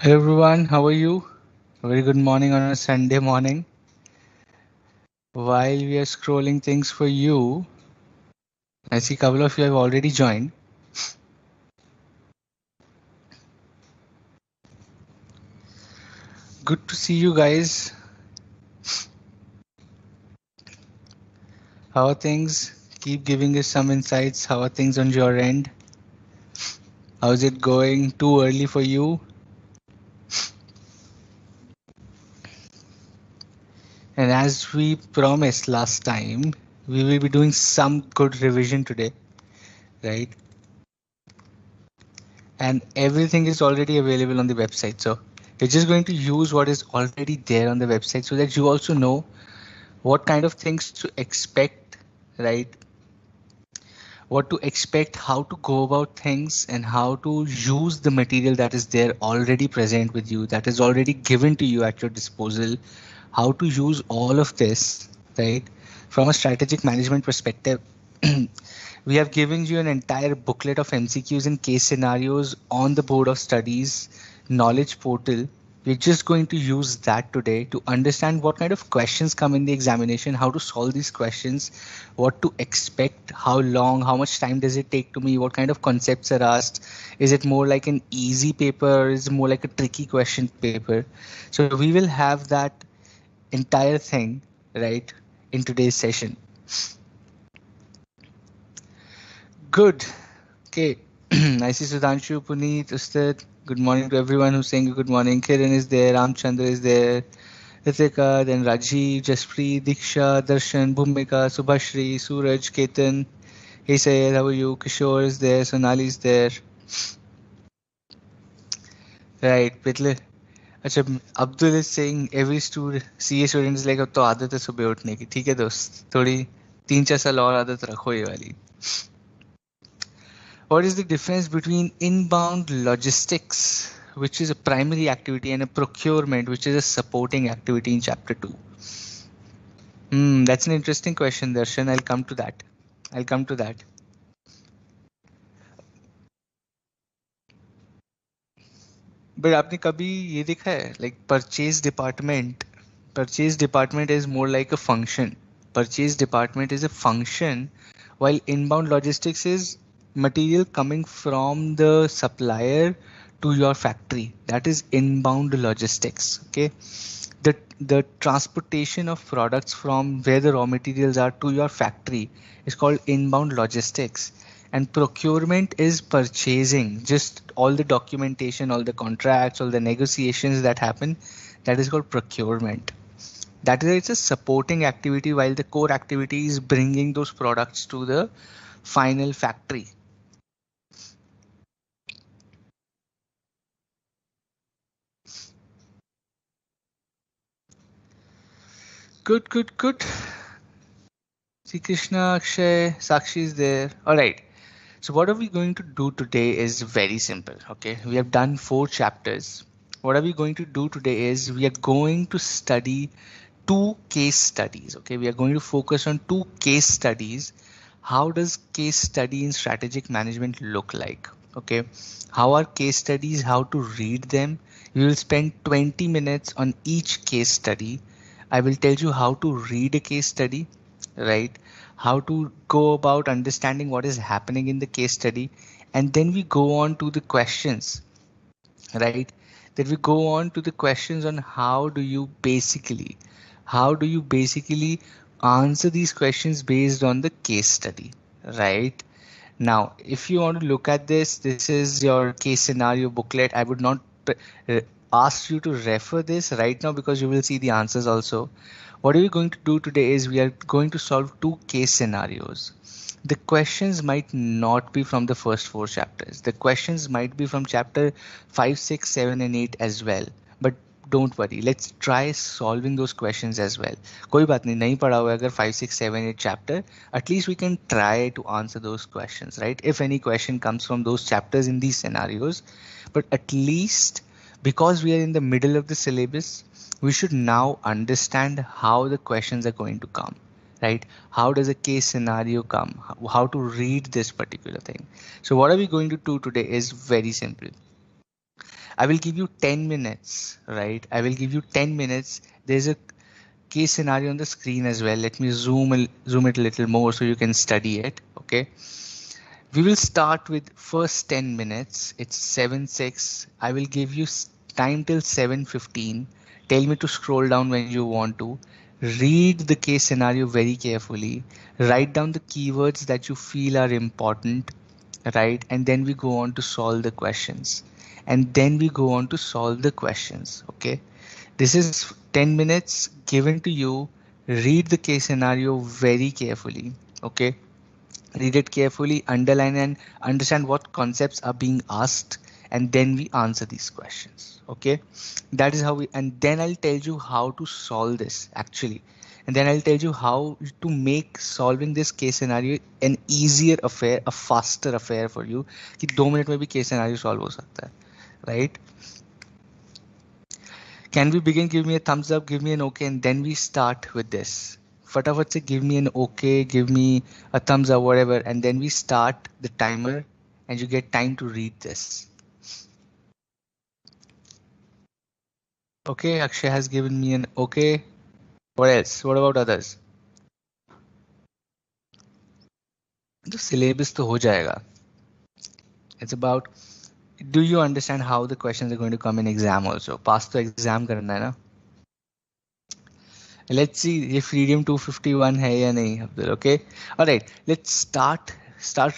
Hey everyone, how are you? Very good morning on a Sunday morning. While we are scrolling things for you, I see a couple of you have already joined. Good to see you guys. How are things? Keep giving us some insights. How are things on your end? How's it going? Too early for you? And as we promised last time, we will be doing some good revision today, right? And everything is already available on the website. So we're just going to use what is already there on the website so that you also know what kind of things to expect, right? What to expect, how to go about things, and how to use the material that is there already present with you, that is already given to you at your disposal. How to use all of this, right? From a strategic management perspective, we have given you an entire booklet of MCQs and case scenarios on the board of studies knowledge portal. We're just going to use that today to understand what kind of questions come in the examination, how to solve these questions, what to expect, how long, how much time does it take to me, what kind of concepts are asked. Is it more like an easy paper or is it more like a tricky question paper? So we will have that entire thing, right, in today's session. Good. Okay. I see Sudhanshu, Puneet, Ustad. Good morning to everyone who's saying good morning. Kiran is there, Ramchandra is there, Ritika, then Rajiv, Jaspreet, Diksha, Darshan, Bhumika, Subhashri, Suraj, Ketan. Hey Sayed, how are you? Kishore is there, Sonali is there. Right, पिछले अच्छा Abdul is saying every student CA student is like अब तो आदत है सुबह उठने की. ठीक है दोस्त, थोड़ी 3-4 साल और आदत रखो ये वाली. What is the difference between inbound logistics, which is a primary activity, and a procurement, which is a supporting activity in chapter 2? That's an interesting question, Darshan. I'll come to that. I'll come to that. But आपने कभी ये देखा है, like purchase department is more like a function. Purchase department is a function, while inbound logistics is material coming from the supplier to your factory. That is inbound logistics. Okay, the transportation of products from where the raw materials are to your factory is called inbound logistics, and procurement is purchasing, just all the documentation, all the contracts, all the negotiations that happen. That is called procurement. That is, it's a supporting activity while the core activity is bringing those products to the final factory. Good. See Krishna, Akshay, Sakshi is there. All right. So what are we going to do today is very simple. Okay, we have done 4 chapters. What are we going to do today is we are going to study 2 case studies. Okay, we are going to focus on 2 case studies. How does case study in strategic management look like? Okay, how are case studies, how to read them? We will spend 20 minutes on each case study. I will tell you how to read a case study, right? How to go about understanding what is happening in the case study, and then we go on to the questions, right? That we go on to the questions on how do you basically answer these questions based on the case study, right? Now, if you want to look at this is your case scenario booklet. I would not uh, ask you to refer this right now because you will see the answers also. What are we going to do today is we are going to solve 2 case scenarios. The questions might not be from the first 4 chapters. The questions might be from chapter 5, 6, 7, and 8 as well. But don't worry, let's try solving those questions as well. कोई बात नहीं पढ़ा हुआ अगर 5, 6, 7, 8 chapter, at least we can try to answer those questions, right? If any question comes from those chapters in these scenarios, but at least because we are in the middle of the syllabus, we should now understand how the questions are going to come, right? How does a case scenario come? How to read this particular thing. So what are we going to do today is very simple. I will give you 10 minutes, right? I will give you 10 minutes. There's a case scenario on the screen as well. Let me zoom it a little more so you can study it. Okay. We will start with first 10 minutes. It's 7:06. I will give you time till 7:15. Tell me to scroll down when you want to. Read the case scenario very carefully. Write down the keywords that you feel are important, right? And then we go on to solve the questions. And then we go on to solve the questions. Okay. This is 10 minutes given to you. Read the case scenario very carefully. Okay. Read it carefully, underline and understand what concepts are being asked, and then we answer these questions. Okay, that is how we, and then I'll tell you how to solve this actually, and then I'll tell you how to make solving this case scenario an easier affair, a faster affair for you कि 2 minute में भी case scenario solve हो सकता है, right? Can we begin? Give me a thumbs up, give me an okay, and then we start with this. Fatafat se give me an okay, give me a thumbs up, whatever, and then we start the timer and you get time to read this. Okay, Akshay has given me an okay. What else? What about others? The syllabus to ho jayega. It's about, do you understand how the questions are going to come in exam also? Pass to exam karna hai na? Let's see ये freedom 251 है या नहीं Abdul. Okay, all right, let's start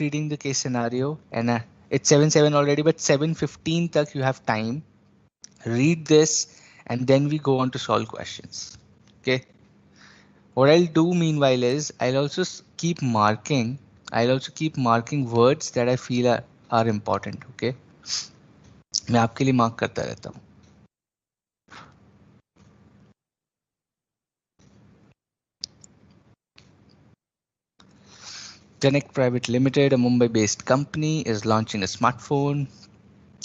reading the case scenario, and it's 7:07 already, but 7:15 tak you have time. Read this and then we go on to solve questions. Okay, what I'll do meanwhile is I'll also keep marking words that I feel are important. Okay, मैं आपके लिए mark करता रहता हूँ. Connect Private Limited, a Mumbai-based company, is launching a smartphone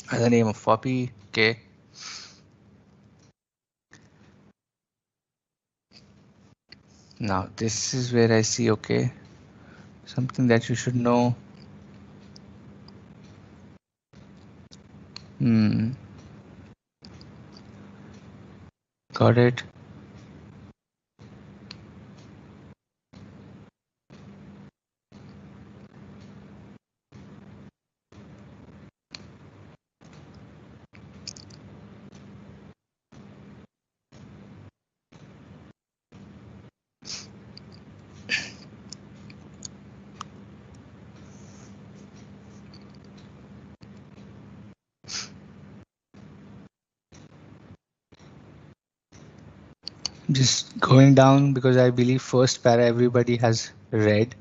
by the name of Poppy. Okay. Now this is where I see, okay, something that you should know. Got it. Just going down because I believe first para everybody has read.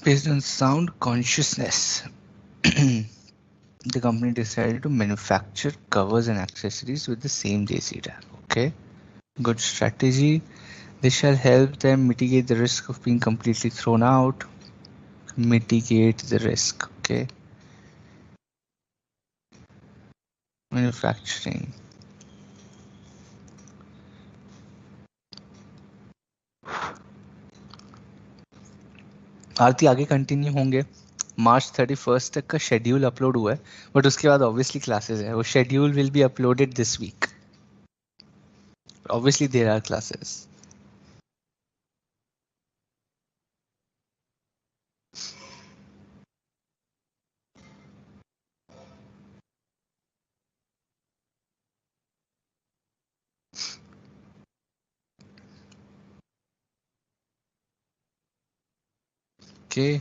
Based on sound consciousness, the company decided to manufacture covers and accessories with the same JC tag. Okay, good strategy. This shall help them mitigate the risk of being completely thrown out. Mitigate the risk. Okay, manufacturing. आरती आगे continue होंगे. मार्च 31 तक का schedule upload हुआ है, but उसके बाद obviously classes है. वो schedule will be uploaded this week. Obviously there are classes. Okay.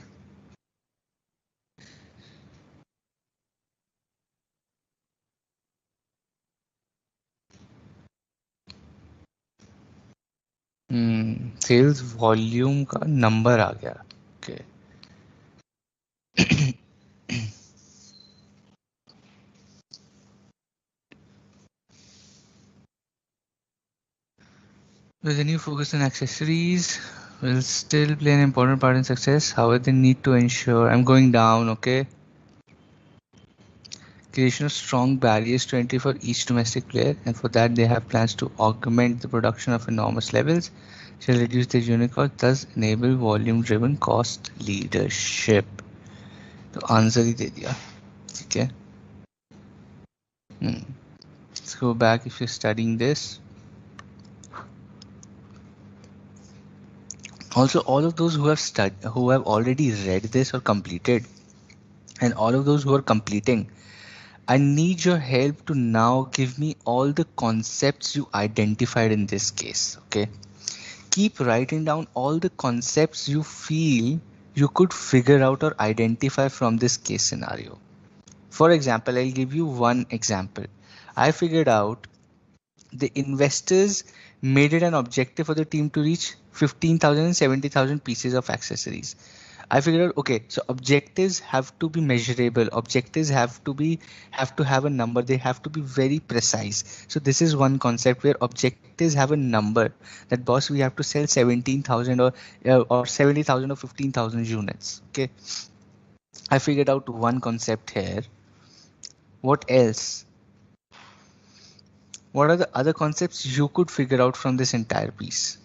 Sales volume का नंबर आ गया. Okay. With a new focus on accessories, will still play an important part in success. However, they need to ensure. I'm going down. Okay. Creation of strong barriers to entry for each domestic player, and for that they have plans to augment the production of enormous levels, shall reduce their unit cost, thus enable volume-driven cost leadership. तो answer ही दे दिया. ठीक है. Let's go back if you're studying this. Also, all of those who have already read this or completed, and all of those who are completing, I need your help to now give me all the concepts you identified in this case. Okay. Keep writing down all the concepts you feel you could figure out or identify from this case scenario. For example, I'll give you one example. I figured out the investors made it an objective for the team to reach 15,000 and 70,000 pieces of accessories. I figured out, okay, so objectives have to be measurable. Objectives have to have a number. They have to be very precise. So this is one concept where objectives have a number that boss, we have to sell 17,000 or 70,000 or 15,000 units. Okay. I figured out one concept here. What else? What are the other concepts you could figure out from this entire piece?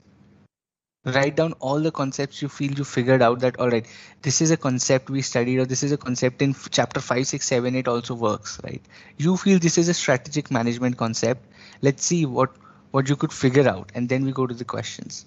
Write down all the concepts you feel you figured out that, all right, this is a concept we studied, or this is a concept in chapter 5, 6, 7, 8 also works, right? You feel this is a strategic management concept. Let's see what you could figure out, and then we go to the questions.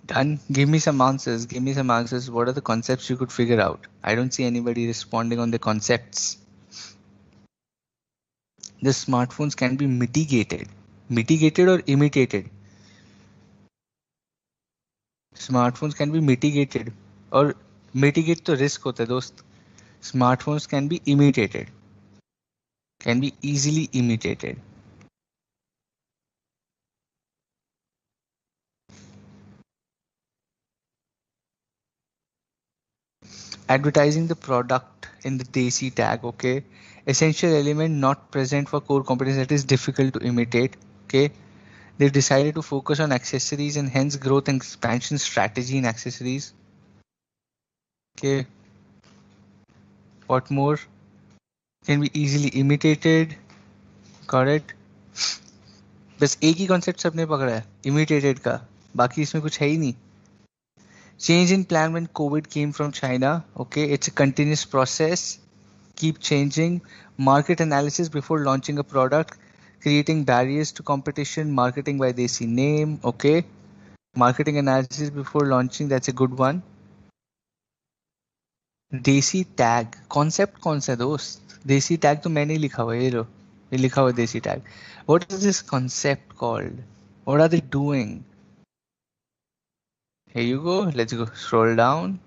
Done. Give me some answers. Give me some answers. What are the concepts you could figure out? I don't see anybody responding on the concepts. The smartphones can be mitigated. Mitigated or imitated? Smartphones can be mitigated, or mitigate to risk hota hai dost. Smartphones can be imitated, can be easily imitated. Advertising the product in the Desi tag, okay. Essential element not present for core competence that is difficult to imitate, okay. They decided to focus on accessories and hence growth and expansion strategy in accessories. Okay. What more? Can be easily imitated. Correct. बस एक ही concept सबने पकड़ा है, imitated का. बाकी इसमें कुछ है ही नहीं. Change in plan when COVID came from China. Okay, it's a continuous process. Keep changing. Market analysis before launching a product. Creating barriers to competition. Marketing by Desi name. Okay. Marketing analysis before launching. That's a good one. Desi tag. Concept कौन सा दोस्त? Desi tag तो मैंने ही लिखा हुआ है, ये लो. ये लिखा हुआ Desi tag. What is this concept called? What are they doing? Here you go. Let's go. Scroll down.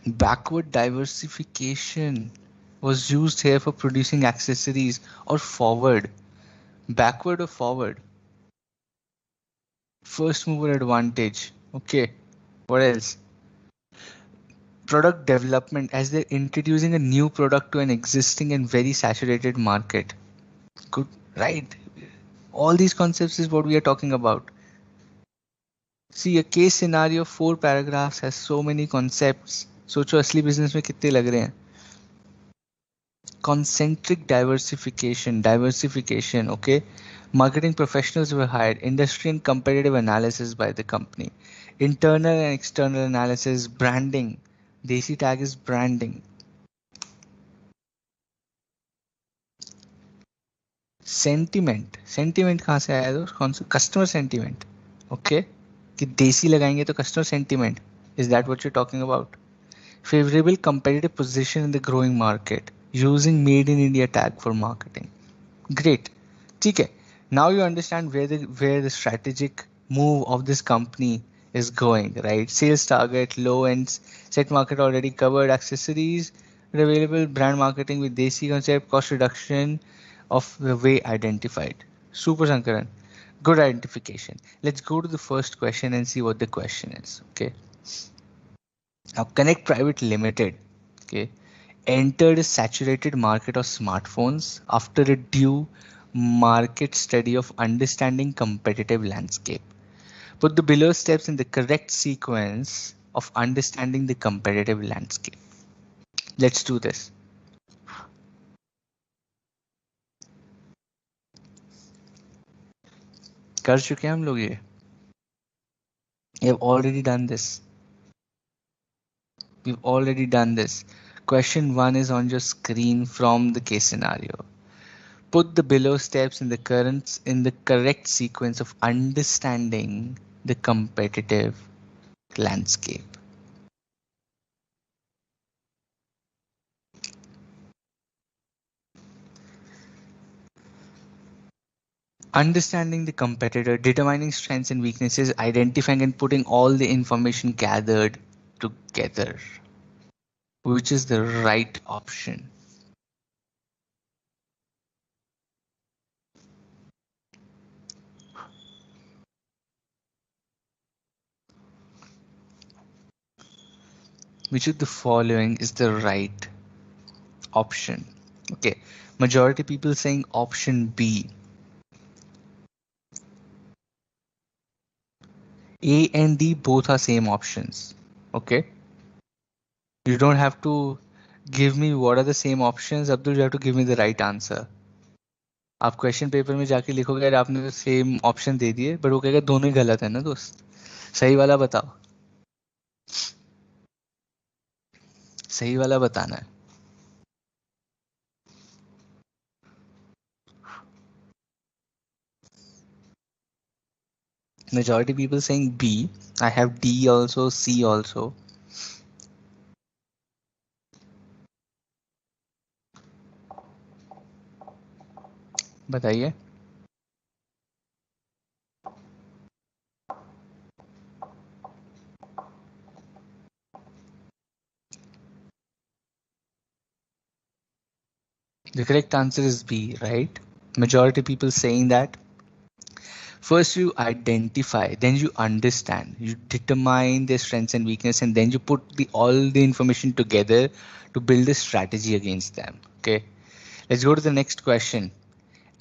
Backward diversification was used here for producing accessories, or forward. Backward or forward? First mover advantage. Okay. What else? Product development, as they're introducing a new product to an existing and very saturated market. Good, right? All these concepts is what we are talking about. See, a case scenario, 4 paragraphs has so many concepts. सोचो असली business में कितने लग रहे हैं. Concentric diversification, okay. Marketing professionals were hired. Industry and competitive analysis by the company. Internal and external analysis. Branding. Desi tag is branding. Sentiment कहाँ से आया दोस्त? कौन सा? Customer sentiment, okay. कि देसी लगाएंगे तो customer sentiment. Is that what you're talking about? Favorable competitive position in the growing market. Using made in India tag for marketing. Great. ठीक है. Now you understand where the strategic move of this company is going, right? Sales target, low ends, set market already covered, accessories available, brand marketing with desi concept, cost reduction of the way identified. Super Sankaran. Good identification. Let's go to the first question and see what the question is. Okay. Now Connect Private Limited. Okay. Entered a saturated market of smartphones after a due market study of understanding competitive landscape. Put the below steps in the correct sequence of understanding the competitive landscape. Let's do this. कर चुके हैं हम लोग ये. We have already done this. We've already done this. Question 1 is on your screen from the case scenario. Put the below steps in the correct sequence of understanding the competitive landscape. Understanding the competitor, determining strengths and weaknesses, identifying and putting all the information gathered together. Which is the right option? Which of the following is the right option? Okay, majority people saying option B. A and D both are same options. Okay, you don't have to give me what are the same options. Abdul, you have to give me the right answer. आप question paper में जाके लिखोगे यार आपने तो same option दे दिए, but वो कहेगा दोनों ही गलत है ना दोस्त, सही वाला बताओ, सही वाला बताना है. Majority people saying B. I have D also, C also. बताइए. The correct answer is B, right? Majority people saying that. First you identify, then you understand, you determine their strengths and weakness, and then you put all the information together to build a strategy against them. Okay, let's go to the next question.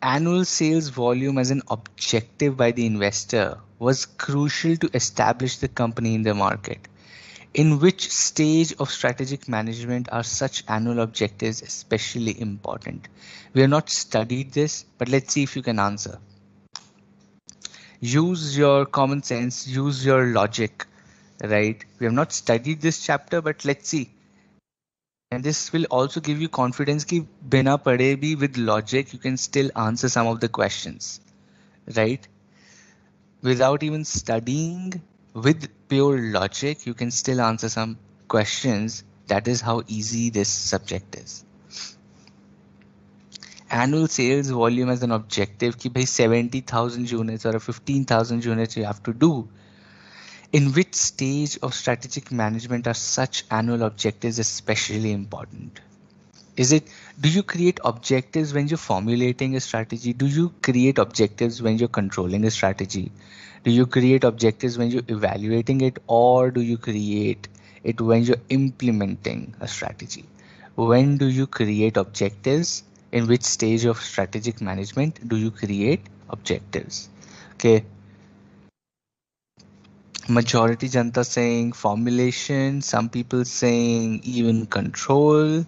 Annual sales volume as an objective by the investor was crucial to establish the company in the market. In which stage of strategic management are such annual objectives especially important? We have not studied this, but let's see if you can answer. Use your common sense, use your logic, right? We have not studied this chapter, but let's see. And this will also give you confidence कि बिना पढ़े भी with logic you can still answer some of the questions, right? Without even studying, with pure logic, you can still answer some questions. That is how easy this subject is. Annual sales volume as an objective कि भाई 70,000 units or 15,000 units you have to do. In which stage of strategic management are such annual objectives especially important? Is it, do you create objectives when you're formulating a strategy? Do you create objectives when you're controlling a strategy? Do you create objectives when you're evaluating it, or do you create it when you're implementing a strategy? When do you create objectives? In which stage of strategic management do you create objectives? Okay. Majority janta saying formulation, some people saying even control.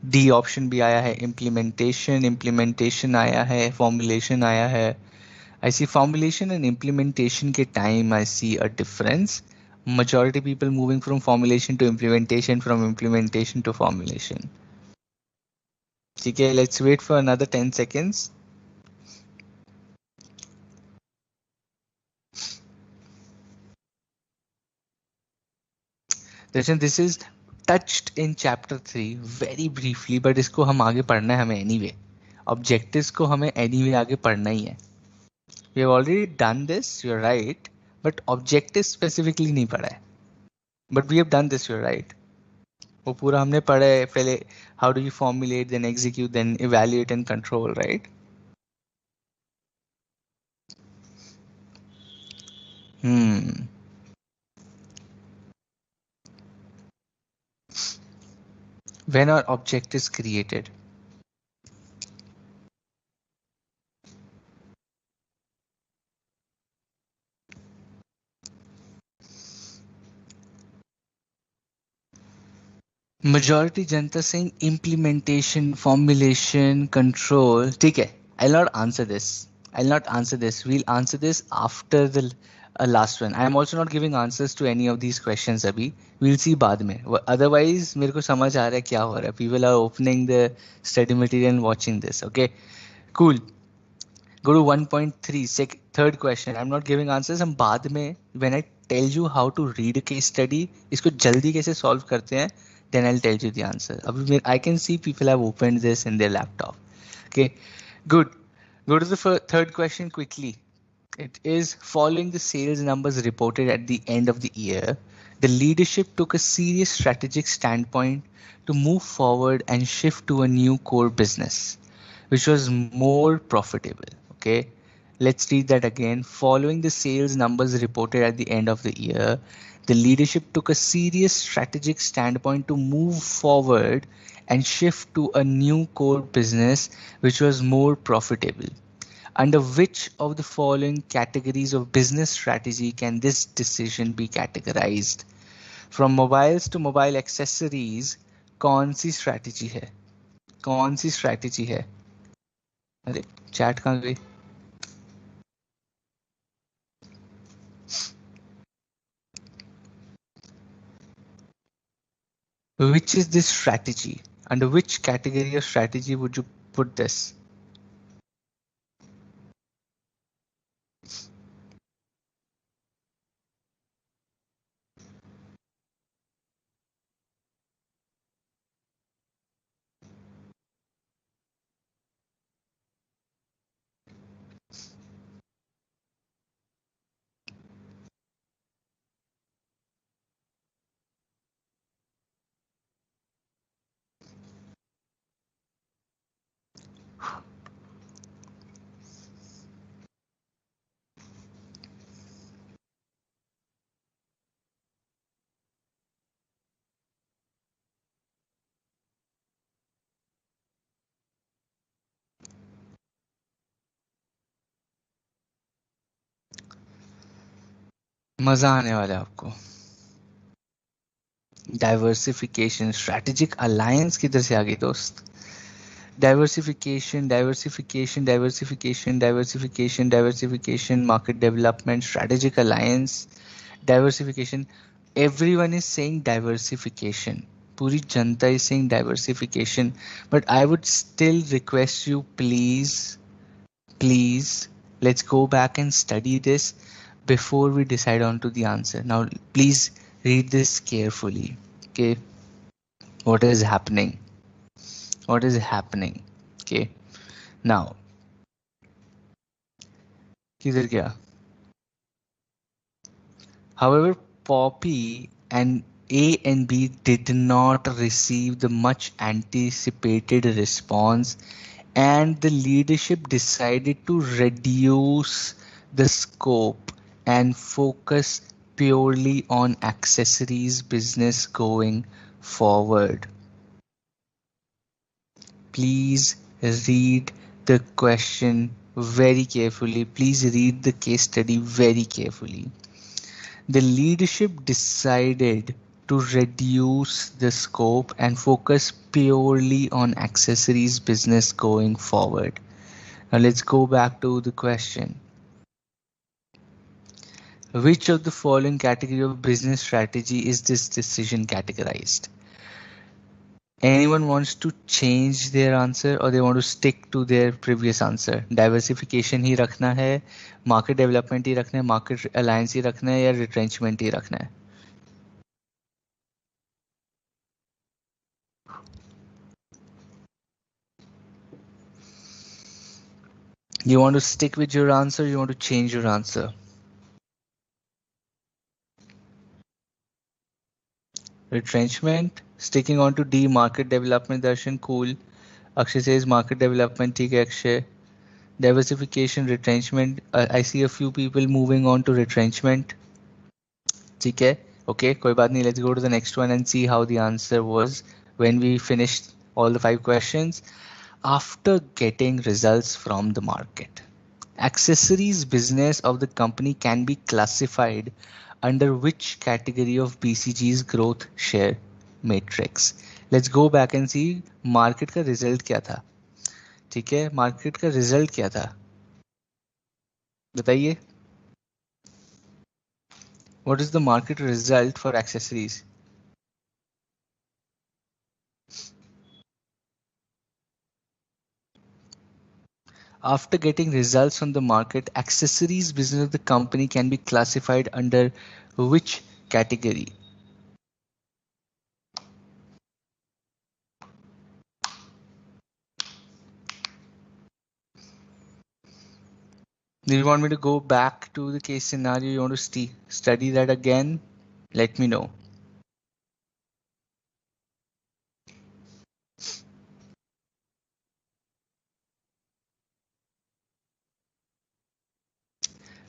D option भी आया है implementation, implementation आया है, formulation आया है. I see formulation and implementation के time I see a difference. Majority people moving from formulation to implementation, from implementation to formulation. ठीक है, let's wait for another 10 seconds. This is touched in chapter 3 very briefly, but इसको हम आगे पढ़ना है हमें anyway. Objectives को हमें एनीवे आगे पढ़ना ही है. We have already done this, you are right, but objective specifically नहीं पढ़ा है. But we have done this, you are right. वो पूरा हमने पढ़ा है पहले. How do you formulate, then execute, then evaluate and control, right? When are objectives created? Majority Janata saying implementation, formulation, control. ठीक है. I'll not answer this. I'll not answer this. We'll answer this after the last one. I am also not giving answers to any of these questions अभी. We'll see बाद में. Otherwise मेरे को समझ आ रहा है क्या हो रहा है. People are opening the study material and watching this. Okay. Cool. Go to 1.3, third question. I'm not giving answers. हम बाद में when I tell you how to read a case study, इसको जल्दी कैसे solve करते हैं, then I'll tell you the answer. अभी I can see people have opened this in their laptop. Okay, good. Go to the third question quickly. It is following the sales numbers reported at the end of the year. The leadership took a serious strategic standpoint to move forward and shift to a new core business, which was more profitable. Okay, let's read that again. Following the sales numbers reported at the end of the year, the leadership took a serious strategic standpoint to move forward and shift to a new core business, which was more profitable. Under which of the following categories of business strategy can this decision be categorized? From mobiles to mobile accessories, कौन सी strategy है? कौन सी strategy है? अरे chat कहाँ गई? Which is this strategy? Under which category of strategy would you put this? मजा आने वाला है आपको. डाइवर्सिफिकेशन, स्ट्रैटेजिक अलायंस किधर से आ गई दोस्त? Diversification, diversification, diversification, diversification, diversification, market development, strategic alliance, diversification. Everyone is saying diversification. पूरी जनता is saying diversification. But I would still request you, please, let's go back and study this before we decide on to the answer. Now, please read this carefully. Okay, what is happening? What is happening? Okay, now, किधर गया? However, Poppy and A and B did not receive the much anticipated response, and the leadership decided to reduce the scope and focus purely on accessories business going forward. Please read the question very carefully. Please read the case study very carefully. The leadership decided to reduce the scope and focus purely on accessories business going forward. Now let's go back to the question. Which of the following category of business strategy is this decision categorized? Anyone wants to change their answer or they want to stick to their previous answer? Diversification ही रखना है, market development ही रखना है, market alliance ही रखना है या retrenchment ही रखना है? You want to stick with your answer, you want to change your answer? Retrenchment, sticking on to D, market development. Darshan, cool. Akshay says market development, ठीक है Akshay. Diversification, retrenchment. I see a few people moving on to retrenchment. ठीक है, okay, कोई बात नहीं. Let's go to the next one and see how the answer was when we finished all the 5 questions. After getting results from the market, accessories business of the company can be classified under which category of BCG's growth share matrix? Let's go back and see market का result क्या था. ठीक है, market का result क्या था, बताइए. What is the market result for accessories? After getting results from the market, accessories business of the company can be classified under which category? Do you want me to go back to the case scenario? You want to study that again? Let me know.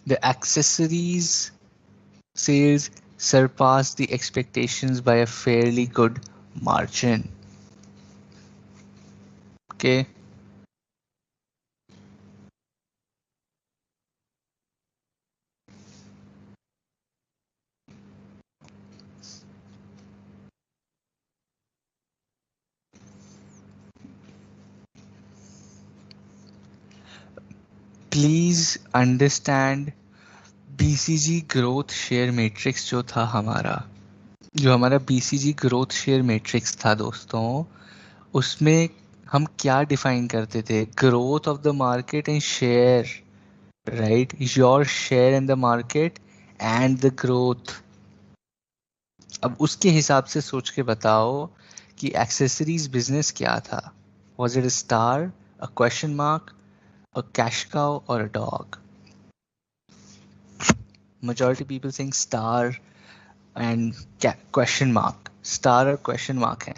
The accessories sales surpassed the expectations by a fairly good margin. Okay. Please understand BCG growth share matrix जो था हमारा, जो हमारा BCG growth share matrix था दोस्तों, उसमें हम क्या डिफाइन करते थे? Growth of the market and share, right? Your share in the market and the growth. अब उसके हिसाब से सोच के बताओ कि एक्सेसरीज बिजनेस क्या था. Was it a star, a question mark, a cash cow और a dog? Majority people saying star and question mark. Star और question mark है,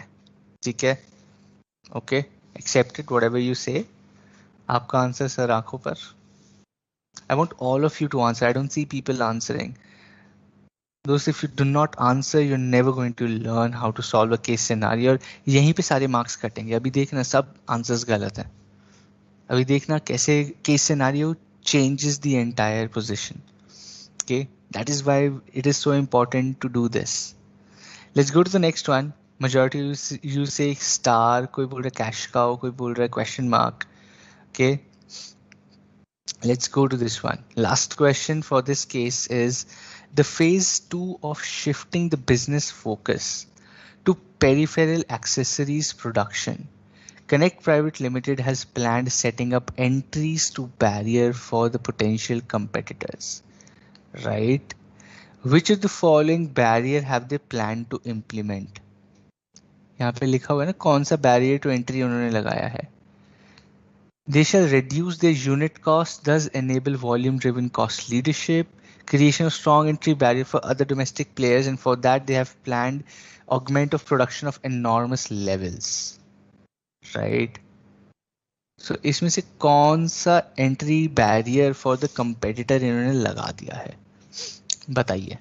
ठीक है? Okay, accepted whatever you say. आपका आंसर सर आंखों पर. I want all of you to answer. I don't see people answering. Those, if you do not answer, you're never going to learn how to solve a case scenario. और यहीं पे सारे marks कटेंगे. अभी देखना सब आंसर्स गलत हैं. अभी देखना कैसे case scenario changes the entire position. Okay, that is why it is so important to do this. Let's go to the next one. Majority you say star, कोई बोल रहा है cash cow, कोई बोल रहा है question mark. Okay, let's go to this one. Last question for this case is the phase 2 of shifting the business focus to peripheral accessories production. Connect Private Limited has planned setting up entries to barrier for the potential competitors, right? Which of the following barrier have they planned to implement? यहाँ पे लिखा हुआ है ना कौन सा barrier to entry उन्होंने लगाया है. They shall reduce their unit cost, thus enable volume-driven cost leadership, creation of strong entry barrier for other domestic players, and for that they have planned augment of production of enormous levels, right? So इसमें से कौन सा entry barrier for the competitor इन्होंने लगा दिया है, बताइए.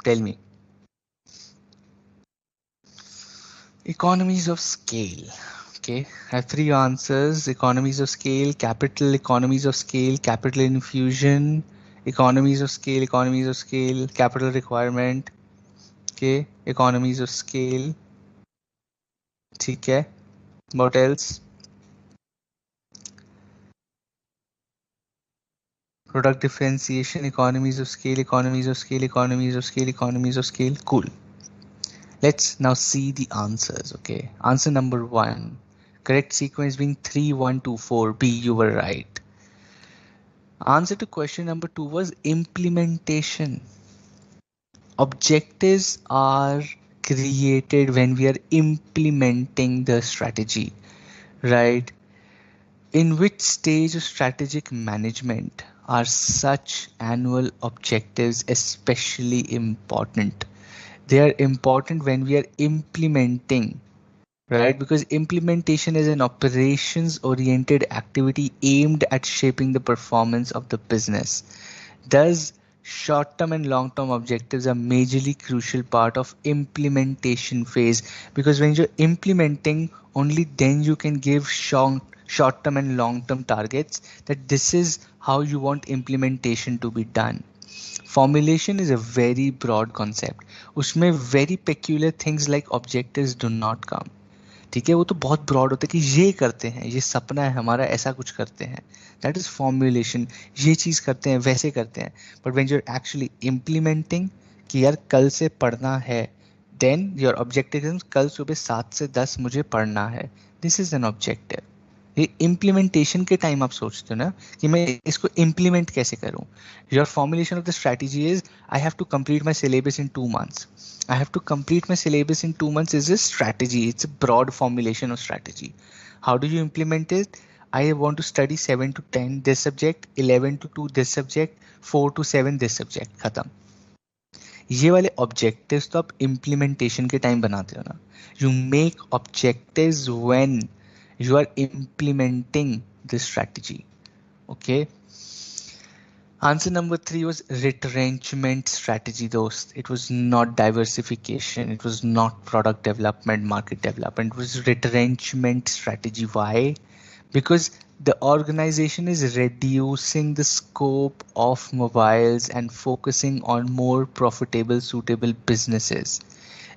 Tell me. Economies of scale. Okay, I have 3 answers. Economies of scale, capital, economies of scale, capital infusion, economies of scale, capital requirement. Okay, economies of scale. ठीक है. What else? Product differentiation, economies of scale, economies of scale, economies of scale, economies of scale. Cool. Let's now see the answers. Okay. Answer number 1. Correct sequence being 3, 1, 2, 4. B, you were right. Answer to question number 2 was implementation. Objectives are created when we are implementing the strategy, right? In which stage of strategic management are such annual objectives especially important? They are important when we are implementing, right? Because implementation is an operations oriented activity aimed at shaping the performance of the business. Thus, short-term and long-term objectives are majorly crucial part of implementation phase, because when you're implementing, only then you can give short-term and long-term targets that this is how you want implementation to be done. Formulation is a very broad concept. उसमें very peculiar things like objectives do not come. ठीक है, वो तो बहुत broad होता है कि ये करते हैं, ये सपना है हमारा, ऐसा कुछ करते हैं, दैट इज फॉर्मुलेशन, ये चीज करते हैं, वैसे करते हैं. But when you are actually implementing कि यार कल से पढ़ना है, देन योर ऑब्जेक्टिव कल सुबह 7 से 10 मुझे पढ़ना है, दिस इज एन ऑब्जेक्टिव. ये इम्प्लीमेंटेशन के टाइम आप सोचते हो ना कि मैं इसको इम्प्लीमेंट कैसे करूं. Your formulation of the strategy is I have to complete my syllabus in 2 months. I have to complete my syllabus in 2 months is a strategy. It's a broad formulation of strategy. How do you implement it? I want to study 7 to 10 this subject, 11 to 2 this subject, 4 to 7 this subject. खत्म. ये वाले objectives तो आप implementation के time बनाते हो ना. You make objectives when you are implementing the strategy. Okay. Answer number 3 was retrenchment strategy, dost. It was not diversification. It was not product development, market development. It was retrenchment strategy. Why? Because the organization is reducing the scope of mobiles and focusing on more profitable, suitable businesses.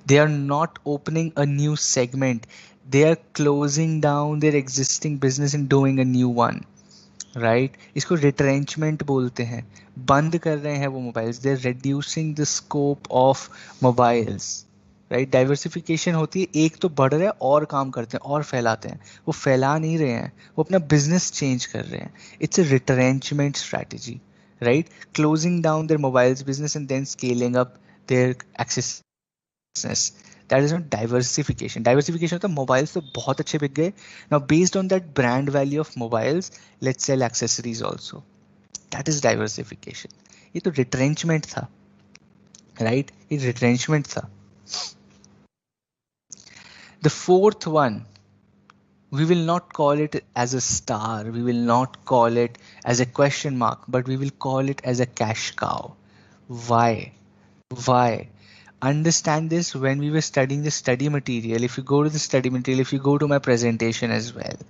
They are not opening a new segment. They are closing down their existing business and doing a new one. Right इसको retrenchment बोलते हैं. बंद कर रहे हैं वो mobiles. They are reducing the scope of mobiles. Right diversification होती है, एक तो बढ़ रहा है और काम करते हैं और फैलाते हैं. वो फैला नहीं रहे हैं, वो अपना बिजनेस चेंज कर रहे हैं. It's a retrenchment strategy. Right closing down their mobiles business and then scaling up their access business. That is not diversification. Diversification होता है mobiles तो बहुत अच्छे बिक गए. Now based on that brand value of mobiles, let's sell accessories also. That is diversification. ये तो retrenchment था, right? ये retrenchment था. The fourth one, we will not call it as a star. We will not call it as a question mark, but we will call it as a cash cow. Why? Why? Understand this when we were studying the study material. If you go to the study material, if you go to my presentation as well,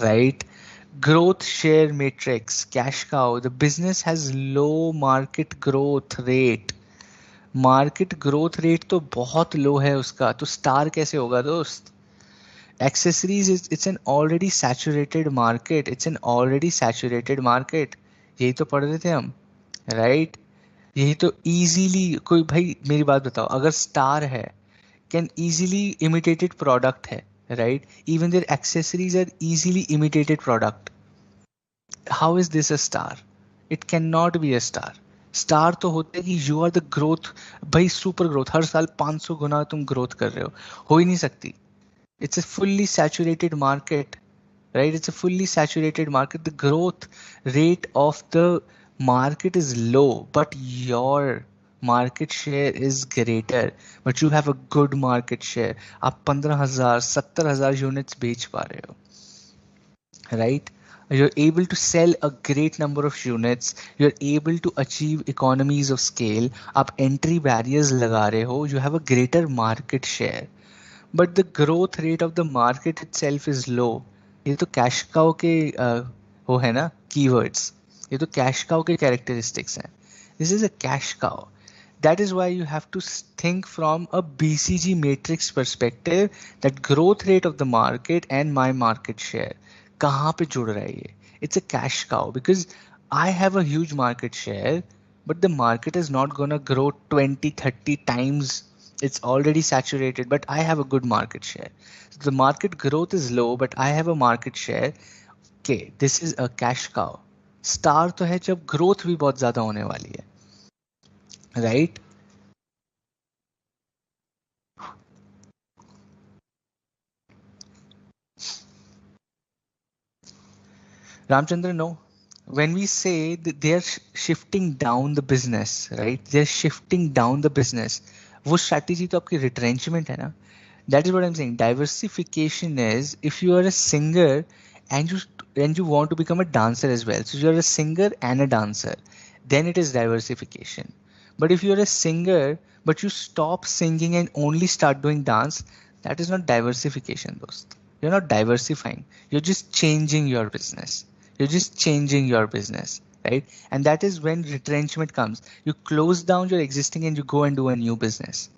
right? Growth share matrix, cash cow. The business has low market growth rate. Market growth rate तो बहुत low है उसका, तो star कैसे होगा दोस्त? Accessories it's an already saturated market. It's an already saturated market. यही तो पढ़ रहे थे हम, right? यही तो इजीली कोई भाई मेरी बात बताओ, अगर स्टार है कैन इजीली इमिटेटेड प्रोडक्ट है, right? Even their accessories are easily imitated product. How is this a star? It can not be a star. Star तो होते हैं कि यू आर द ग्रोथ, भाई सुपर ग्रोथ, हर साल 500 गुना तुम ग्रोथ कर रहे हो ही नहीं सकती. It's a fully saturated market, right? It's a fully saturated market. The growth rate of the market is low, but your market share is greater, but you have a good market share. आप 15,000 70,000 units बेच पा रहे हो, right? You're able to sell a great number of units. You're able to achieve economies of scale. आप entry barriers लगा रहे हो. You have a greater market share, but the growth rate of the market itself is low. ये तो cash cow के वो है ना कीवर्ड्स, ये तो कैश काउ के कैरेक्टरिस्टिक्स हैं. This is a cash cow. That is why you have to think from a BCG matrix perspective, that growth rate of the market and my market share कहाँ पे जुड़ रहा है ये. It's a cash cow because I have a huge market share, but the market is not going to grow 20, 30 times. It's already saturated, but I have a good market share. So the market growth is low, but I have a market share. Okay, this is a cash cow. Star तो है जब growth भी बहुत ज़्यादा होने वाली है, right? Ramchandra, no. When we say that they are shifting down the business, right? They're shifting down the business. वो strategy तो आपकी retrenchment है ना? That is what I'm saying. Diversification is if you are a singer and you want to become a dancer as well. So you're a singer and a dancer, then it is diversification. But if you're a singer but you stop singing and only start doing dance, that is not diversification, dost. You're not diversifying. You're just changing your business. You're just changing your business, right? And that is when retrenchment comes. You close down your existing and you go and do a new business,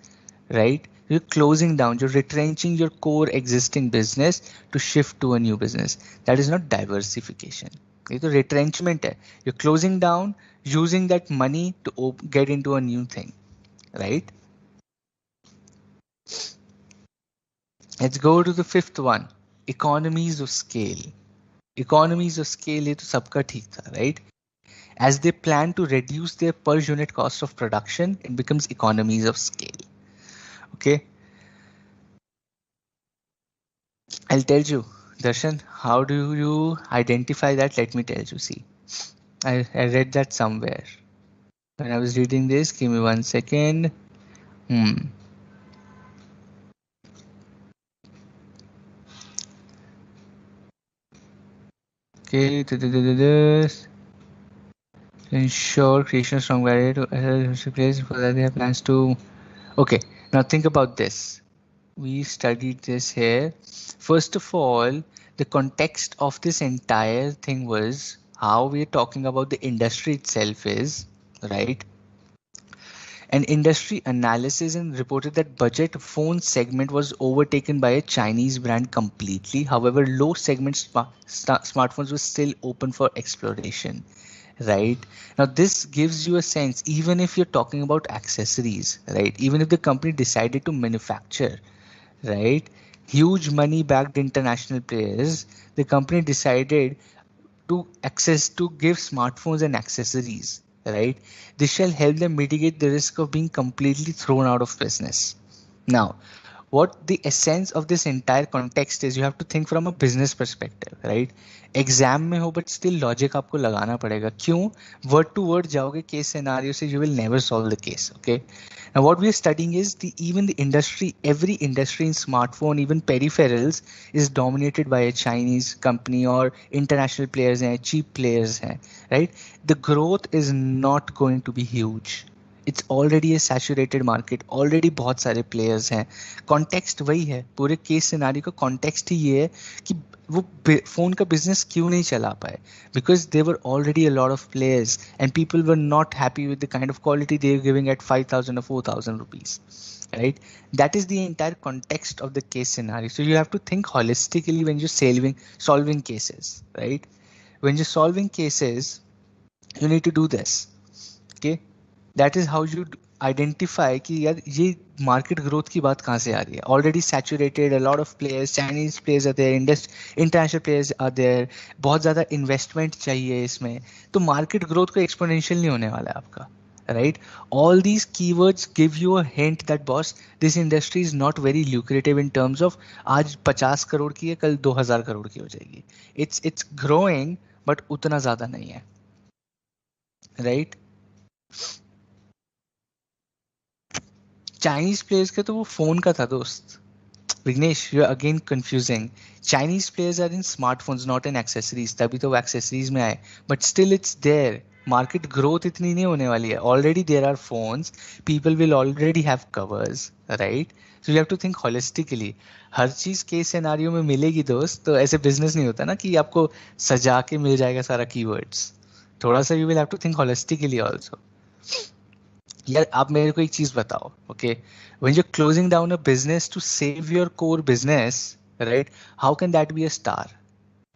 right? You're closing down, you're retrenching your core existing business to shift to a new business. That is not diversification. It's a retrenchment. You're closing down, using that money to get into a new thing, right? Let's go to the fifth one. Economies of scale. Economies of scale ये तो सबका ठीक था, right? As they plan to reduce their per unit cost of production, it becomes economies of scale. Okay. I'll tell you, Darshan, how do you identify that? Let me tell you. See, I read that somewhere. When I was reading this, give me 1 second. Okay, this. Ensure creation of strong barrier to place for that they have plans to. Okay, now think about this. We studied this here. First of all, the context of this entire thing was how we're talking about the industry itself is, right? An industry analysis and reported that budget phone segment was overtaken by a Chinese brand completely. However, low segment smartphones were still open for exploration. Right now, this gives you a sense, even if you're talking about accessories, right? Even if the company decided to manufacture, right? Huge money backed international players, the company decided to give smartphones and accessories, right? This shall help them mitigate the risk of being completely thrown out of business. Now, what the essence of this entire context is, you have to think from a business perspective, right? Exam में हो but still logic आपको लगाना पड़ेगा. क्यों? Word to word जाओगे case scenario से, you will never solve the case. Okay, now what we are studying is even the industry, every industry in smartphone, even peripherals, is dominated by a Chinese company or international players and cheap players हैं, right? The growth is not going to be huge. It's already a saturated market, already बहुत सारे players हैं. Context वही है, पूरे case scenario का context ही ये है कि वो फोन का बिजनेस क्यों नहीं चला पाए, because there were already a lot of players and people were not happy with the kind of quality they were giving at 5,000 or 4,000 rupees, right? That is the entire context of the case scenario. So you have to think holistically when you're solving cases, right? When you're solving cases, you need to do this. Okay, that is how you identify कि यार ये market growth की बात कहाँ से आ रही है. Already saturated, a lot of players, Chinese players are there, international players are there, बहुत ज़्यादा investment चाहिए इसमें, तो market growth को exponential नहीं होने वाला है आपका, right? All these keywords give you a hint that boss, this industry is not very lucrative in terms of आज 50 करोड़ की है, कल 2000 करोड़ की हो जाएगी. It's growing, but उतना ज़्यादा नहीं है, right? चाइनीज प्लेयर्स का तो वो फोन का था दोस्त. Vignesh, you are again confusing. Chinese players are in smartphones, not in accessories. तभी तो वो एक्सेसरीज में आए, but still it's there. Market growth इतनी नहीं होने वाली है. Already there are phones, people will already have covers, right? So you have to think holistically. हर चीज के सिनेरियो में मिलेगी दोस्त. तो ऐसे बिजनेस नहीं होता ना कि आपको सजा के मिल जाएगा सारा कीवर्ड्स. थोड़ा सा you will have to think holistically also. यार आप मेरे को एक चीज बताओ, okay, when you closing down a business to save your core business, right, how can that be a star?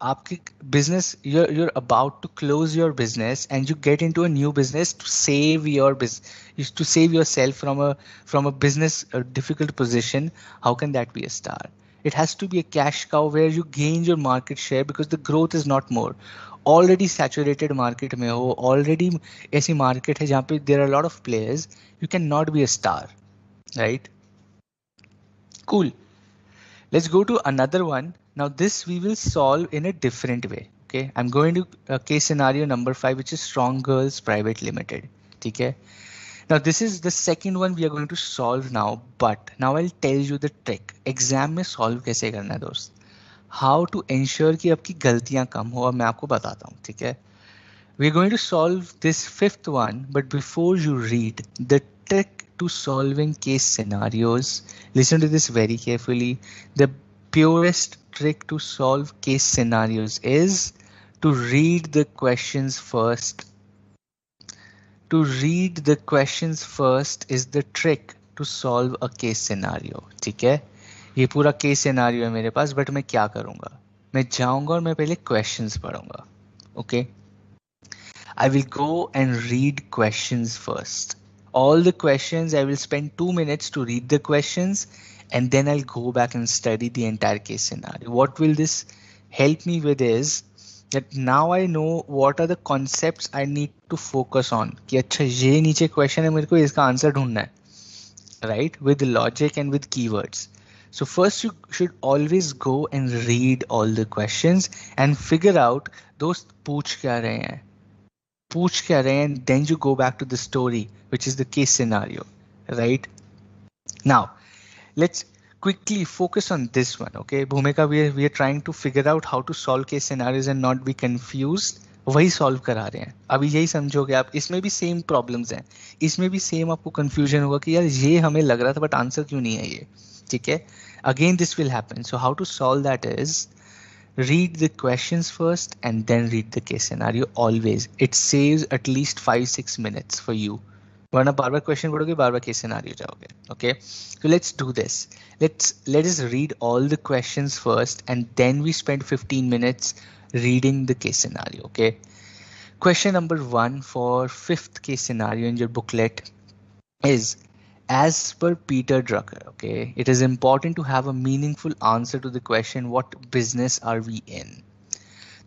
आपकी business, you're about to close your business and you get into a new business to save your business, to save yourself from a business difficult position. How can that be a star? It has to be a cash cow where you gain your market share because the growth is not more. Already saturated market में हो, already ऐसी market है जहाँ पे there are a lot of players, you cannot be a star, right? Cool. Let's go to another one. Now this we will solve in a different way. Okay, I'm going to case scenario number 5, which is Strong Girls Private Limited. Okay. Now this is the second one we are going to solve now, but now I'll tell you the trick. Exam में solve कैसे करना है दोस्त? How to ensure कि आपकी गलतियां कम हो, और मैं आपको बताता हूँ, ठीक है? We're going to solve this fifth one, but before you read the trick to solving case scenarios, listen to this very carefully. The purest trick to solve case scenarios is to read the questions first. To read the questions first is the trick to solve a case scenario. ठीक है? ये पूरा case scenario है मेरे पास, but मैं क्या करूँगा? मैं जाऊँगा और मैं पहले questions पढ़ूँगा. Okay? I will go and read questions first. All the questions, I will spend 2 minutes to read the questions, and then I'll go back and study the entire case scenario. What will this help me with is that now I know what are the concepts I need to focus on. कि अच्छा ये नीचे question है, मेरे को इसका answer ढूंढना है, right? With logic and with keywords. So first you should always go and read all the questions and figure out दोस्त पूछ क्या रहे हैं. पूछ क्या रहे हैं, and then you go back to the story, which is the case scenario, right? Now let's quickly focus on this one. Okay, Bhumika, we are trying to figure out how to solve case scenarios and not be confused. वही solve करा रहे हैं. अभी यही समझोगे आप. इसमें भी सेम प्रॉब्लम्स हैं, इसमें भी सेम आपको कंफ्यूजन होगा कि यार ये हमें लग रहा था बट आंसर क्यों नहीं है ये. ठीक है, again this will happen. So how to solve that is read the questions first and then read the case scenario always. It saves at least 5-6 minutes for you. वरना बार बार क्वेश्चन पढ़ोगे, बार बार case scenario जाओगे. Okay, so let's do this. Let us read all the questions first and then we spend 15 minutes reading the case scenario. Okay, question number 1 for fifth case scenario in your booklet is, as per Peter Drucker, okay, it is important to have a meaningful answer to the question, what business are we in?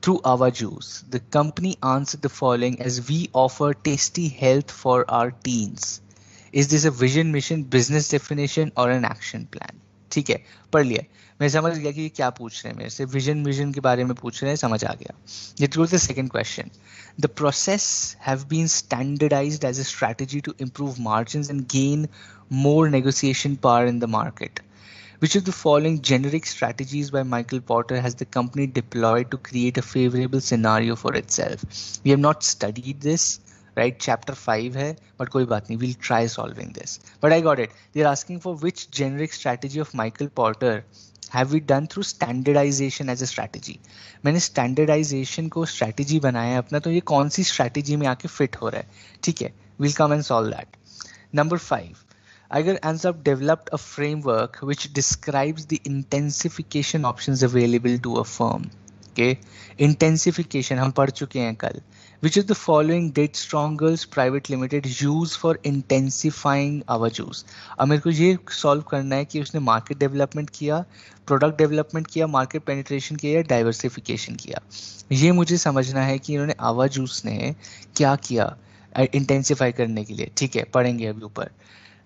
Through our juice, the company answered the following as, we offer tasty health for our teens. Is this a vision, mission, business definition or an action plan? ठीक है, पढ़ लिया. मैं समझ गया कि क्या पूछ रहे हैं मेरे से. विजन के बारे में पूछ रहे हैं, समझ आ गया. Let's go to the second question. The process have been standardized as a strategy to improve margins and gain more negotiation power in the market. Which of the following generic strategies by Michael Porter has the company deployed to create a favorable scenario for itself? We have not studied this, right? Chapter 5 है, but कोई बात नहीं, we'll try solving this. But I got it. They're asking for which generic strategy of Michael Porter have we done through standardization as a strategy. मैंने standardization को strategy बनाया है अपना, तो ये कौन सी strategy में आके fit हो रहा है. ठीक है, we'll come and solve that. Number 5. Iger ends up developed a framework which describes the intensification options available to a firm. Okay, intensification हम पढ़ चुके हैं कल. Which of the following did Strong Girls Private Limited use for intensifying our juice? अब मेरे को ये solve करना है कि उसने मार्केट डेवलपमेंट किया, प्रोडक्ट डेवलपमेंट किया, मार्केट पेनिट्रेशन किया या डाइवर्सिफिकेशन किया. ये मुझे समझना है कि इन्होंने आवा जूस ने क्या किया इंटेंसिफाई करने के लिए. ठीक है, पढ़ेंगे अभी ऊपर.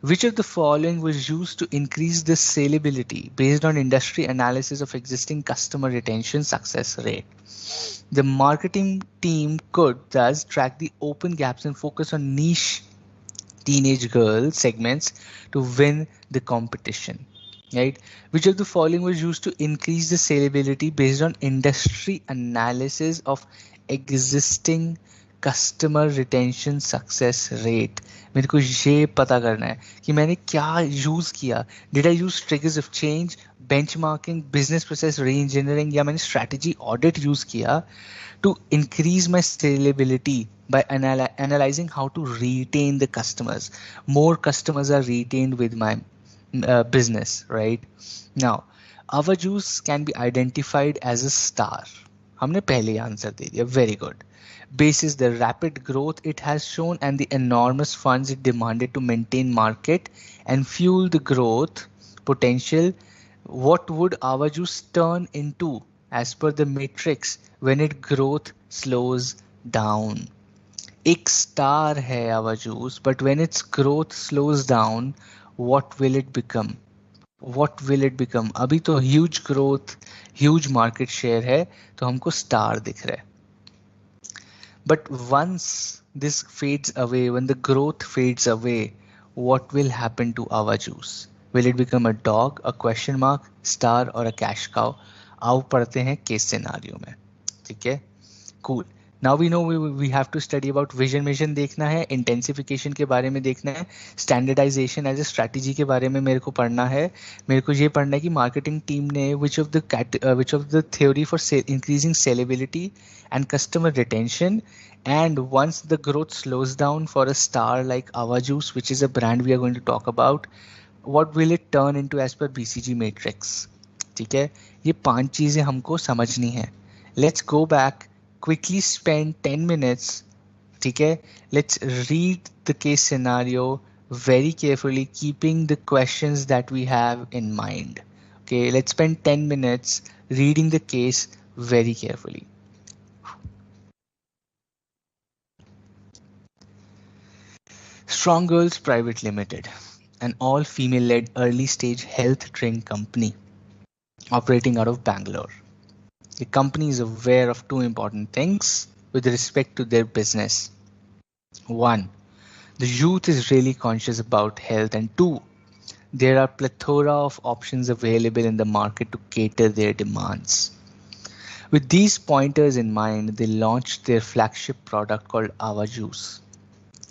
Which of the following was used to increase the salability based on industry analysis of existing customer retention success rate? The marketing team could thus track the open gaps and focus on niche teenage girl segments to win the competition. Right? Which of the following was used to increase the salability based on industry analysis of existing customer retention success rate? मेरे को ये पता करना है कि मैंने क्या use किया. Did I use triggers of change, benchmarking, business process reengineering, या मैंने स्ट्रैटेजी ऑडिट यूज किया to increase my scalability by analyzing how to retain the customers. More customers are retained with my business, right? Now, our juice can be identified as a star. हमने पहले ही answer दे दिया, very good. Basis the rapid growth it has shown and the enormous funds it demanded to maintain market and fuel the growth potential, what would our juice turn into as per the matrix when its growth slows down? एक star है our juice, but when its growth slows down, what will it become? What will it become? अभी तो huge growth, huge market share है, तो हमको star दिख रहा है. But once this fades away, when the growth fades away, what will happen to our juice? Will it become a dog, a question mark, star or a cash cow? आओ पढ़ते हैं case scenario में. ठीक है, cool. Now we know we have to study about vision mission देखना है, intensification के बारे में देखना है, standardization as a strategy के बारे में मेरे को पढ़ना है. मेरे को ये पढ़ना है कि marketing team ने which of the theory for increasing sellability and customer retention, and once the growth slows down for a star like Ava Juice, which is a brand we are going to talk about, what will it turn into as per BCG matrix. ठीक है, ये 5 चीजें हमको समझनी है. Let's go back, quickly spend 10 minutes. ठीक है, let's read the case scenario very carefully, keeping the questions that we have in mind. Okay, let's spend 10 minutes reading the case very carefully. Strong Girls Private Limited, an all-female led early-stage health drink company operating out of Bangalore. The company is aware of two important things with respect to their business. One, the youth is really conscious about health, and two, there are plethora of options available in the market to cater their demands. With these pointers in mind, they launched their flagship product called Ava Juice,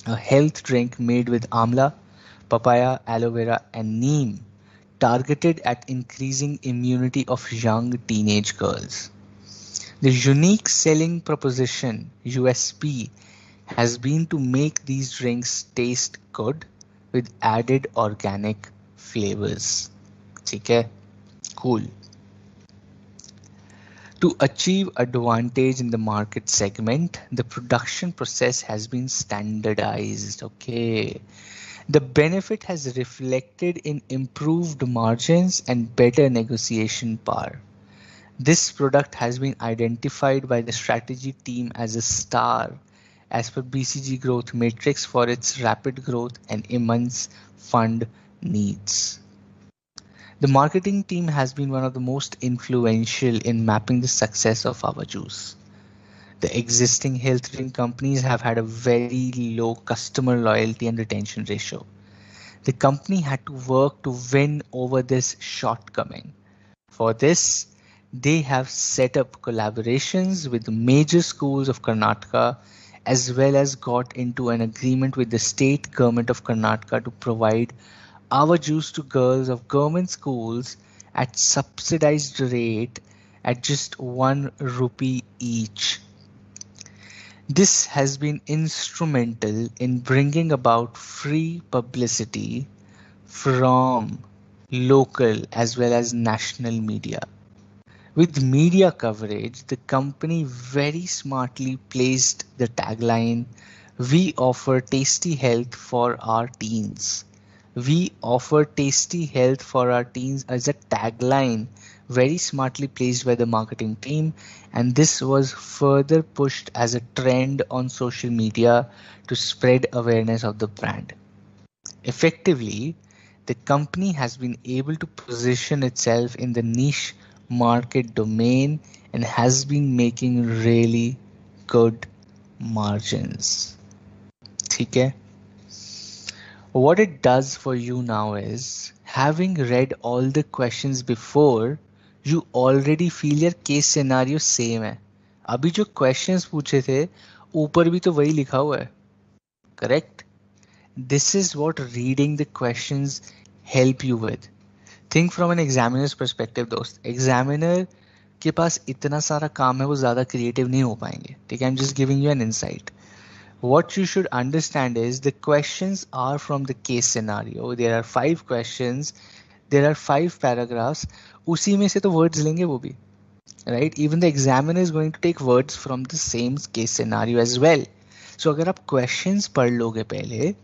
a health drink made with amla, papaya, aloe vera, and neem, targeted at increasing immunity of young teenage girls. The unique selling proposition (USP) has been to make these drinks taste good with added organic flavors. ठीक है, cool. To achieve advantage in the market segment, the production process has been standardized. Okay. The benefit has reflected in improved margins and better negotiation power. This product has been identified by the strategy team as a star as per BCG growth matrix for its rapid growth and immense fund needs. The marketing team has been one of the most influential in mapping the success of our juice. The existing health drink companies have had a very low customer loyalty and retention ratio. The company had to work to win over this shortcoming. For this, they have set up collaborations with major schools of Karnataka, as well as got into an agreement with the state government of Karnataka to provide our juice to girls of government schools at subsidized rate at just 1 rupee each. This has been instrumental in bringing about free publicity from local as well as national media. With media coverage, the company very smartly placed the tagline, "We offer tasty health for our teens." We offer tasty health for our teens as a tagline, very smartly placed by the marketing team, and this was further pushed as a trend on social media to spread awareness of the brand. Effectively, the company has been able to position itself in the niche market domain and has been making really good margins. ठीक है? What it does for you now is, having read all the questions before, you already feel your case scenario same है. अभी जो questions पूछे थे, ऊपर भी तो वही लिखा हुआ है. Correct? This is what reading the questions help you with. Think from an examiner's perspective, दोस्त. Examiner के पास इतना सारा काम है, वो ज़्यादा creative नहीं हो पाएंगे. ठीक है? I'm just giving you an insight. What you should understand is the questions are from the case scenario. There are 5 questions. There are 5 paragraphs. उसी में से तो words लेंगे वो भी. right? Even the examiner is going to take words from the same case scenario as well. So अगर आप questions पढ़ लोगे पहले,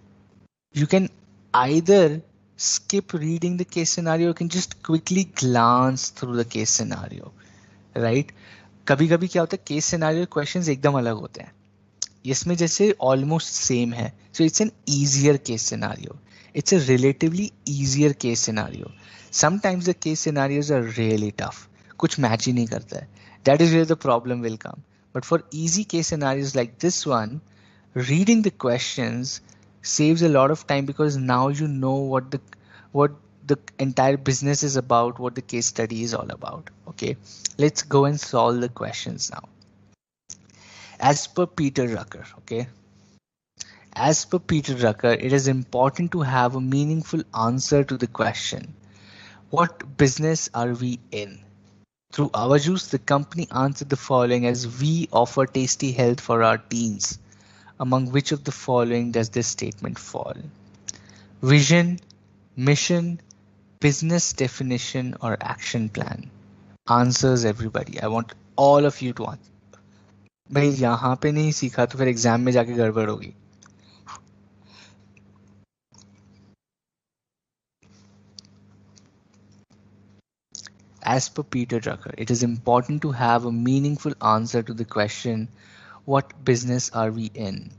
you can either skip reading the case scenario, you can just quickly glance through the case scenario, right? कभी कभी क्या होता है, केस सिनारियो क्वेश्चंस एकदम अलग होते हैं, इसमें जैसे ऑलमोस्ट सेम है, so it's an easier case scenario, it's a relatively easier case scenario. Sometimes the case scenarios are really tough, कुछ मैच ही नहीं करता है, that is where the problem will come. But for easy case scenarios like this one, reading the questions saves a lot of time because now you know what the entire business is about, what the case study is all about. Okay, let's go and solve the questions now. As per Peter Rucker, okay, as per Peter Rucker, it is important to have a meaningful answer to the question, what business are we in? Through our juice, the company answered the following as, we offer tasty health for our teens. Among which of the following does this statement fall? Vision, mission, business definition, or action plan? Answers, everybody. I want all of you to answer. भाई यहाँ पे नहीं सीखा तो फिर exam में जाके गड़बड़ होगी. As per Peter Drucker, it is important to have a meaningful answer to the question, what business are we in?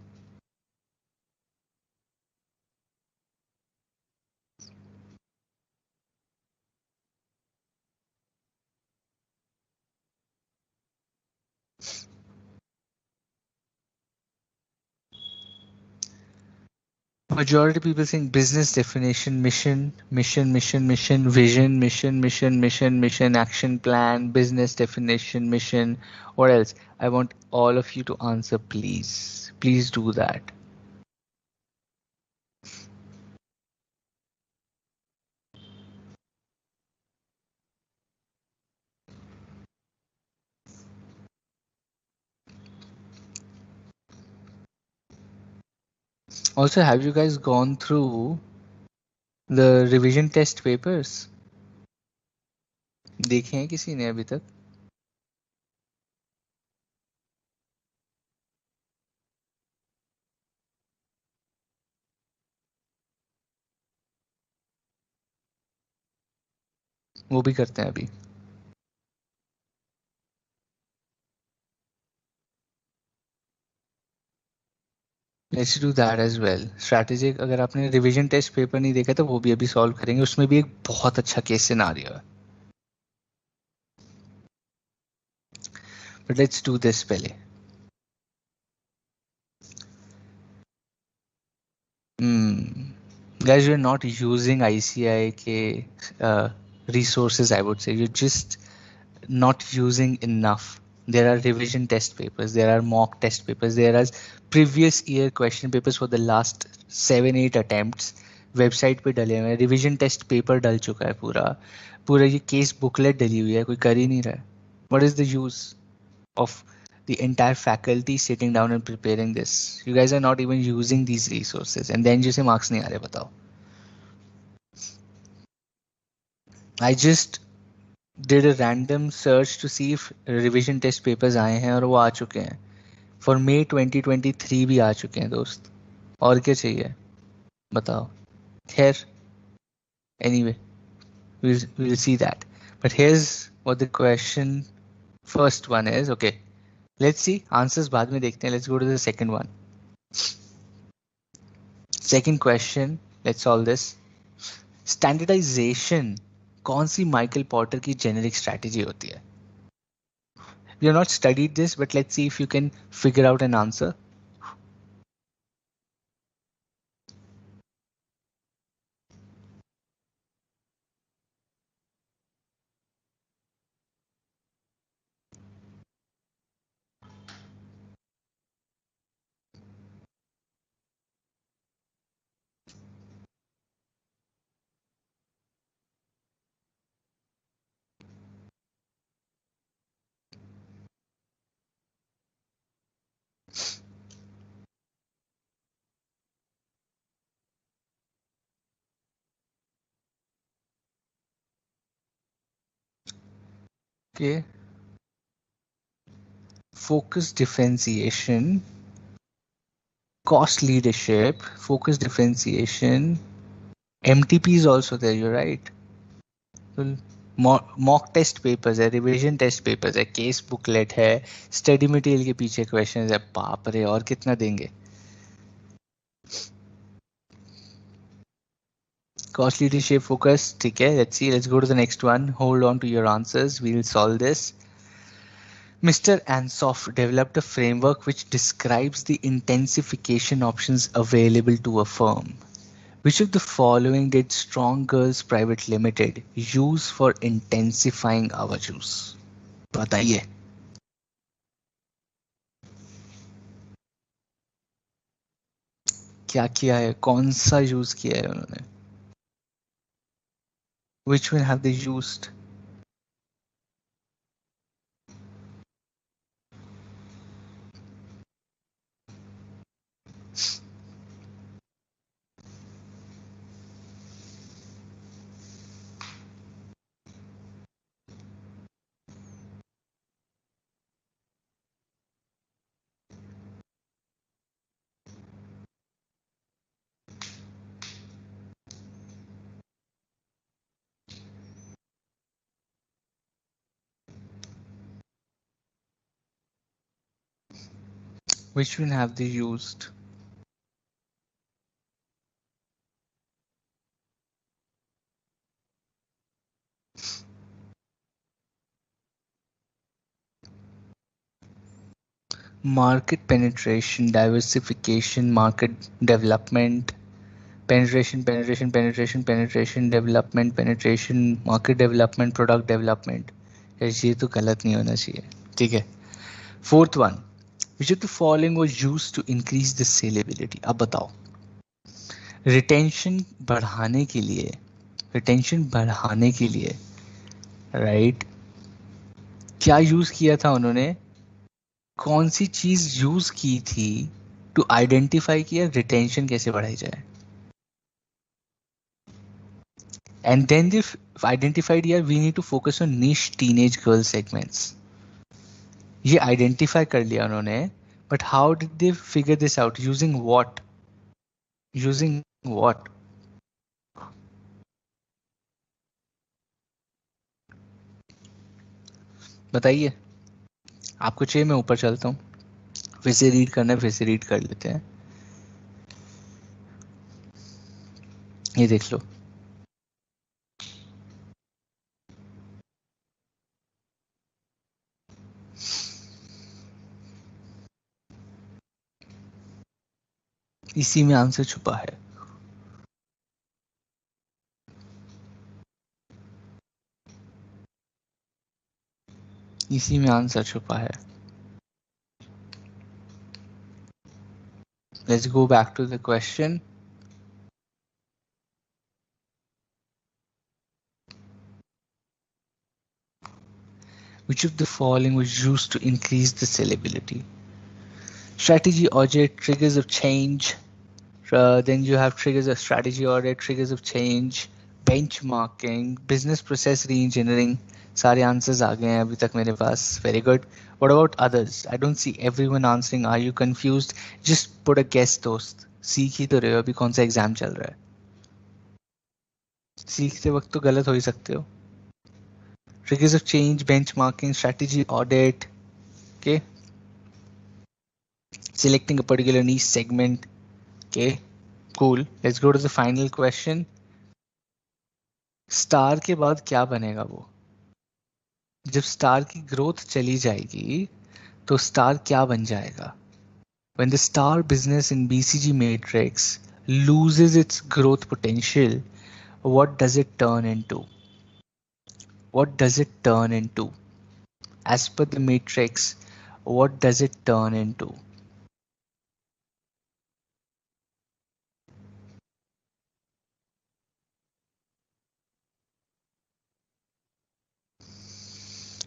Majority of people think business definition, mission, vision, mission, action plan, business definition, mission. What else? I want all of you to answer, please. Please do that. Also, have you guys gone through the revision test papers? देखे हैं किसी ने अभी तक? वो भी करते हैं अभी. Let's do that as well. Strategic, अगर आपने रिवीजन टेस्ट पेपर नहीं देखा तो वो भी अभी सॉल्व करेंगे, उसमें भी एक बहुत अच्छा केस सिनारियो है. बट लेट्स डू दिस पहले. Guys, you're not using ICI resources, I would say. You're just not using enough. There are revision test papers, there are mock test papers, there are previous year question papers for the last 7-8 attempts. Website पे डले हुए हैं, revision test paper डल चुका है पूरा, पूरा ये case booklet डली हुई है, कोई कर ही नहीं रहा है. What is the use of the entire faculty sitting down and preparing this? You guys are not even using these resources and then you say marks nahi aa rahe, batao. I just did a random search to see if revision test papers आए हैं और वो आ चुके हैं. For May 2023 भी आ चुके हैं दोस्त, और क्या चाहिए बताओ. खैर, anyway, we'll see that. But here's what the question first one is. Okay, let's see answers बाद में देखते हैं. Let's go to the second one. Second question, let's solve this. Standardization कौन सी माइकल पॉटर की जेनेरिक स्ट्रैटेजी होती है? We have not studied this, but let's see if you can figure out an answer. Okay, focus differentiation, cost leadership, focus differentiation. MTP is also there, you're right. Well, mock test papers है, revision test papers है, case booklet है, study material के पीछे questions है, बाप रे और कितना देंगे. Cost leadership focus, ठीक है. Let's see, let's go to the next one. Hold on to your answers, we'll solve this. Mr. Ansoff developed a framework which describes the intensification options available to a firm. Which of the following did Strong Girls Private Limited use for intensifying our juice? बताइए. क्या किया है, कौन सा use किया है उन्होंने? Which one have they used? Which one have they used? Market penetration, diversification, market development, penetration, development, penetration, market development, product development. ये तो गलत नहीं होना चाहिए. ठीक है. Fourth one, which of the following was used to increase the salability? अब बताओ. रिटेंशन बढ़ाने के लिए, राइट, क्या यूज किया था उन्होंने? कौन सी चीज यूज की थी टू आइडेंटिफाई किया रिटेंशन कैसे बढ़ाई जाए? एंड देन दे आइडेंटिफाइड यार we need to focus on niche teenage girl segments. ये आइडेंटिफाई कर लिया उन्होंने, but how did they figure this out? Using what? बताइए. आपको चाहिए मैं ऊपर चलता हूँ, फिर से रीड करना है, फिर से रीड कर लेते हैं. ये देख लो. इसी में आंसर छुपा है. इसी में आंसर छुपा है. Let's go back to the question. Which of the following was used to increase the sellability? Strategy audit, triggers of change. Then you have triggers of strategy audit, triggers of change, benchmarking, business process re-engineering. सारे answers आ गए हैं अभी तक मेरे पास. Very good. What about others? I don't see everyone answering. Are you confused? Just put a guess, दोस्त. सीख ही तो रहे हो, अभी कौन सा एग्जाम चल रहा है. सीखते वक्त तो गलत हो ही सकते हो. Triggers of change, benchmarking, strategy audit. Okay. Selecting a particular niche segment. Okay. Cool. Let's go to the final question. Star के बाद क्या बनेगा वो? जब स्टार की ग्रोथ चली जाएगी तो स्टार क्या बन जाएगा? When the star business in BCG matrix loses its growth potential, what does it turn into? What does it turn into? As per the matrix, what does it turn into?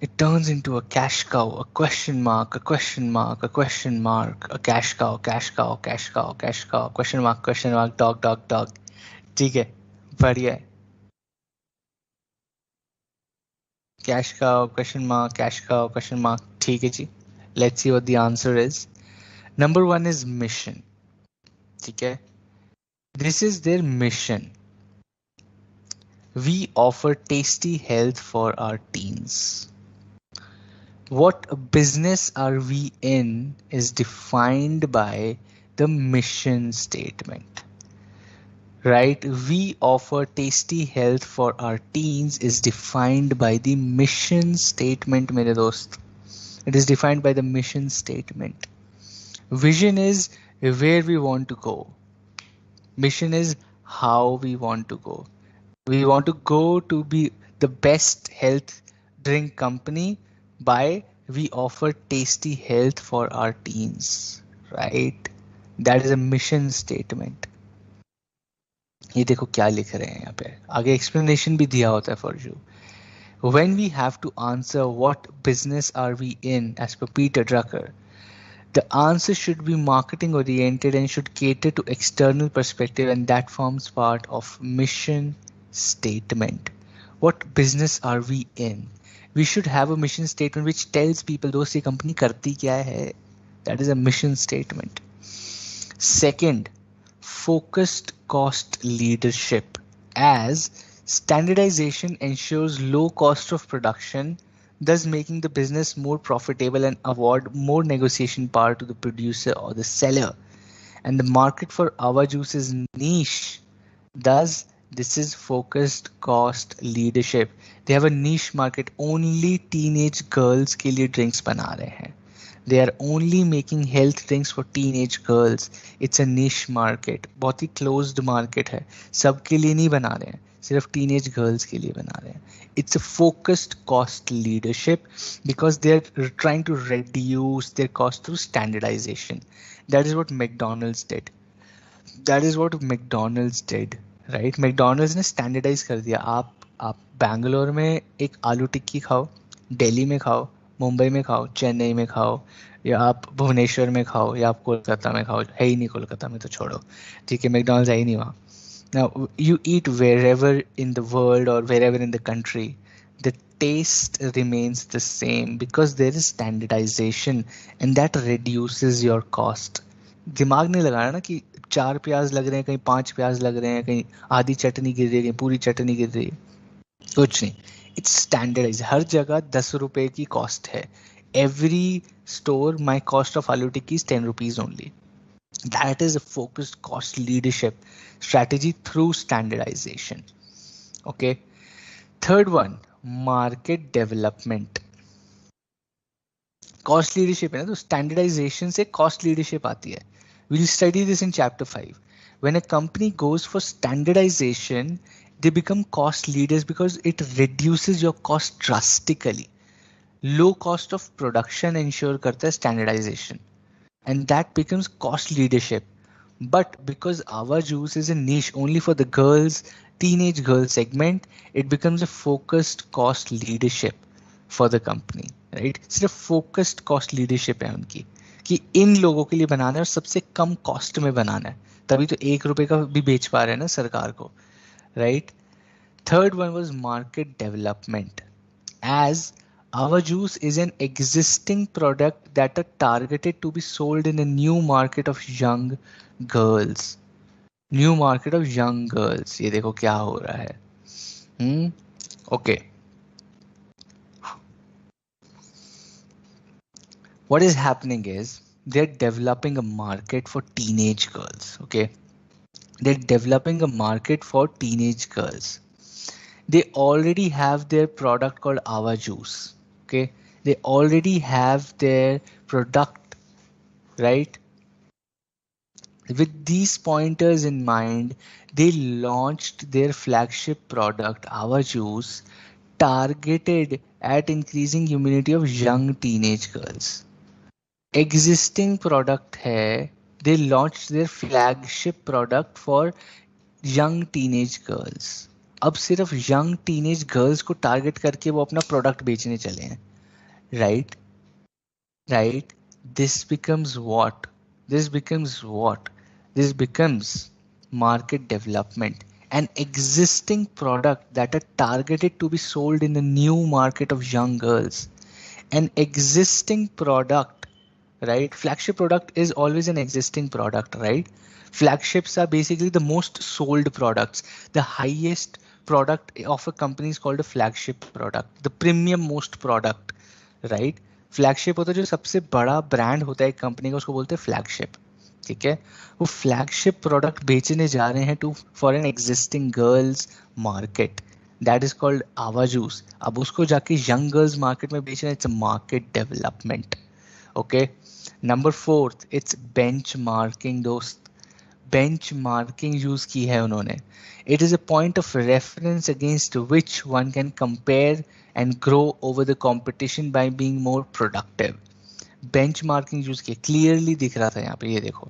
It turns into a cash cow, a question mark, a question mark, a question mark, a cash cow, cash cow, cash cow, cash cow, question mark, dog, dog, dog. ठीक है, बढ़िया है. Cash का question mark, cash का question mark. ठीक है जी. Let's see what the answer is. Number one is mission. Okay, this is their mission. We offer tasty health for our teens. What business are we in is defined by the mission statement, right? We offer tasty health for our teens is defined by the mission statement, mere dost. It is defined by the mission statement. Vision is where we want to go. Mission is how we want to go. We want to go to be the best health drink company by we offer tasty health for our teens, right? That is a mission statement. ये देखो क्या लिख रहे हैं यहाँ पे, आगे explanation भी दिया होता है for you. When we have to answer what business are we in as per Peter Drucker, the answer should be marketing oriented and should cater to external perspective, and that forms part of mission statement. What business are we in? We should have a mission statement which tells people दोस्त ये company करती क्या है. That is a mission statement. Second, focused cost leadership, as standardization ensures low cost of production, thus making the business more profitable and award more negotiation power to the producer or the seller. And the market for Ava juice is niche. Thus, this is focused cost leadership. They have a niche market. Only teenage girls के लिए drinks बना रहे हैं. They are only making health drinks for teenage girls. It's a niche market. बहुत ही closed market है. सबके लिए नहीं बना रहे हैं. सिर्फ teenage girls के लिए बना रहे हैं. It's a focused cost leadership because they're trying to reduce their cost through standardization. That is what McDonald's did. That is what McDonald's did, right? McDonald's ने standardize कर दिया. आप बैंगलोर में एक आलू टिक्की खाओ, दिल्ली में खाओ, मुंबई में खाओ, चेन्नई में खाओ, या आप भुवनेश्वर में खाओ, या आप कोलकाता में खाओ. है ही नहीं कोलकाता में तो छोड़ो, ठीक है, मैकडॉनल्ड्स है ही नहीं वहाँ. Now you eat wherever in the world or wherever in the country, the taste remains the same because there is standardization and that reduces your cost. दिमाग नहीं लगाना ना कि 4 प्याज लग रहे हैं, कहीं 5 प्याज लग रहे हैं, कहीं आधी चटनी गिर रही है, कहीं पूरी चटनी गिर रही है, कुछ नहीं. It's standardise. हर जगह 10 रुपए की कॉस्ट है. Every store my cost of aloo tikki is 10 rupees only. That is a focused cost leadership strategy through standardization. Okay. Third one, market development. Cost leadership है ना, तो standardization से cost leadership आती है. We'll study this in chapter 5. When a company goes for standardization, they become cost leaders because it reduces your cost drastically. Low cost of production ensure करता है standardization. And that becomes cost leadership. But because our juice is a niche only for the girls, teenage girl segment, it becomes a focused cost leadership for the company, right? सिर्फ focused cost leadership है उनकी कि इन लोगों के लिए बनाना है और सबसे कम कॉस्ट में बनाना है, तभी तो 1 रुपए का भी बेच पा रहे हैं ना सरकार को, right? Third one was market development, as our juice is an existing product that are targeted to be sold in a new market of young girls. New market of young girls. ये देखो क्या हो रहा है. Okay. What is happening is they're developing a market for teenage girls. Okay. They're developing a market for teenage girls. They already have their product called Ava Juice. Okay, they already have their product, right? With these pointers in mind, they launched their flagship product, Ava Juice, targeted at increasing immunity of young teenage girls. Existing product hai, they launched their flagship product for young teenage girls. अब सिर्फ young teenage girls को target करके वो अपना product बेचने चले हैं, right? Right. This becomes what? This becomes market development. An existing product that are targeted to be sold in the new market of young girls. an existing product, right? Flagship product is always an existing product, right? Flagships are basically the most sold products. The highest product of a company is called a flagship product, the premium most product, right? Flagship होता है जो सबसे बड़ा brand होता है एक company का, उसको बोलते हैं फ्लैगशिप. ठीक है, वो फ्लैगशिप प्रोडक्ट बेचने जा रहे हैं to for an existing girls market, that is called Aava juice. अब उसको जाके यंग गर्ल्स मार्केट में बेचना, it's a market development. Okay, number fourth, it's benchmarking दोस्त. बेंच मार्किंग यूज की है उन्होंने. It is a point of reference against which one can compare and grow over the competition by being more productive. Benchmarking use किया, clearly दिख रहा था यहाँ पे, ये देखो.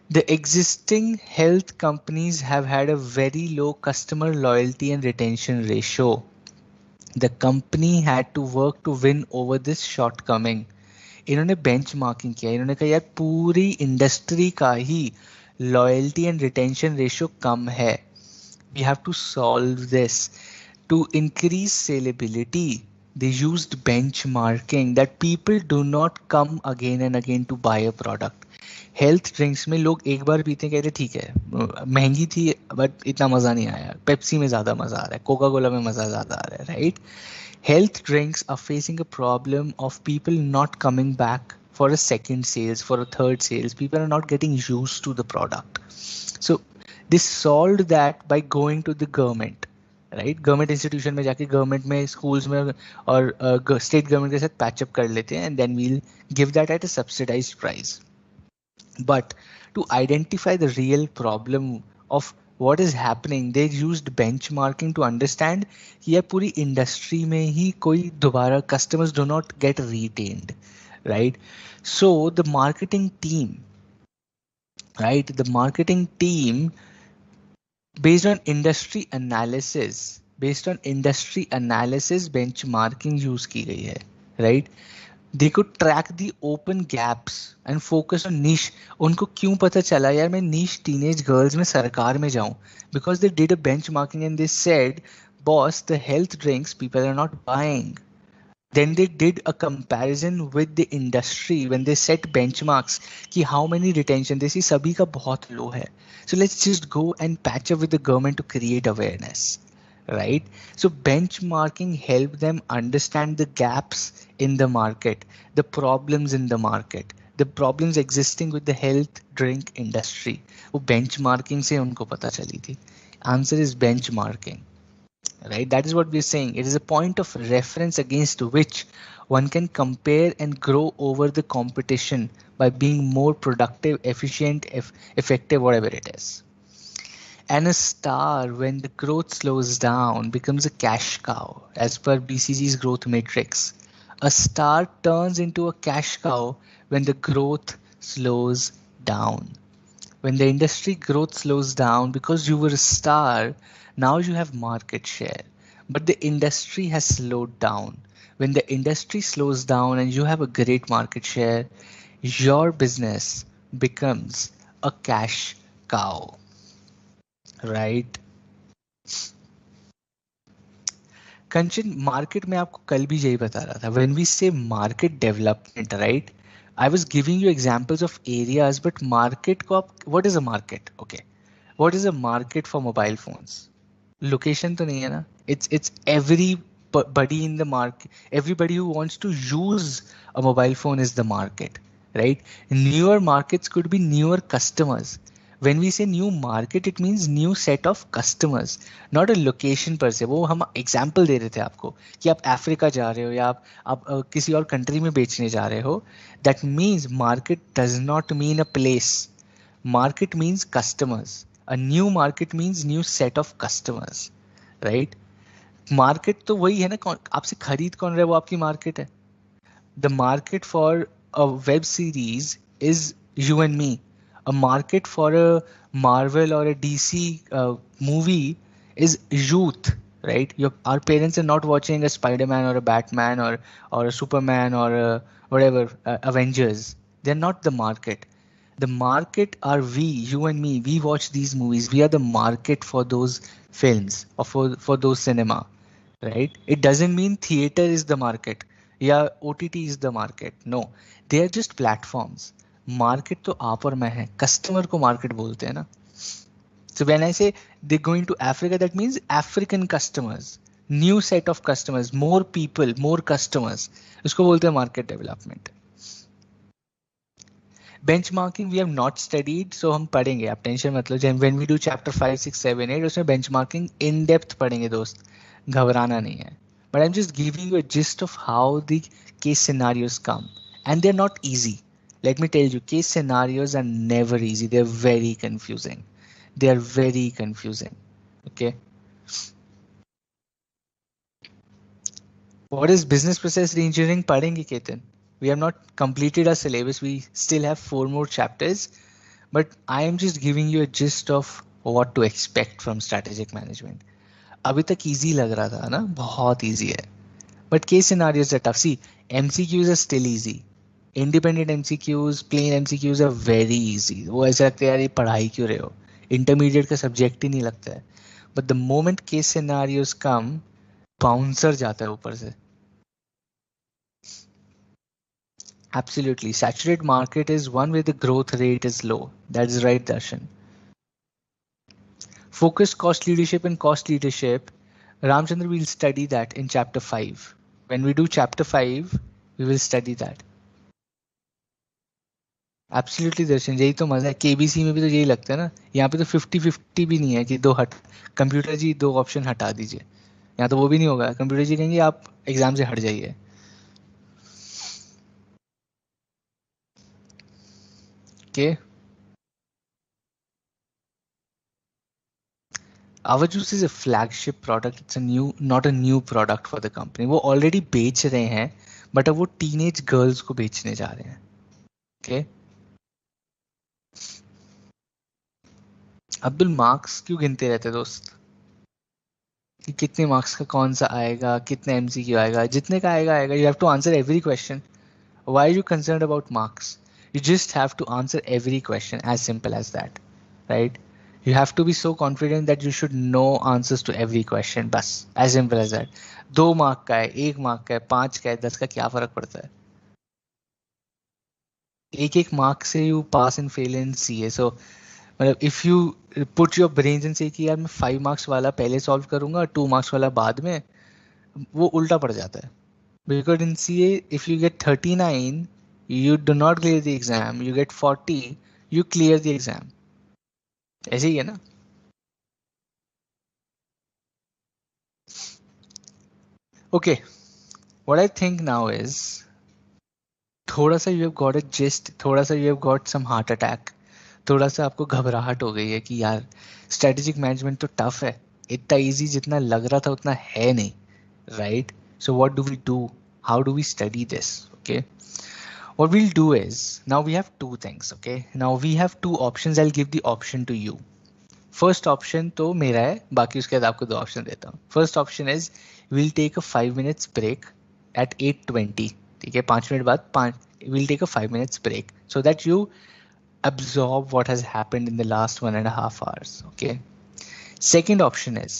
The existing health companies have had a very low customer loyalty and retention ratio. The company had to work to win over this shortcoming. इन्होंने benchmarking किया, इन्होंने कहा यार पूरी इंडस्ट्री का ही लॉयल्टी एंड रिटेंशन रेशियो कम है. We have to solve this. To increase saleability they used benchmarking that people do not come again and again to buy a product. Health drinks में लोग एक बार पीते हैं, कहते ठीक है महंगी थी बट इतना मज़ा नहीं आया, पेप्सी में ज़्यादा मज़ा आ रहा है, कोका कोला में मज़ा ज़्यादा आ रहा है, right? Health drinks are facing a problem of people not coming back for a second sales, for a third sales. People are not getting used to the product. So this solved that by going to the government, right? Government institution में जाके government में schools में और state government के साथ patch up कर लेते हैं, and then we'll give that at a subsidized price. But to identify the real problem of what is happening, they used benchmarking to understand कि ये पूरी industry में ही कोई दोबारा customers do not get retained, right? So the marketing team, right? The marketing team based on industry analysis, benchmarking use की गई है, right? They could track the open gaps and focus on niche. उनको क्यों पता चला यार मैं niche teenage girls में सरकार में जाऊं? Because they did a benchmarking and they said, boss, the health drinks people are not buying. Then they did a comparison with the industry when they set benchmarks कि how many retention, they see सभी का बहुत low है. So let's just go and patch up with the government to create awareness, right? So benchmarking helped them understand the gaps in the market, the problems in the market, the problems existing with the health drink industry. वो benchmarking से उनको पता चली थी. Answer is benchmarking. Right, that is what we are saying. It is a point of reference against which one can compare and grow over the competition by being more productive, efficient, effective, whatever it is. And a star, when the growth slows down, becomes a cash cow as per BCG's growth matrix. A star turns into a cash cow when the growth slows down. When the industry growth slows down, because you were a star, now you have market share, but the industry has slowed down. When the industry slows down and you have a great market share, your business becomes a cash cow, right? Kanchan, market में आपको कल भी यही बता रहा था. When we say market development, right? I was giving you examples of areas, but market को आप, what is a market? Okay, what is a market for mobile phones? Location तो नहीं है ना. It's everybody in the market. Everybody who wants to use a mobile phone is the market, right? Newer markets could be newer customers. When we say new market, it means new set of customers, not a location per se. वो हम example दे रहे थे आपको कि आप Africa जा रहे हो या आप किसी और कंट्री में बेचने जा रहे हो. That means market does not mean a place. Market means customers. A new market means new set of customers, right? Market तो वही है ना, आपसे खरीद कौन रहा है वो आपकी market है. The market for a web series is you and me. A market for a Marvel or a DC movie is youth, right? Our parents are not watching a Spider-Man or a Batman or a Superman or a whatever Avengers. They're not the market. The market are we, you and me. We watch these movies. We are the market for those films or for those cinema, right? It doesn't mean theater is the market. या OTT is the market. No, they are just platforms. Market तो आप और मैं है, customer को market बोलते हैं ना. So when I say they're going to Africa, that means African customers, new set of customers, more people, more customers. उसको बोलते हैं market development. Benchmarking we have not studied, so हम पढ़ेंगे, आप टेंशन मत लो. When we do chapter 5, 6, 7, 8, उसमें benchmarking in depth पढ़ेंगे दोस्त, घबराना नहीं है. But I'm just giving you a gist of how the case scenarios come, and they're not easy. Let me tell you, case scenarios are never easy. They're very confusing. They are very confusing. Okay. What is business process reengineering? पढ़ेंगे Ketan. We have not completed our syllabus. We still have 4 more chapters, but I am just giving you a gist of what to expect from strategic management. अभी तक easy लग रहा था ना, बहुत easy है. But case scenarios are tough. See, MCQs are still easy. Independent MCQs, plain MCQs are very easy. वो ऐसा लगता है यार ये पढ़ाई क्यों रहे हो? Intermediate का subject ही नहीं लगता है. But the moment case scenarios come, bouncer जाता है ऊपर से. Absolutely. Saturated market is one where the growth rate is low. That is right, Darshan. Focused cost leadership and cost leadership. Ramchandra will study that in chapter 5. When we do chapter 5, we will study that. Absolutely, Darshan. यही तो मजा है. KBC में भी तो यही लगता है ना. यहाँ पे तो 50-50 भी नहीं है कि दो हट कंप्यूटर जी 2 ऑप्शन हटा दीजिए. यहाँ तो वो भी नहीं होगा. कंप्यूटर जी कहेंगे आप एग्जाम से हट जाइए. Okay. Our Juice is a flagship product. It's a new, not a new product for the company. वो already बेच रहे हैं, but अब वो teenage girls को बेचने जा रहे हैं. Okay. अब्दुल मार्क्स क्यों गिनते रहते दोस्त? कि कितने मार्क्स का कौन सा आएगा, कितने MCQ आएगा, जितने का आएगा आएगा. You have to answer every question. Why are you concerned about marks? You just have to answer every question, as simple as that, right? You have to be so confident that you should know answers to every question. बस as simple as that. 2 mark का है, 1 mark का है, 5 का है, 10 का क्या फर्क पड़ता है? एक मार्क से you pass and fail in CA. So मतलब if you put your brains and say कि यार मैं 5 मार्क्स वाला पहले सॉल्व करूंगा, 2 मार्क्स वाला बाद में, वो उल्टा पड़ जाता है. Because in CA, if you get 39, you do not clear the exam. You get 40, you clear the exam. ऐसे ही है ना? Okay, what I think now is थोड़ा सा you have got a gist, थोड़ा सा you have got some heart attack, थोड़ा सा आपको घबराहट हो गई है कि यार strategic management तो tough है, इतना easy जितना लग रहा था उतना है नहीं, right? So what do we do? How do we study this? Okay. What we'll do is, now we have two things, okay? Now we have two options. I'll give the option to you. First option तो मेरा है, बाकी उसके बाद आपको 2 option देता हूँ. First option is we'll take a 5 minutes break at 8:20. ठीक है, 5 मिनट बाद we'll take a 5 minutes break so that you absorb what has happened in the last 1.5 hours. Okay. Second option is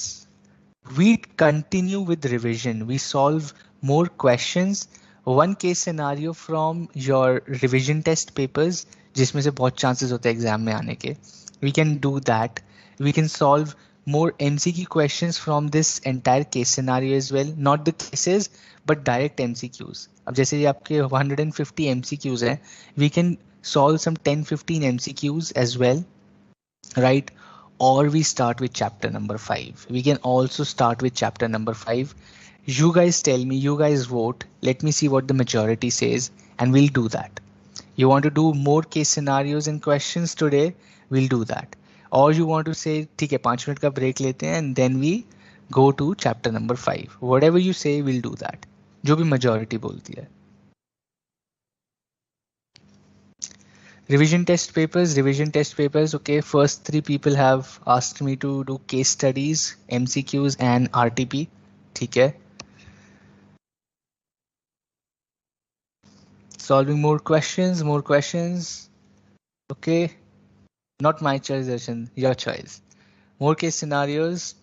we continue with revision. We solve more questions. One case scenario from your revision test papers, जिसमें से बहुत chances होते हैं exam में आने के. We can do that. We can solve more MCQ questions from this entire case scenario as well. Not the cases, but direct MCQs. अब जैसे ये आपके 150 MCQs हैं, we can solve some 10-15 MCQs as well, right? Or we start with chapter number 5. We can also start with chapter number 5. You guys tell me, you guys vote. Let me see what the majority says, and we'll do that. You want to do more case scenarios and questions today? We'll do that. Or you want to say, ठीक है 5 minute का break लेते हैं and then we go to chapter number 5. Whatever you say, we'll do that. जो भी majority बोलती है. Revision test papers. Okay, first 3 people have asked me to do case studies, MCQs and RTP. ठीक है. Solving more questions. Okay, not my choice, Darshan, your choice. More case scenarios.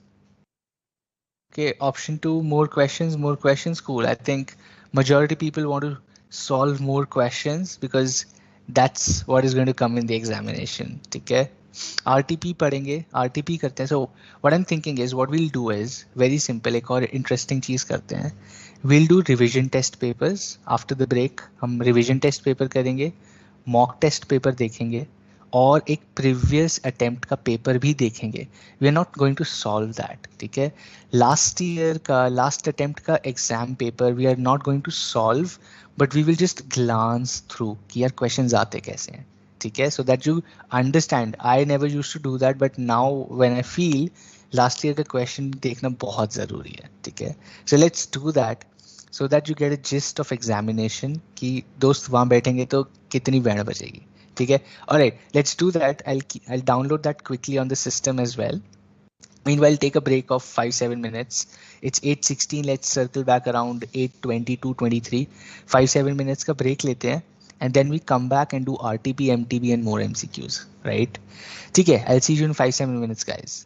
Okay, option two, more questions, more questions. Cool. I think majority people want to solve more questions because that's what is going to come in the examination. ठीक है? RTP पढ़ेंगे, RTP करते हैं. So what I'm thinking is what we'll do is very simple. एक और interesting चीज करते हैं. We'll do revision test papers after the break. हम revision test paper करेंगे, mock test paper देखेंगे और एक प्रीवियस अटेम्प्ट का पेपर भी देखेंगे. We are not going to solve that. ठीक है, लास्ट ईयर का लास्ट अटेम्प्ट का exam paper we are not going to solve, but we will just glance through कि यार क्वेश्चंस आते कैसे हैं. ठीक है, so that you understand. I never use to do that, but now when I feel last year का question देखना बहुत ज़रूरी है. ठीक है, सो लेट्स do that so that you get a gist of examination कि दोस्त वहाँ बैठेंगे तो कितनी बैंड बजेगी. ठीक है, all right, let's do that. I'll download that quickly on the system as well. Meanwhile, take a break of 5-7 minutes. It's 8:16. Let's circle back around 8:20 to 23. 5-7 minutes का break लेते हैं, and then we come back and do RTP, MTB, and more MCQs. Right? ठीक है. I'll see you in 5-7 minutes, guys.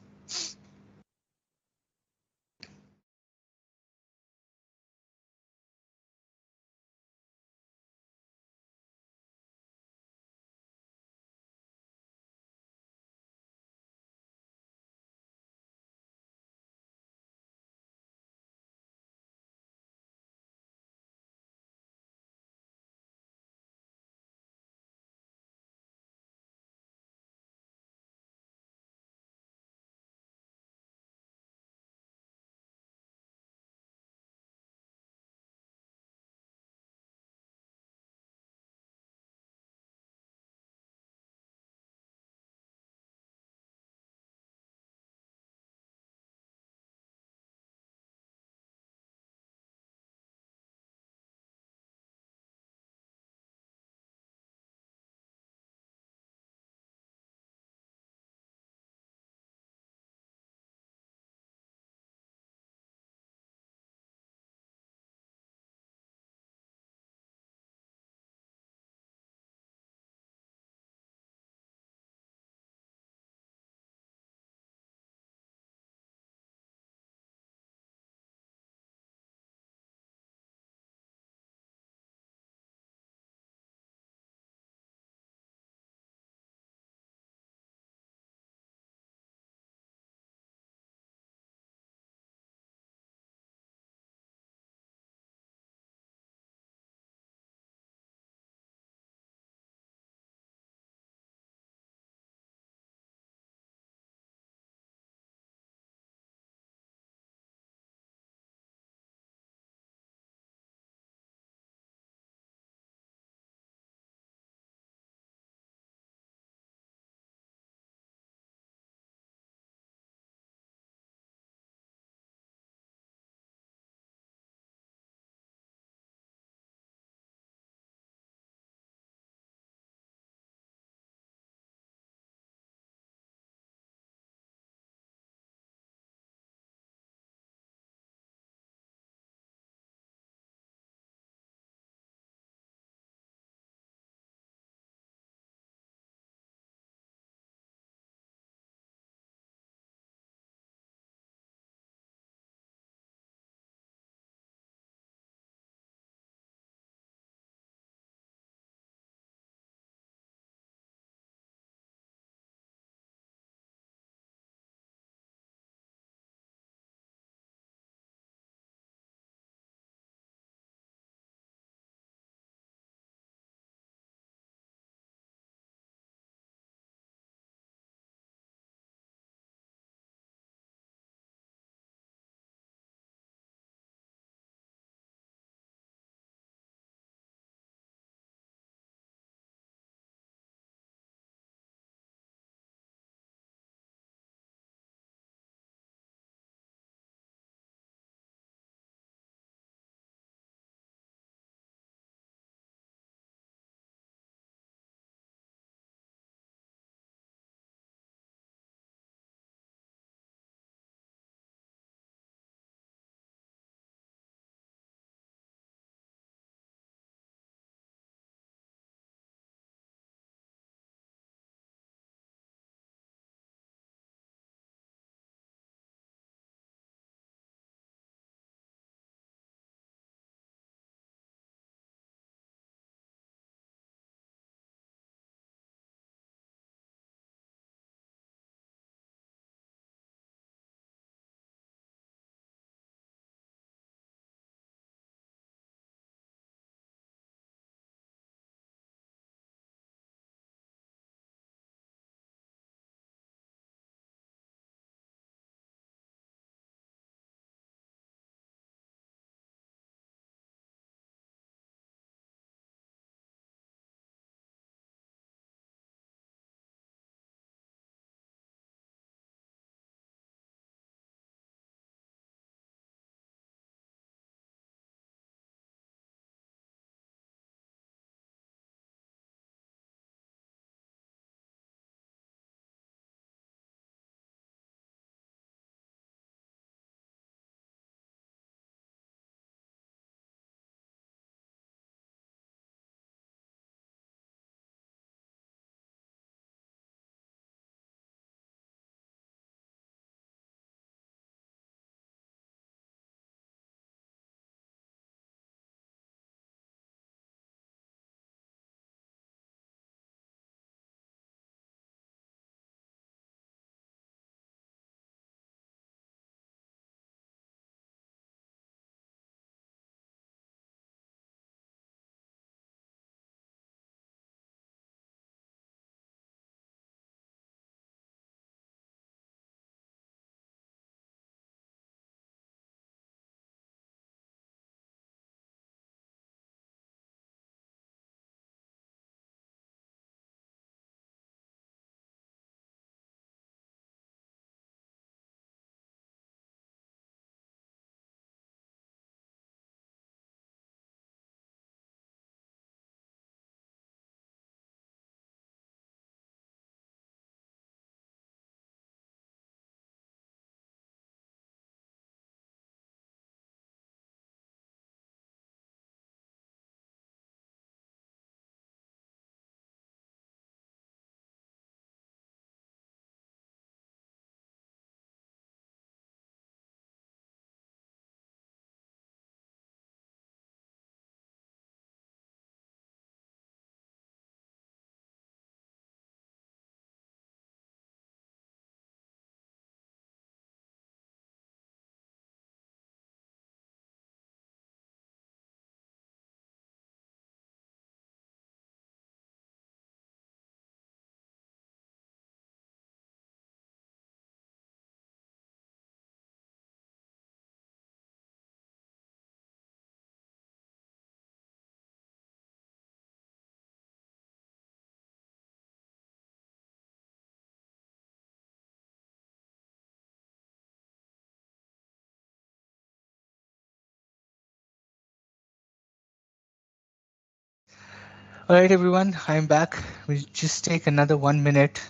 All right, everyone, I'm back. We'll just take another 1 minute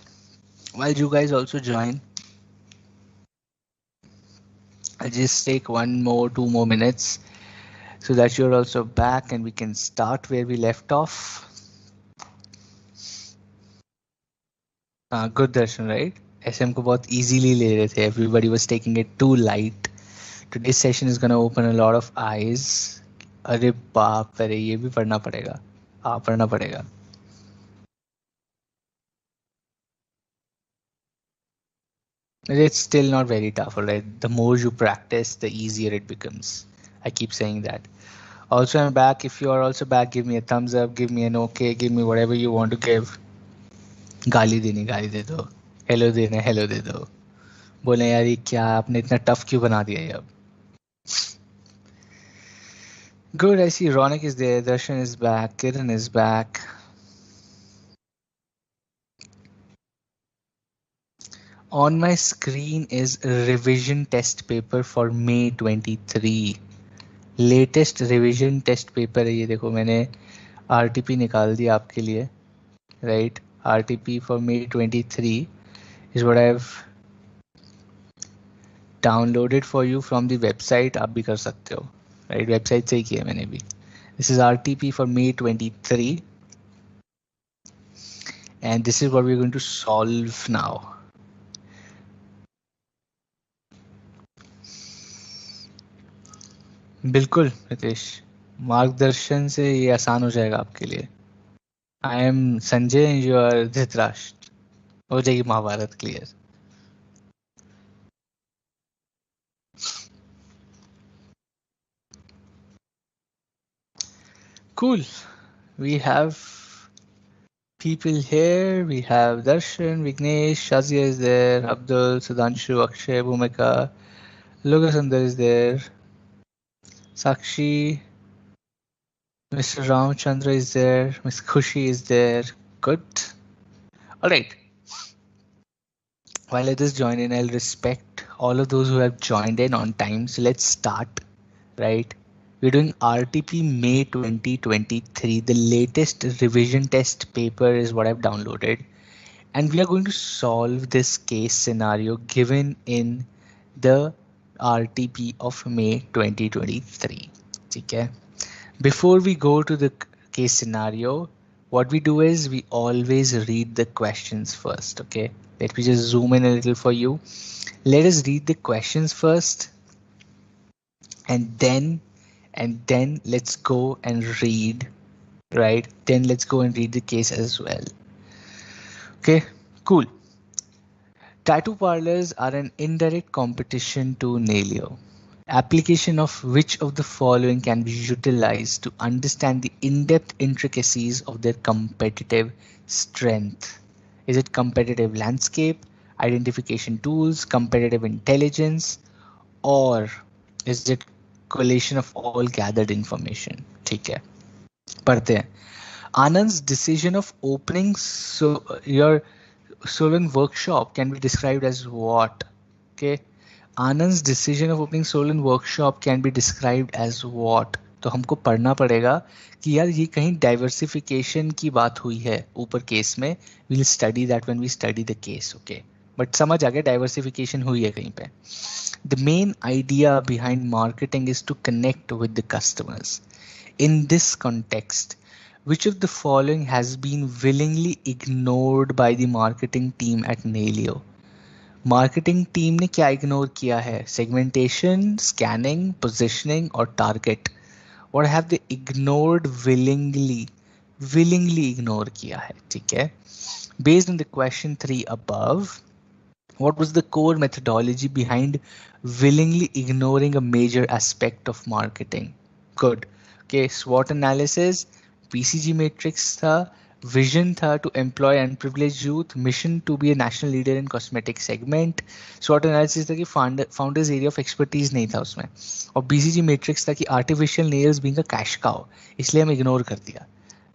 while you guys also join. I'll just take 2 more minutes so that you're also back and we can start where we left off. Good darshan, right? SM को बहुत easily ले रहे थे. Everybody was taking it too light. Today's session is gonna open a lot of eyes. अरे बाप रे, ये भी पढ़ना पड़ेगा. हाँ, पढ़ना पड़ेगा. It's still not very tough, right? The more you practice, the easier it becomes. I keep saying that. Also, I'm back. If you are also back, give me a thumbs up, give me an okay, give me whatever you want to give. गाली देनी गाली दे दो, hello देना hello दे दो, बोले यार ये क्या आपने इतना टफ क्यों बना दिया ये अब. Good, I see Ronak is there, Darshan is back, Kiran is back. On my screen is revision test paper for May 23. Latest revision test paper है ये. देखो मैंने RTP निकाल दिया आपके लिए, राइट. RTP for May 23 is what I have downloaded for you from the website. आप भी कर सकते हो, राइट. वेबसाइट से ही किया मैंने भी. This is RTP for May 23 and this is what we're going to solve now. बिल्कुल रितेश, मार्गदर्शन से ये आसान हो जाएगा आपके लिए. I am Sanjay and you are Dhritarashtra. हो जाएगी Mahabharata clear. Cool. We have people here. We have Darshan, Vignesh, Shazia is there, Abdul, Sudhanshu, Akshay, Bhumika, Logasundar is there, Sakshi, Mr. Ramchandra is there, Miss Khushi is there. Good. All right. While others join in, I'll respect all of those who have joined in on time. So let's start, right? We're doing RTP May 2023. The latest revision test paper is what I've downloaded. And we are going to solve this case scenario given in the RTP of May 2023. Okay. Before we go to the case scenario, what we do is we always read the questions first. Okay. Let me just zoom in a little for you. Let us read the questions first. And then let's go and read, right? Then let's go and read the case as well. Okay, cool. Tattoo parlors are an indirect competition to Nailio. Application of which of the following can be utilized to understand the in-depth intricacies of their competitive strength? Is it competitive landscape, identification tools, competitive intelligence, or is it collation of all gathered information? ठीक है, पढ़ते हैं. Anand's decision of opening your salon workshop can be described as what? Okay, Anand's decision of opening salon workshop can be described as what? तो हमको पढ़ना पड़ेगा कि यार ये कहीं डाइवर्सिफिकेशन की बात हुई है ऊपर केस में. we'll study that when we study the case. Okay, but समझ आ गया डाइवर्सिफिकेशन हुई है कहीं पे. The main idea behind marketing is to connect with the customers. In this context, which of the following has been willingly ignored by the marketing team at Nailio? Marketing team ने क्या ignore किया है? Segmentation, scanning, positioning or target? What have they ignored willingly? Willingly ignore किया है, ठीक है? Based on the question 3 above, what was the core methodology behind willingly ignoring a major aspect of marketing? Good. Okay, SWOT analysis, PCG matrix था, vision था to employ unprivileged youth, mission to be a national leader in cosmetic segment. SWOT analysis था कि founders area of expertise नहीं था उसमें, और BCG matrix था कि artificial nails being a cash cow, इसलिए हम ignore कर दिया,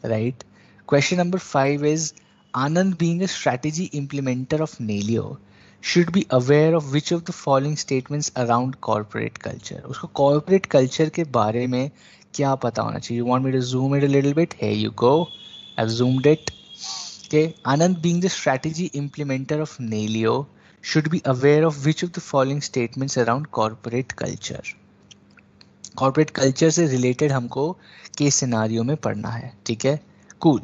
right? Question number 5 is Anand being a strategy implementer of Nailio should be aware of which of the following statements around corporate culture. उसको corporate culture के बारे में क्या पता होना चाहिए? You want me to zoom it a little bit? Here you go. I've zoomed it. Okay, Anand, being the strategy implementer of Nailio, should be aware of which of the following statements around corporate culture. Corporate culture से related हमको case scenario में पढ़ना है, ठीक है, cool.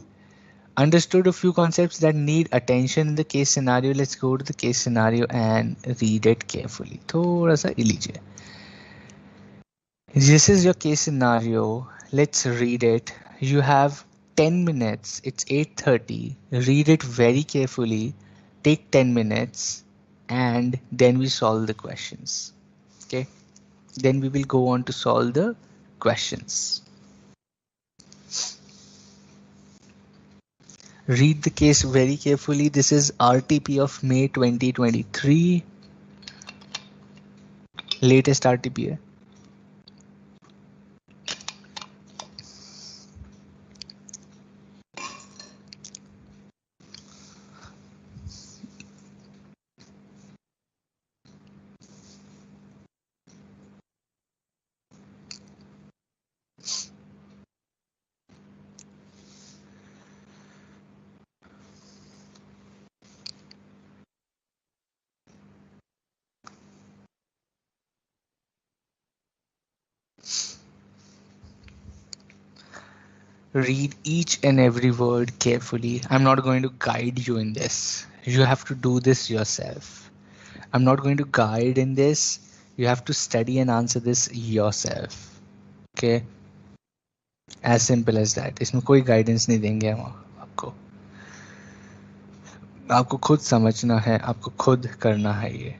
Understood a few concepts that need attention in the case scenario. Let's go to the case scenario and read it carefully. थोड़ा सा लीजिए. This is your case scenario. Let's read it. You have 10 minutes. It's 8:30. Read it very carefully. Take 10 minutes and then we solve the questions. Okay. Then we will go on to solve the questions. Read the case very carefully. This is RTP of May 2023. Latest RTP है. Read each and every word carefully. I'm not going to guide you in this. You have to do this yourself. I'm not going to guide in this. You have to study and answer this yourself. Okay? As simple as that. इसमें कोई guidance नहीं देंगे हम आपको. आपको खुद समझना है, आपको खुद करना है ये.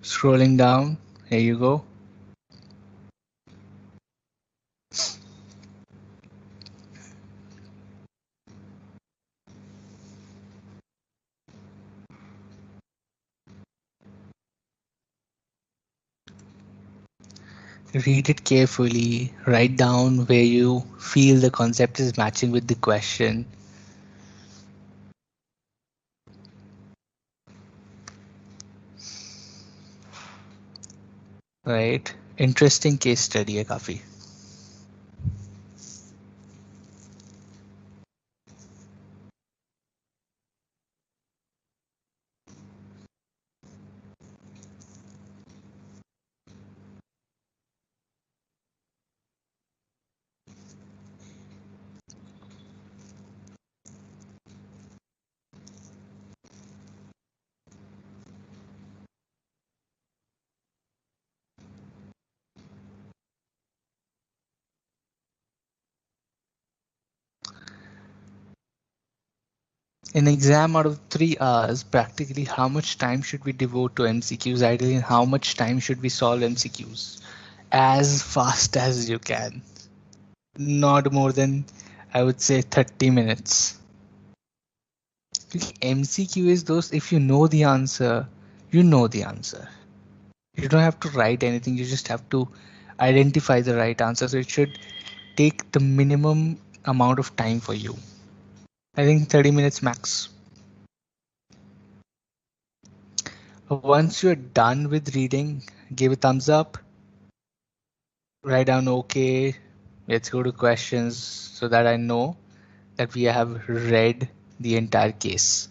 Scrolling down, here you go. Read it carefully, write down where you feel the concept is matching with the question. Right? Interesting case study है काफी. In exam out of 3 hours, practically how much time should we devote to MCQs ideally and how much time should we solve MCQs? As fast as you can. Not more than, I would say, 30 minutes. MCQ is those, if you know the answer, you know the answer. You don't have to write anything, you just have to identify the right answer. So it should take the minimum amount of time for you. I think 30 minutes max. Once you're done with reading, give a thumbs up. write down okay. Let's go to questions so that I know that we have read the entire case.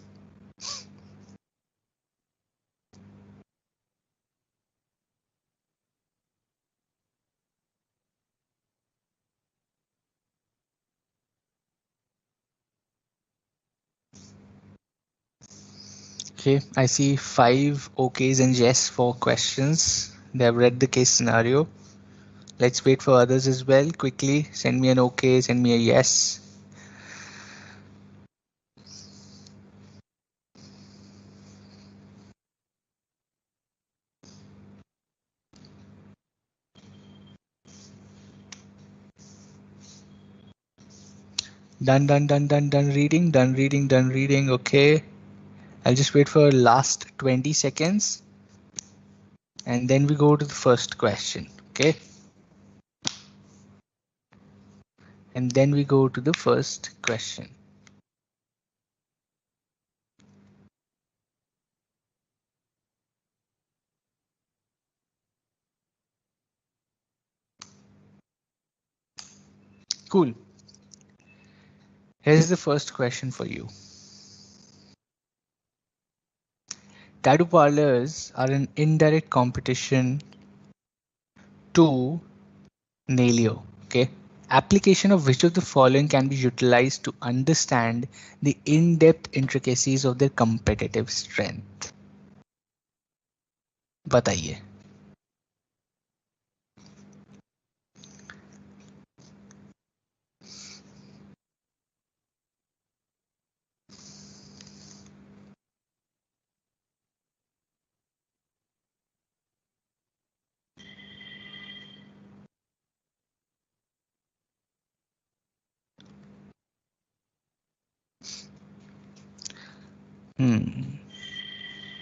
Okay, I see 5 okays and yes for questions. They have read the case scenario. Let's wait for others as well. Quickly send me an okay, send me a yes. Done, done, done, done, done reading, done reading, done reading. Okay. I'll just wait for last 20 seconds and then we go to the first question. Okay. And then we go to the first question. Cool. Here's the first question for you. Tattoo parlors are an indirect competition to Nailio. Okay. Application of which of the following can be utilized to understand the in-depth intricacies of their competitive strength? बताइए.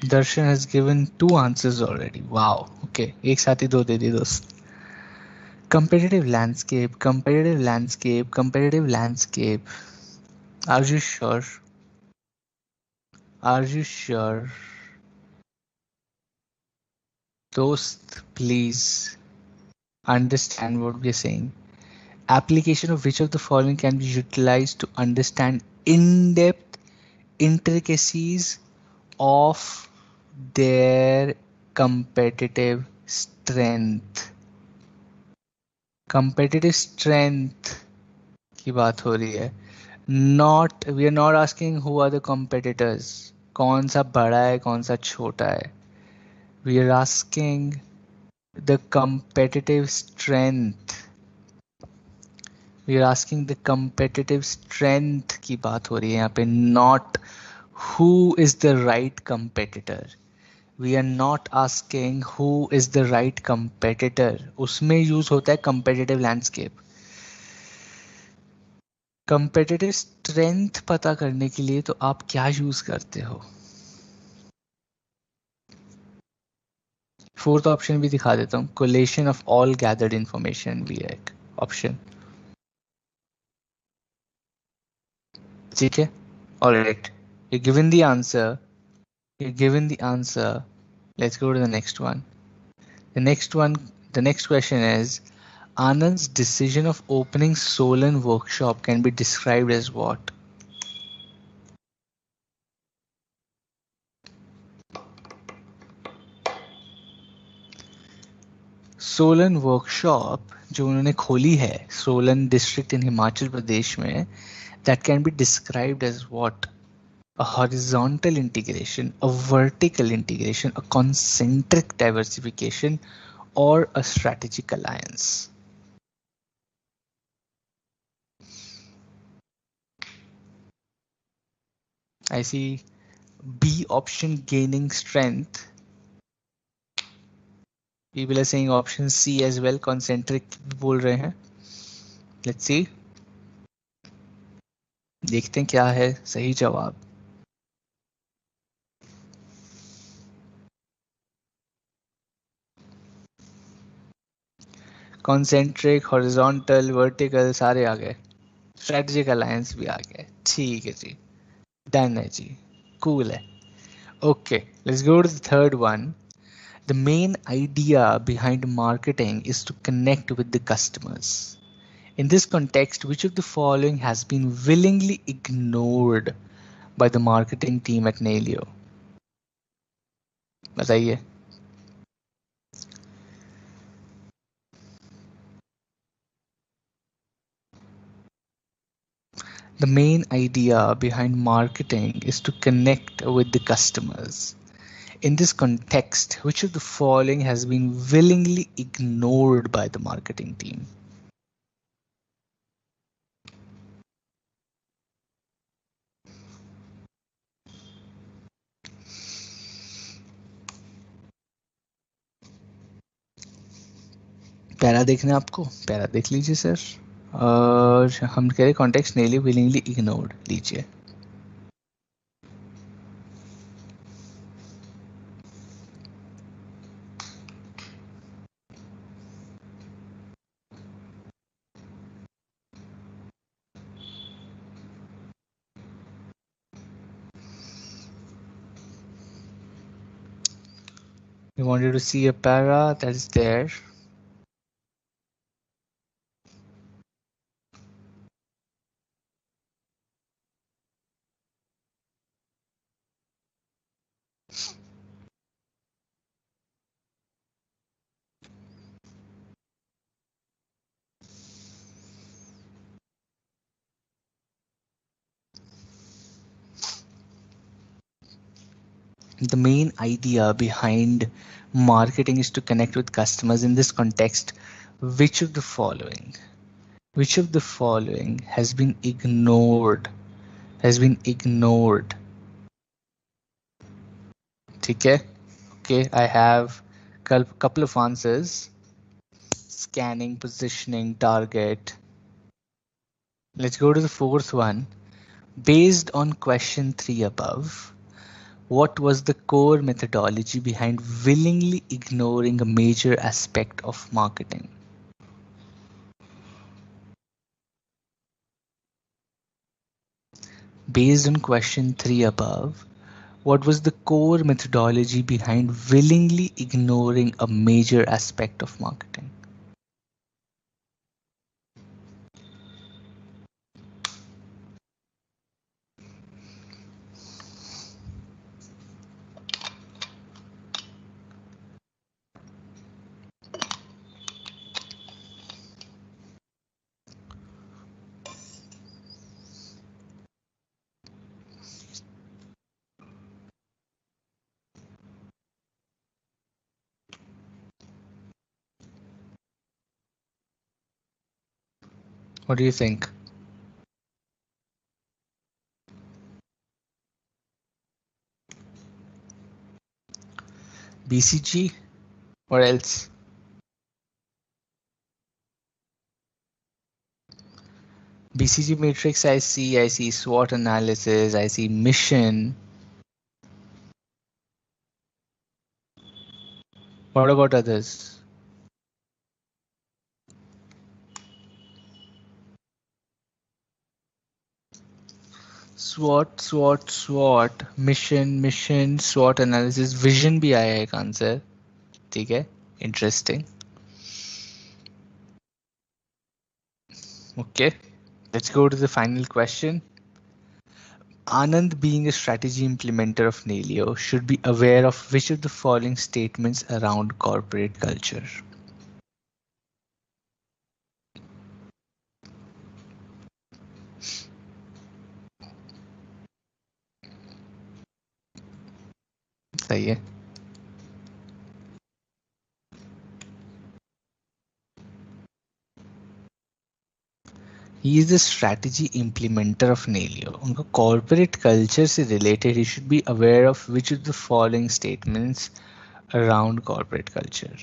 Darshan has given 2 answers already. Wow. Okay. एक साथ ही 2 दे दी दोस्त. Competitive landscape, competitive landscape, competitive landscape. Are you sure? Are you sure? Dost, please understand what we're saying. Application of which of the following can be utilized to understand in-depth intricacies of their competitive strength. Competitive strength की बात हो रही है. Not, we are not asking who are the competitors. कौन सा बड़ा है, कौन सा छोटा है. We are asking the competitive strength. We are asking the competitive strength की बात हो रही है यहाँ पे. Not who is the right competitor. We are not asking who is the right competitor. उसमें यूज होता है competitive landscape. कंपेटिटिव स्ट्रेंथ पता करने के लिए तो आप क्या यूज करते हो? फोर्थ ऑप्शन भी दिखा देता हूं. Collation of all gathered information भी है एक ऑप्शन. ठीक है. Alright, you given the answer. You given the answer. Let's go to the next one. The next question is, Anand's decision of opening Solan workshop can be described as what? Solan workshop जो उन्होंने खोली है Solan district in Himachal Pradesh में, that can be described as what? A horizontal integration, a vertical integration, a concentric diversification, or a strategic alliance. I see B option gaining strength. People are saying option C as well, concentric बोल रहे हैं. Let's see. देखते हैं क्या है सही जवाब. Concentric, horizontal, vertical सारे आ गए. Strategic alliance भी आ गए. ठीक है जी. Done है जी. Cool है. Okay, let's go to the third one. The main idea behind marketing is to connect with the customers. In this context, which of the following has been willingly ignored by the marketing team at Nailio? बताइए. The main idea behind marketing is to connect with the customers. In this context, which of the following has been willingly ignored by the marketing team? Para देखना है आपको, para देख लीजिए sir. और हम कह रहे कॉन्टेक्स्ट नहीं लिए, विलिंगली इग्नोर्ड लीजिए. We wanted to see a para that is there. The main idea behind marketing is to connect with customers. In this context, which of the following has been ignored? ठीक है. Okay, I have couple of answers. Scanning, positioning, target. Let's go to the fourth one. Based on question 3 above, what was the core methodology behind willingly ignoring a major aspect of marketing? Based on question 3 above, what was the core methodology behind willingly ignoring a major aspect of marketing? What do you think? BCG or else? BCG matrix, I see SWOT analysis, I see mission. What about others? SWOT, mission, SWOT analysis, vision भी आया एक answer. ठीक है, interesting. Okay, let's go to the final question. Anand, being a strategy implementer of Nailio, should be aware of which of the following statements around corporate culture? सही है. He is the strategy implementer of Nailio. उनका corporate culture से related, he should be aware of which of the following statements around corporate culture.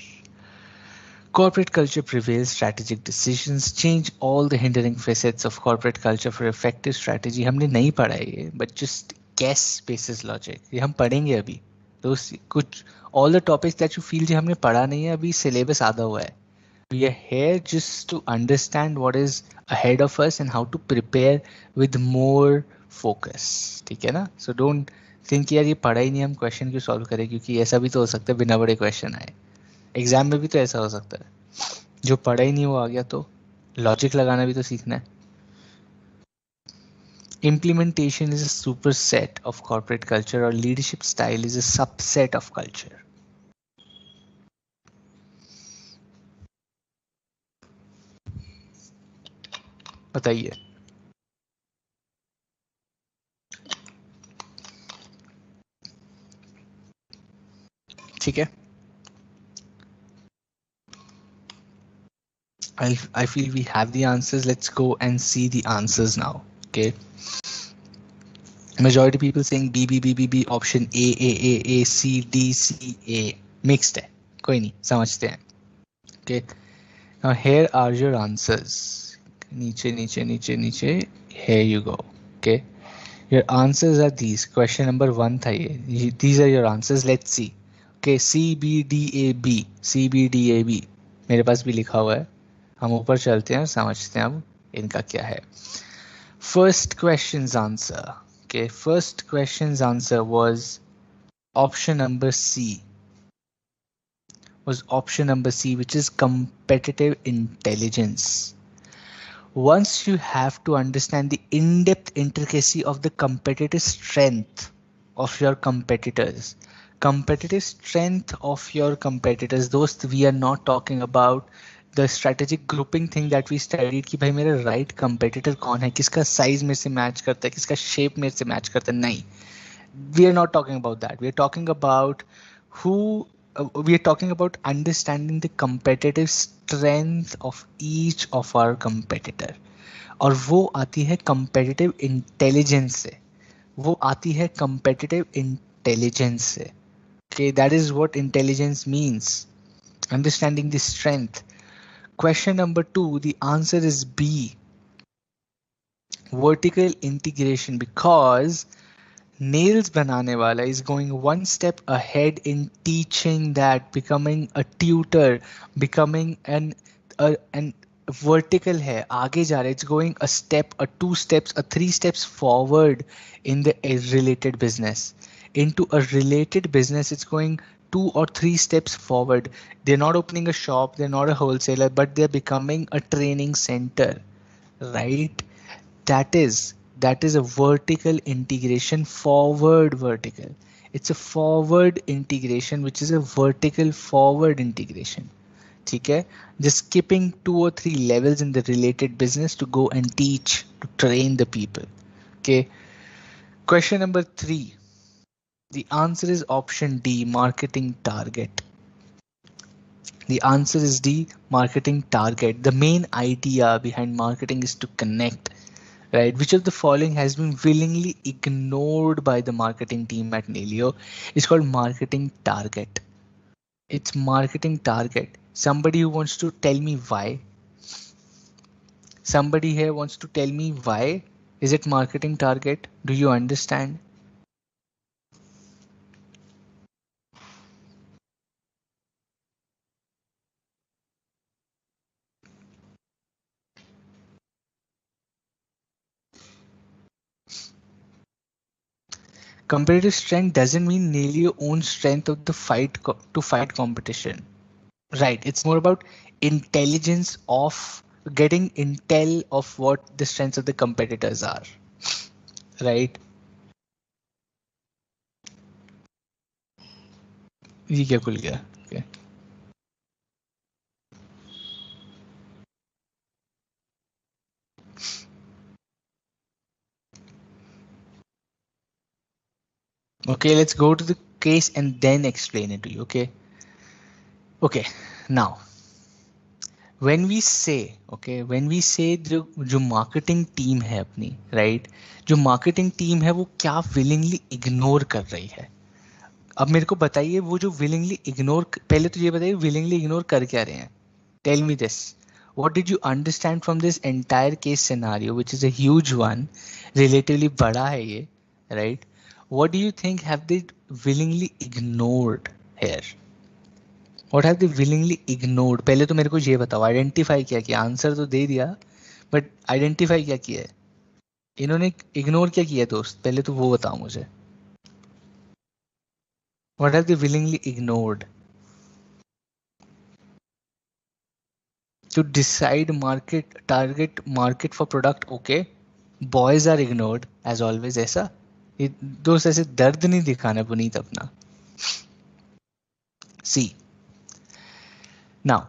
Corporate culture prevails, strategic decisions change all the hindering facets of corporate culture for effective strategy. हमने नहीं पढ़ा है, but just guess basis logic. ये हम पढ़ेंगे अभी. Those कुछ all the topics that you feel जो हमने पढ़ा नहीं है, अभी syllabus आधा हुआ है. We are here just to understand what is ahead of us and how to prepare with more focus, ठीक है ना। सो डोंट थिंक यार ये पढ़ा ही नहीं, हम क्वेश्चन क्यों सॉल्व करें, क्योंकि ऐसा भी तो हो सकता है बिना बड़े क्वेश्चन आए। एग्जाम में भी तो ऐसा हो सकता है, जो पढ़ा ही नहीं वो आ गया, तो लॉजिक लगाना भी तो सीखना है। Implementation is a superset of corporate culture और leadership style is a subset of culture. बताइए। ठीक है, I feel we have the answers. Let's go and see the answers now. Okay. Majority people saying B B B B B, option A C D C A, mixed है, कोई नहीं, समझते हैं। Okay. Now here are your answers. नीचे नीचे नीचे नीचे, here you go. Okay. Your answers are these. Question number 1 था ये. These are your answers. Let's see. Okay, C B D A B, C B D A B. मेरे पास भी लिखा हुआ है, हम ऊपर चलते हैं और समझते हैं अब इनका क्या है। First question's answer. Okay, first question's answer was option number C. Was option number C, which is competitive intelligence. Once you have to understand the in-depth intricacy of the competitive strength of your competitors, दोस्त, we are not talking about the strategic grouping thing that we studied कि भाई मेरा right competitor कौन है, किसका size मेरे से match करता है, किसका shape मेरे से match करता है, नहीं, we are not talking about that. We are talking about who we are talking about understanding the competitive strength of each of our competitor. और वो आती है competitive intelligence से, वो आती है competitive intelligence से। Okay, that is what intelligence means, understanding the strength. Question number 2, the answer is B, vertical integration, because nails banane wala is going one step ahead in teaching that, becoming a tutor, becoming an vertical है, आगे जा रहा है, it's going a step, a two steps, a three steps forward in the related business. Into a related business, it's going 2 or 3 steps forward. They're not opening a shop, they're not a wholesaler, but they're becoming a training center, right? That is a vertical integration, forward vertical. It's a forward integration, which is a vertical forward integration. ठीक है, just skipping 2 or 3 levels in the related business to go and teach, to train the people. Okay, question number 3, the answer is option D, marketing target. The answer is D, marketing target. The main idea behind marketing is to connect, right? Which of the following has been willingly ignored by the marketing team at Nelio? It's called marketing target. It's marketing target. Somebody who wants to tell me why? Somebody here wants to tell me why is it marketing target? Do you understand? Competitive strength doesn't mean nail your own strength of the fight to fight competition. Right. It's more about intelligence of getting intel of what the strengths of the competitors are. Right. ये क्या खुल गया? Okay. Okay, let's go to the case and then explain it to you. Okay, now when we say जो marketing team है अपनी, right, जो marketing team है वो क्या willingly ignore कर रही है? अब मेरे को बताइए, वो जो willingly ignore, पहले तो ये बताइए willingly ignore कर क्या रहे हैं? Tell me this. What did you understand from this entire case scenario, which is a huge one, relatively बड़ा है ये, right? What do you think have they willingly ignored here? What have they willingly ignored? पहले तो मेरे को ये बताओ, identify क्या किया, आंसर तो दे दिया बट आइडेंटिफाई क्या किया है? इन्होंने इग्नोर क्या किया दोस्त, पहले तो वो बताओ मुझे. What have they willingly ignored? To decide market target market for product, okay. Boys are ignored as always. ऐसा ये दोस्त ऐसे दर्द नहीं दिखाना पुनीत अपना. See, now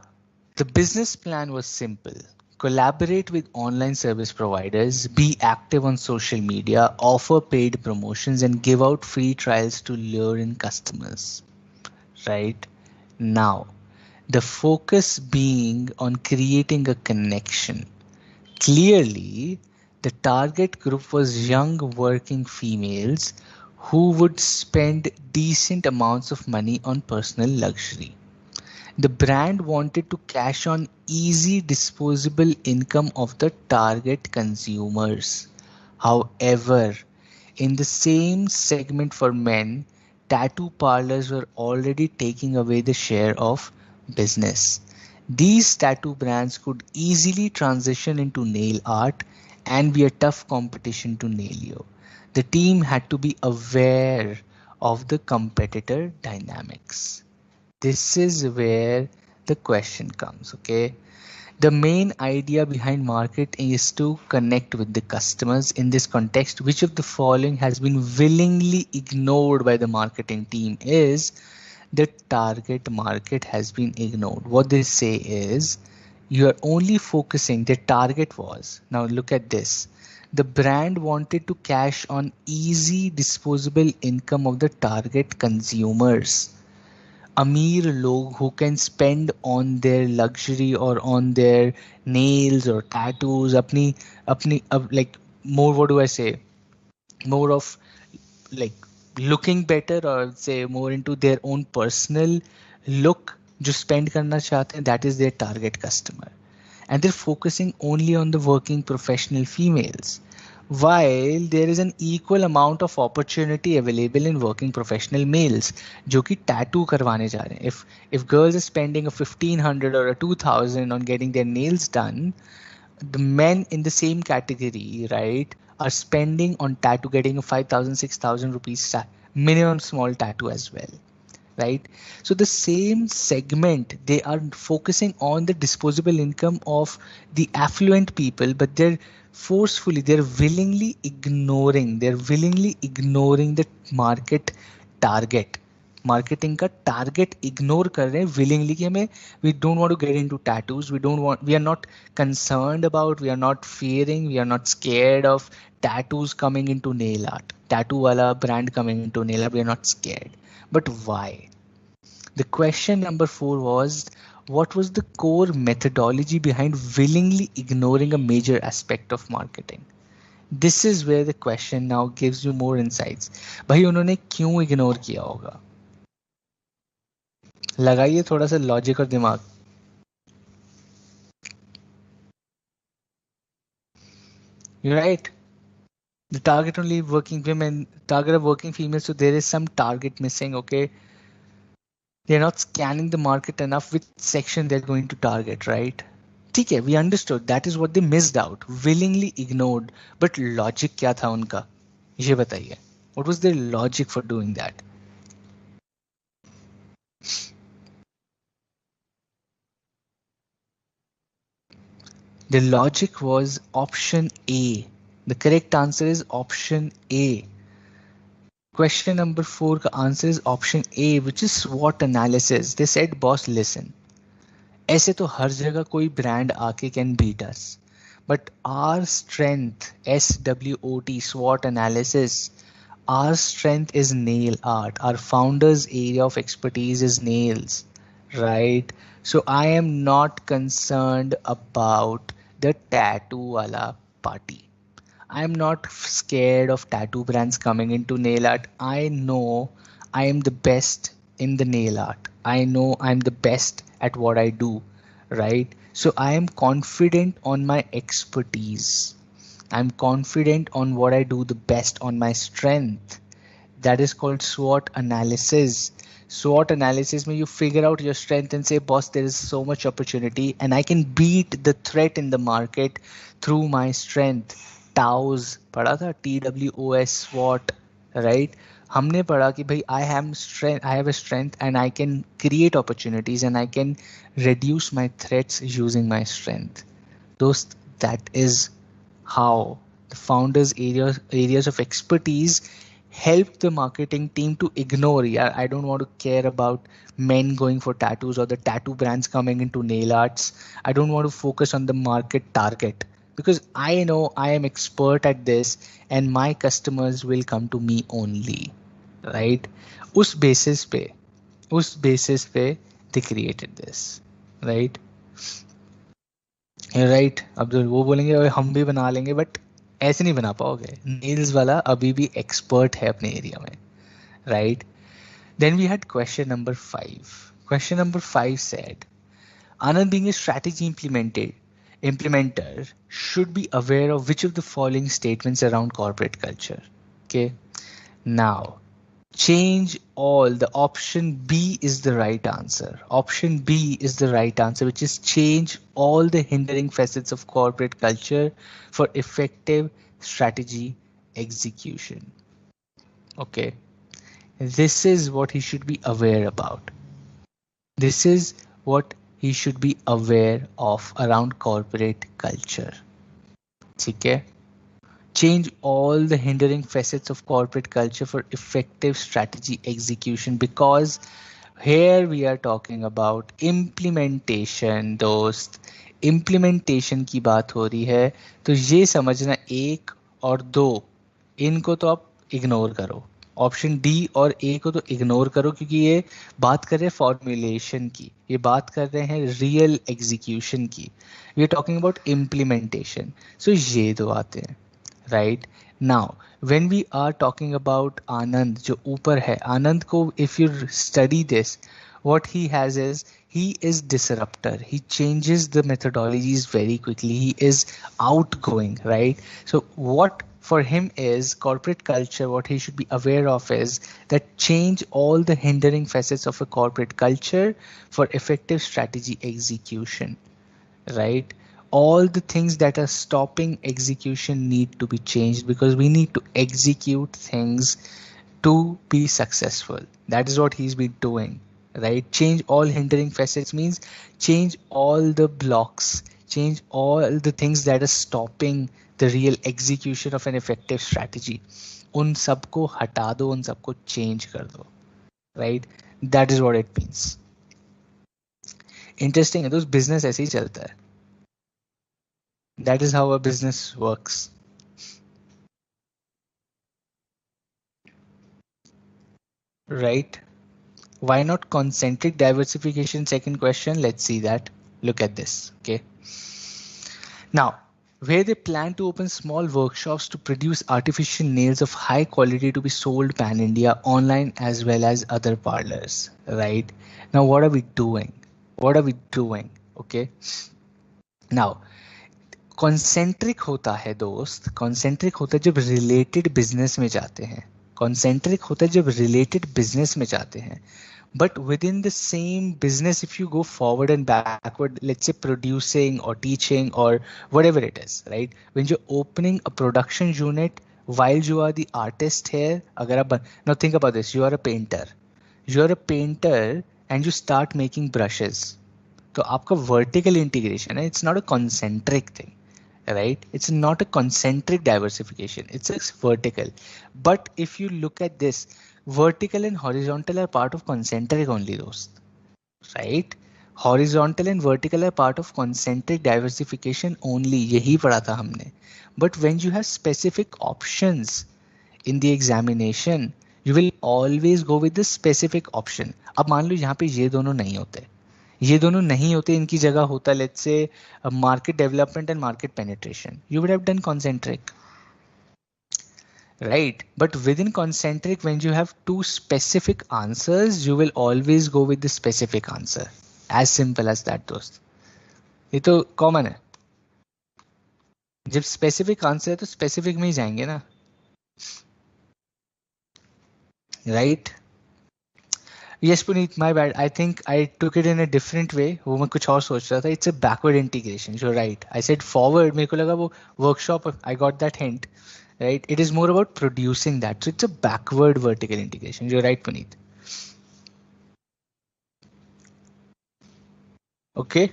the business plan was simple. Collaborate with online service providers, be active on social media, offer paid promotions, and give out free trials to lure in customers. Right? Now, the focus being on creating a connection. Clearly, the target group was young working females who would spend decent amounts of money on personal luxury. The brand wanted to cash on easy disposable income of the target consumers. However, in the same segment for men, tattoo parlors were already taking away the share of business. These tattoo brands could easily transition into nail art and be a tough competition to Nailio. The team had to be aware of the competitor dynamics. This is where the question comes, okay? The main idea behind marketing is to connect with the customers. In this context, which of the following has been willingly ignored by the marketing team is the target market has been ignored. What they say is you are only focusing, the target was, now look at this. The brand wanted to cash on easy disposable income of the target consumers. अमीर लोग who can spend on their luxury or on their nails or tattoos अपनी like more, what do I say, more of like looking better or say more into their own personal look जो spend करना चाहते हैं, that is their target customer. And they're focusing only on the working professional females, while there is an equal amount of opportunity available in working professional males जो कि tattoo करवाने जा रहे हैं. If girls are spending a 1500 or a 2000 on getting their nails done, the men in the same category, right, are spending on tattoo, getting a 5000 6000 rupees minimum small tattoo as well, right? So the same segment, they are focusing on the disposable income of the affluent people, but they're willingly ignoring the market target. Marketing का target ignore कर रहे हैं willingly कि हमें we don't want to get into tattoos, we are not concerned about, we are not fearing, we are not scared of tattoos coming into nail art, tattoo wala brand coming into nail art, we are not scared. But why? The question number 4 was, what was the core methodology behind willingly ignoring a major aspect of marketing? This is where the question now gives you more insights. भाई उन्होंने क्यों ignore किया होगा? लगाइए थोड़ा सा logic और दिमाग. You're right. The target only working women, target of working females, so there is some target missing, okay? They're not scanning the market enough which section they're going to target, right? ठीक है, we understood that is what they missed out, willingly ignored. But logic क्या था उनका? ये बताइए. What was their logic for doing that? The logic was option A. The correct answer is option A. Question number 4 का answer is option A, which is SWOT analysis. They said, boss, listen. ऐसे तो हर जगह कोई brand आके can beat us. But our strength, SWOT, SWOT analysis, our strength is nail art. Our founder's area of expertise is nails, right? So I am not concerned about the tattoo wala party. I'm not scared of tattoo brands coming into nail art. I know I am the best in the nail art. I know I'm the best at what I do, right? So I am confident on my expertise. I'm confident on what I do the best, on my strength. That is called SWOT analysis. SWOT analysis means you figure out your strength and say, boss, there is so much opportunity and I can beat the threat in the market through my strength. टाउज पढ़ा था, TWOS SWOT, right. हमने पढ़ा कि भाई I have a strength and I can create opportunities and I can reduce my threats using my strength. Dost, that is how the founders areas of expertise help the marketing team to ignore. Yeah, I don't want to care about men going for tattoos or the tattoo brands coming into nail arts. I don't want to focus on the market target because I know I am expert at this and my customers will come to me only, right? उस basis पे they created this, right? Right. अब जो वो बोलेंगे "ओए, हम भी बना लेंगे", बट ऐसे नहीं बना पाओगे. नेल्स वाला अभी भी एक्सपर्ट है अपने एरिया में, right. Then we had question number 5. Question number 5 said, Anand, being a strategy implementer, should be aware of which of the following statements around corporate culture. Okay. Now, change all. The option B is the right answer. Option B is the right answer, which is change all the hindering facets of corporate culture for effective strategy execution. Okay. This is what he should be aware about. This is what he should be aware of around corporate culture. Okay. Change all the hindering facets of corporate culture for effective strategy execution, because here we are talking about implementation. दोस्त, implementation की बात हो रही है, तो ये समझना 1 और 2 इनको तो आप इग्नोर करो. ऑप्शन डी और ए को तो इग्नोर करो, क्योंकि ये बात कर रहे हैं फॉर्मुलेशन की, ये बात कर रहे हैं रियल एग्जीक्यूशन की. We are talking about implementation. So ये दो आते हैं, right? Now, when we are talking about Anand, जो ऊपर है, आनंद को if you study this, what he has is he is disruptor. He changes the methodologies very quickly. He is outgoing, right? So what for him is corporate culture, what he should be aware of is that change all the hindering facets of a corporate culture for effective strategy execution, right? All the things that are stopping execution need to be changed, because we need to execute things to be successful. That is what he's been doing, right? Change all hindering facets means change all the blocks, change all the things that are stopping the real execution of an effective strategy. उन सबको हटा दो, उन सबको change कर दो, right? That is what it means. Interesting है, तो business ऐसे ही चलता है. That is how a business works. Right? Why not concentric diversification? Second question. Let's see that. Look at this. Okay. Now, where they plan to open small workshops to produce artificial nails of high quality to be sold pan-India online as well as other parlors. Right? Now, what are we doing? What are we doing? Okay. Now, concentric होता है दोस्त, concentric होता है जब related business में जाते हैं, concentric होता है जब रिलेटेड बिजनेस में जाते हैं. But with in the same business if you go forward and backward, let's say producing और टीचिंग और whatever it is, right? When you opening a production unit while you are the artist here, अगर आप now think about this, you are a painter and you start making brushes, तो आपका vertical integration है, it's not a concentric thing, right? It's not a concentric diversification, it's a vertical. But if you look at this, vertical and horizontal are part of concentric only, dost, right? Horizontal and vertical are part of concentric diversification only, यही पढ़ा था हमने. But when you have specific options in the examination, you will always go with the specific option. अब मान लो यहाँ पे ये दोनों नहीं होते, ये दोनों नहीं होते, इनकी जगह होता let's say market development and market penetration, you would have done concentric, right? But within concentric, when you have two specific answers, you will always go with the specific answer. As simple as that, दोस्त. ये तो common है, जब specific answer है तो specific में ही जाएंगे ना, right? Yes, Puneet, my bad. I think I took it in a different way. वो मैं कुछ और सोच रहा था. It's a backward integration. You're right. I said forward. मेरे को लगा वो workshop. I got that hint. Right. It is more about producing that. So it's a backward vertical integration. You're right, Puneet. Okay.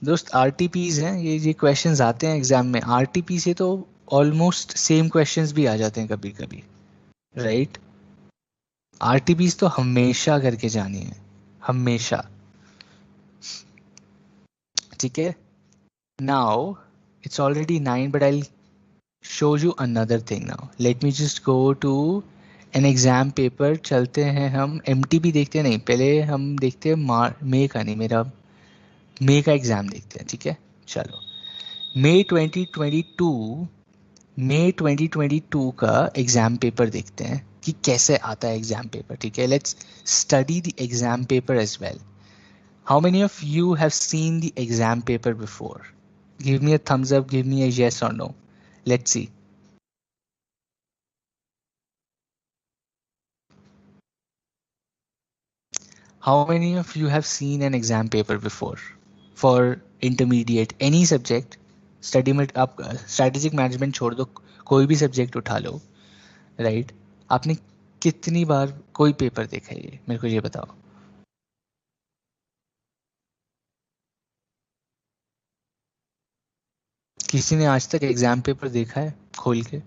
दोस्त RTPs हैं. ये questions आते हैं exam में. RTP से तो almost same questions भी आ जाते हैं कभी कभी. Right. RTPs तो हमेशा करके जानी है. हमेशा. ठीक है. Now it's already 9, but I'll show you another thing now. Let me just go to an exam paper. चलते हैं हम MTP देखते हैं. नहीं, पहले हम देखते हैं मई का. नहीं, मेरा मई का एग्जाम देखते हैं. ठीक है, चलो. मई 2022, मई 2022 का एग्जाम पेपर देखते हैं कि कैसे आता है एग्जाम पेपर. ठीक है, let's study the exam paper as well. How many of you have seen the exam paper before? Give me a thumbs up, give me a yes or no. Let's see. How many of you have seen an exam paper before for intermediate, any subject? Study में आप strategic management छोड़ दो, कोई भी subject उठा लो, right? आपने कितनी बार कोई पेपर देखा है? ये मेरे को ये बताओ. किसी ने आज तक एग्जाम पेपर देखा है खोल के?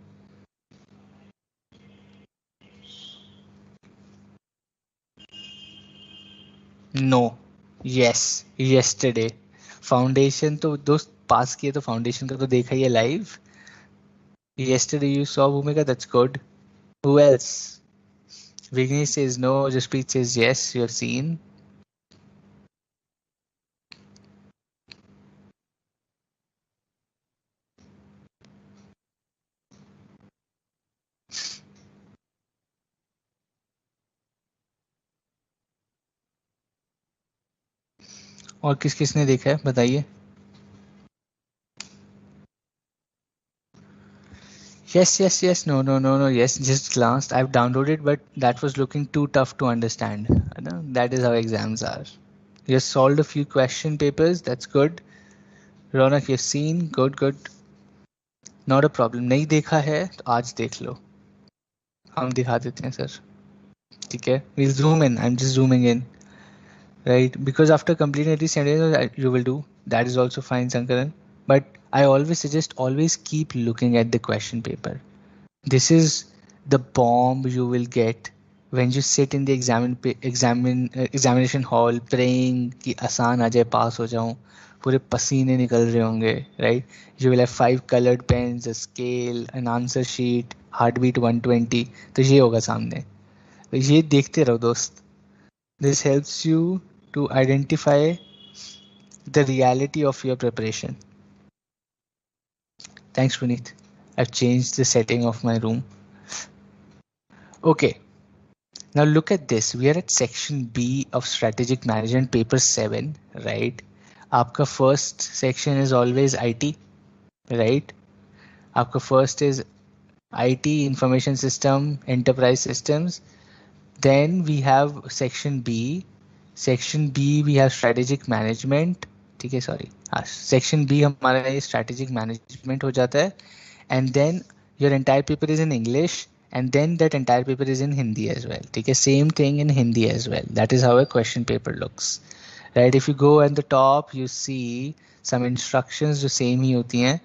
नो. Yes, yesterday. फाउंडेशन तो दोस्त पास किए तो फाउंडेशन का तो देखा ही है live. Yesterday you saw Bhumika, that's good. Who else? Vignesh says no, Jasprit says yes, you have seen. और किस किसने देखा है बताइए. Yes, no, yes, just glanced. I've downloaded, but that was looking too tough to understand. That is how exams are. You solved a few question papers, that's good. Ronak, you've seen, good. Not a problem. नहीं देखा है तो आज देख लो. हम दिखा देते हैं सर. ठीक है, we'll zoom in. I'm just zooming in. Right, because after completing at least 7 days you will do that is also fine, Sankaran, but I always suggest always keep looking at the question paper. This is the bomb you will get when you sit in the examination hall praying कि आसान आ जाए, पास हो जाऊं, पूरे पसीने निकल रहे होंगे. Right, you will have 5 colored pens, a scale, an answer sheet, heartbeat 120. तो ये होगा सामने. तो ये देखते रहो दोस्त. This helps you to identify the reality of your preparation. Thanks, Puneet. I've changed the setting of my room. Okay. Now look at this. We are at section B of strategic management, paper 7, right? Aapka first section is always IT, right? Aapka first is IT, information system, enterprise systems. Then we have section B. Section B we have strategic management. ठीक है, sorry, हाँ, section B हमारा ये strategic management हो जाता है. And then your entire paper is in English and then that entire paper is in Hindi as well. ठीक है, same thing in Hindi as well. That is how a question paper looks, right? If you go at the top you see some instructions जो same ही होती हैं,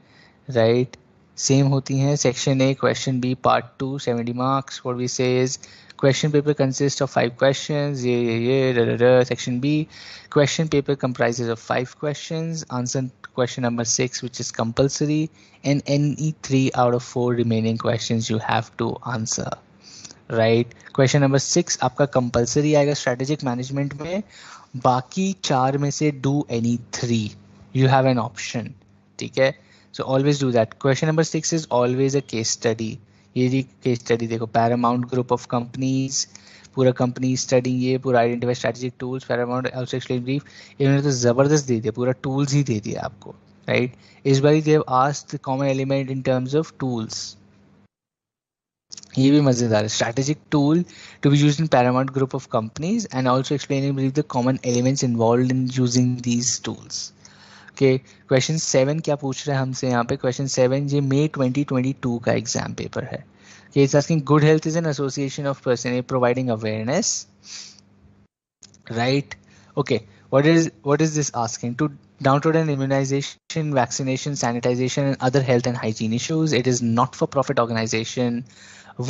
right? Same होती हैं. Section A, question B, part 2, 70 marks. What we say is question paper consists of 5 questions. Section B, question paper comprises of 5 questions. Answer question number 6, which is compulsory, and any 3 out of 4 remaining questions you have to answer. Right? Question number 6 आपका compulsory आएगा strategic management में. बाकी 4 में से do any 3. You have an option. ठीक है? So always do that. Question number 6 is always a case study. ये जी case study देखो, पैरामाउंट ग्रुप ऑफ कंपनीज, पूरा कंपनी स्टडी, ये पूरा identify strategic tools, Paramount also explain brief. इन्होंने तो जबरदस्त दे दिया, पूरा टूल्स ही दे दिया आपको, राइट? इस बार they have asked the common element in terms of tools. ये भी मजेदार है. Strategic tool to be used in paramount group of companies and also explaining the common elements involved in using these tools. Okay, question 7 क्या पूछ रहा है हमसे यहाँ पे. क्वेश्चन 7 ये मई 2022 का एग्जाम पेपर है. Okay, it's asking good health is an association of person providing awareness, right? Okay, what is this asking? To downtrodden immunization, vaccination, sanitization, and other health and hygiene issues. It is not for profit organization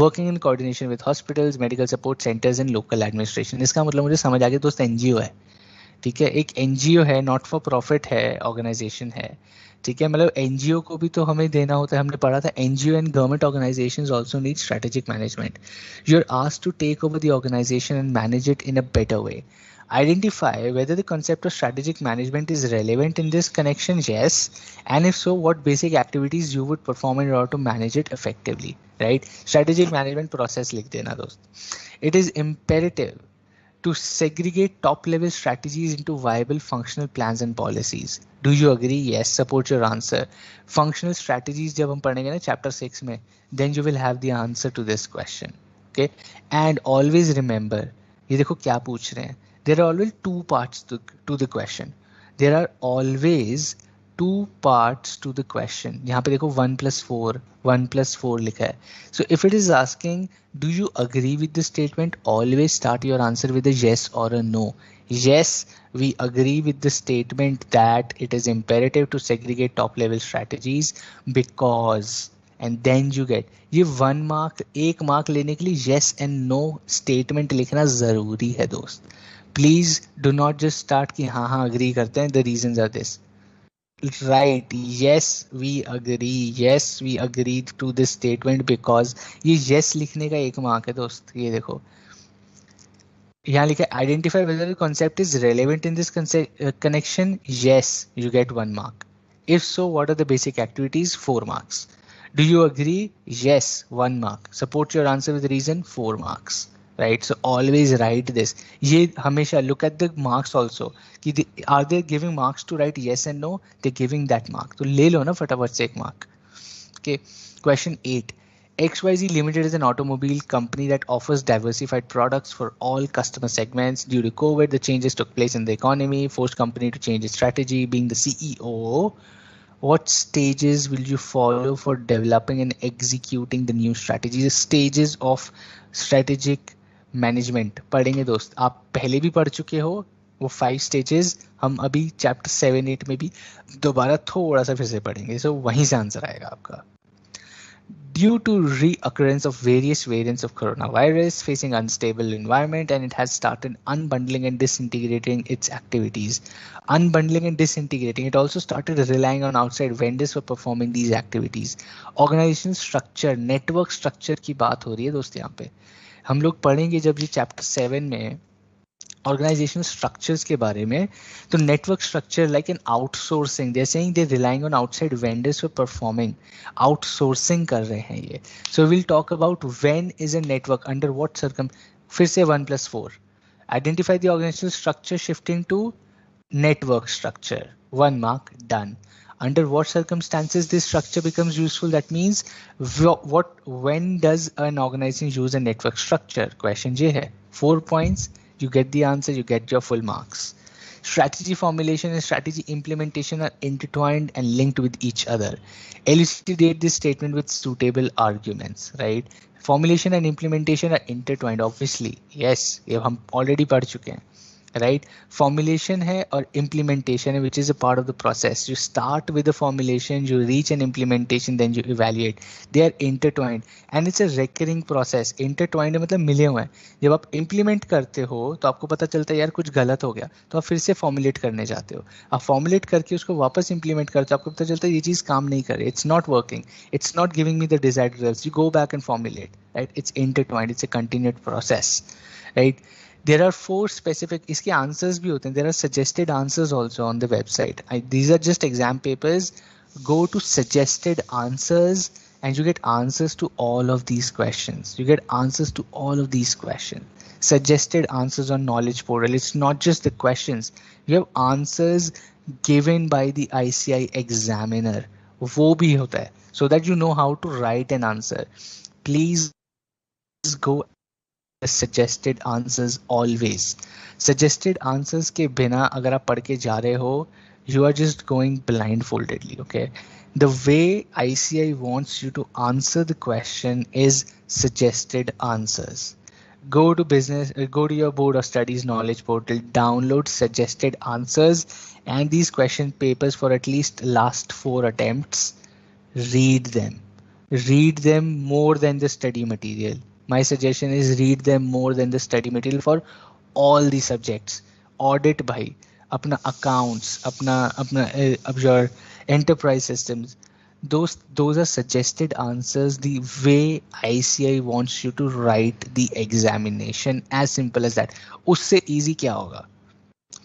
working in coordination with hospitals, medical support centers and local administration. इसका मतलब मुझे समझ आ गया दोस्त, NGO है. ठीक है, एक एनजीओ है, नॉट फॉर प्रॉफिट है, ऑर्गेनाइजेशन है. ठीक है, मतलब एनजीओ को भी तो हमें देना होता है. हमने पढ़ा था NGO and government organisations also need strategic management. You are asked to take over the organisation and manage it in a better way. Identify whether the concept of strategic management is relevant in this connection, yes, and if so, what basic activities you would perform in order to manage it effectively, right? Strategic management process लिख देना दोस्त. It is imperative to segregate top level strategies into viable functional plans and policies. Do you agree? Yes. Support your answer. Functional strategies जब हम पढ़ेंगे ना chapter 6 में, then you will have the answer to this question. Okay, and always remember, ये देखो क्या पूछ रहे हैं. There are always two parts to the question. There are always two parts to the question. यहाँ पे देखो 1+4 लिखा है. So if it is asking, do you agree with the statement? Always start your answer with a yes or a no. Yes, we agree with the statement that it is imperative to segregate top level strategies because, and then you get ये 1 mark, 1 mark लेने के लिए yes and no statement लिखना जरूरी है दोस्त. Please do not just start कि हाँ हाँ agree करते हैं. The reasons are this. Right, yes we agree, yes we agreed to this statement because ये yes लिखने का 1 मार्क है दोस्त. ये देखो यहाँ लिखा है identify whether the concept is relevant in this connection. Yes, you get 1 mark. If so, what are the basic activities? 4 marks. Do you agree? Yes, 1 mark. Support your answer with reason, 4 marks. Right, so always write this. ये हमेशा look at the marks also कि are they giving marks to write yes and no? They're giving that mark. तो ले लो ना फटाफट से 1 mark. Okay, question 8. XYZ Limited is an automobile company that offers diversified products for all customer segments. Due to COVID, the changes took place in the economy, forced company to change its strategy. Being the CEO, what stages will you follow for developing and executing the new strategy? The stages of strategic management पढ़ेंगे दोस्त. आप पहले भी पढ़ चुके हो वो 5 stages. हम अभी चैप्टर 7-8 में भी दोबारा थोड़ा सा फिर से पढ़ेंगे. सो वहीं से आंसर आएगा आपका. Due to reoccurrence of various variants of coronavirus facing unstable environment, and it has started unbundling and disintegrating its activities. Unbundling and disintegrating, it also started relying on outside vendors for performing these activities. Organization structure, network structure की बात हो रही है दोस्त. यहाँ पे हम लोग पढ़ेंगे जब ये चैप्टर 7 में ऑर्गेनाइजेशनल स्ट्रक्चर्स के बारे में. तो network structure like an outsourcing, they are saying they relying on outside vendors for performing. Outsourcing कर रहे हैं ये. So will talk about when is a network, under what circum. फिर से 1+4. Identify the organisational structure shifting to network structure. 1 mark, done. Under what circumstances this structure becomes useful? That means when does an organization use a network structure? Question J hai. 4 points, you get the answer, you get your full marks. Strategy formulation and strategy implementation are intertwined and linked with each other. Elucidate this statement with suitable arguments, right? Formulation and implementation are intertwined, obviously. Yes, ये हम already पढ़ चुके हैं. Right, formulation है और implementation है, which is a part of the process. You start with the formulation, you reach an implementation, then you evaluate. They are intertwined and it's a recurring process. Intertwined है मतलब मिले हुए हैं. जब आप implement करते हो तो आपको पता चलता है यार कुछ गलत हो गया, तो आप फिर से formulate करने जाते हो. आप formulate करके उसको वापस implement करते हो, आपको पता चलता है ये चीज़ काम नहीं कर रही, it's not working, it's not giving me the desired results. You go back and formulate. Right, it's intertwined, it's a continued process. Right, there are 4 specific, इसके answers भी होते हैं. There are suggested answers also on the website. These are just exam papers. Go to suggested answers and you get answers to all of these questions. You get answers to all of these questions. Suggested answers on knowledge portal. It's not just the questions. You have answers given by the ICI examiner. वो भी होता है so that you know how to write an answer. Please go the suggested answers always. Suggested answers के बिना अगर आप पढ़ के जा रहे हो, you are just going blindfoldedly. Okay, the way ICI wants you to answer the question is suggested answers. Go to your board of studies knowledge portal, download suggested answers and these question papers for at least last 4 attempts. Read them read them more than the study material. My suggestion is read them more than the study material for all the subjects. Audit bhai, अपना accounts, अपना your enterprise systems, those are suggested answers. The way ICI wants you to write the examination, as simple as that. उससे easy क्या होगा?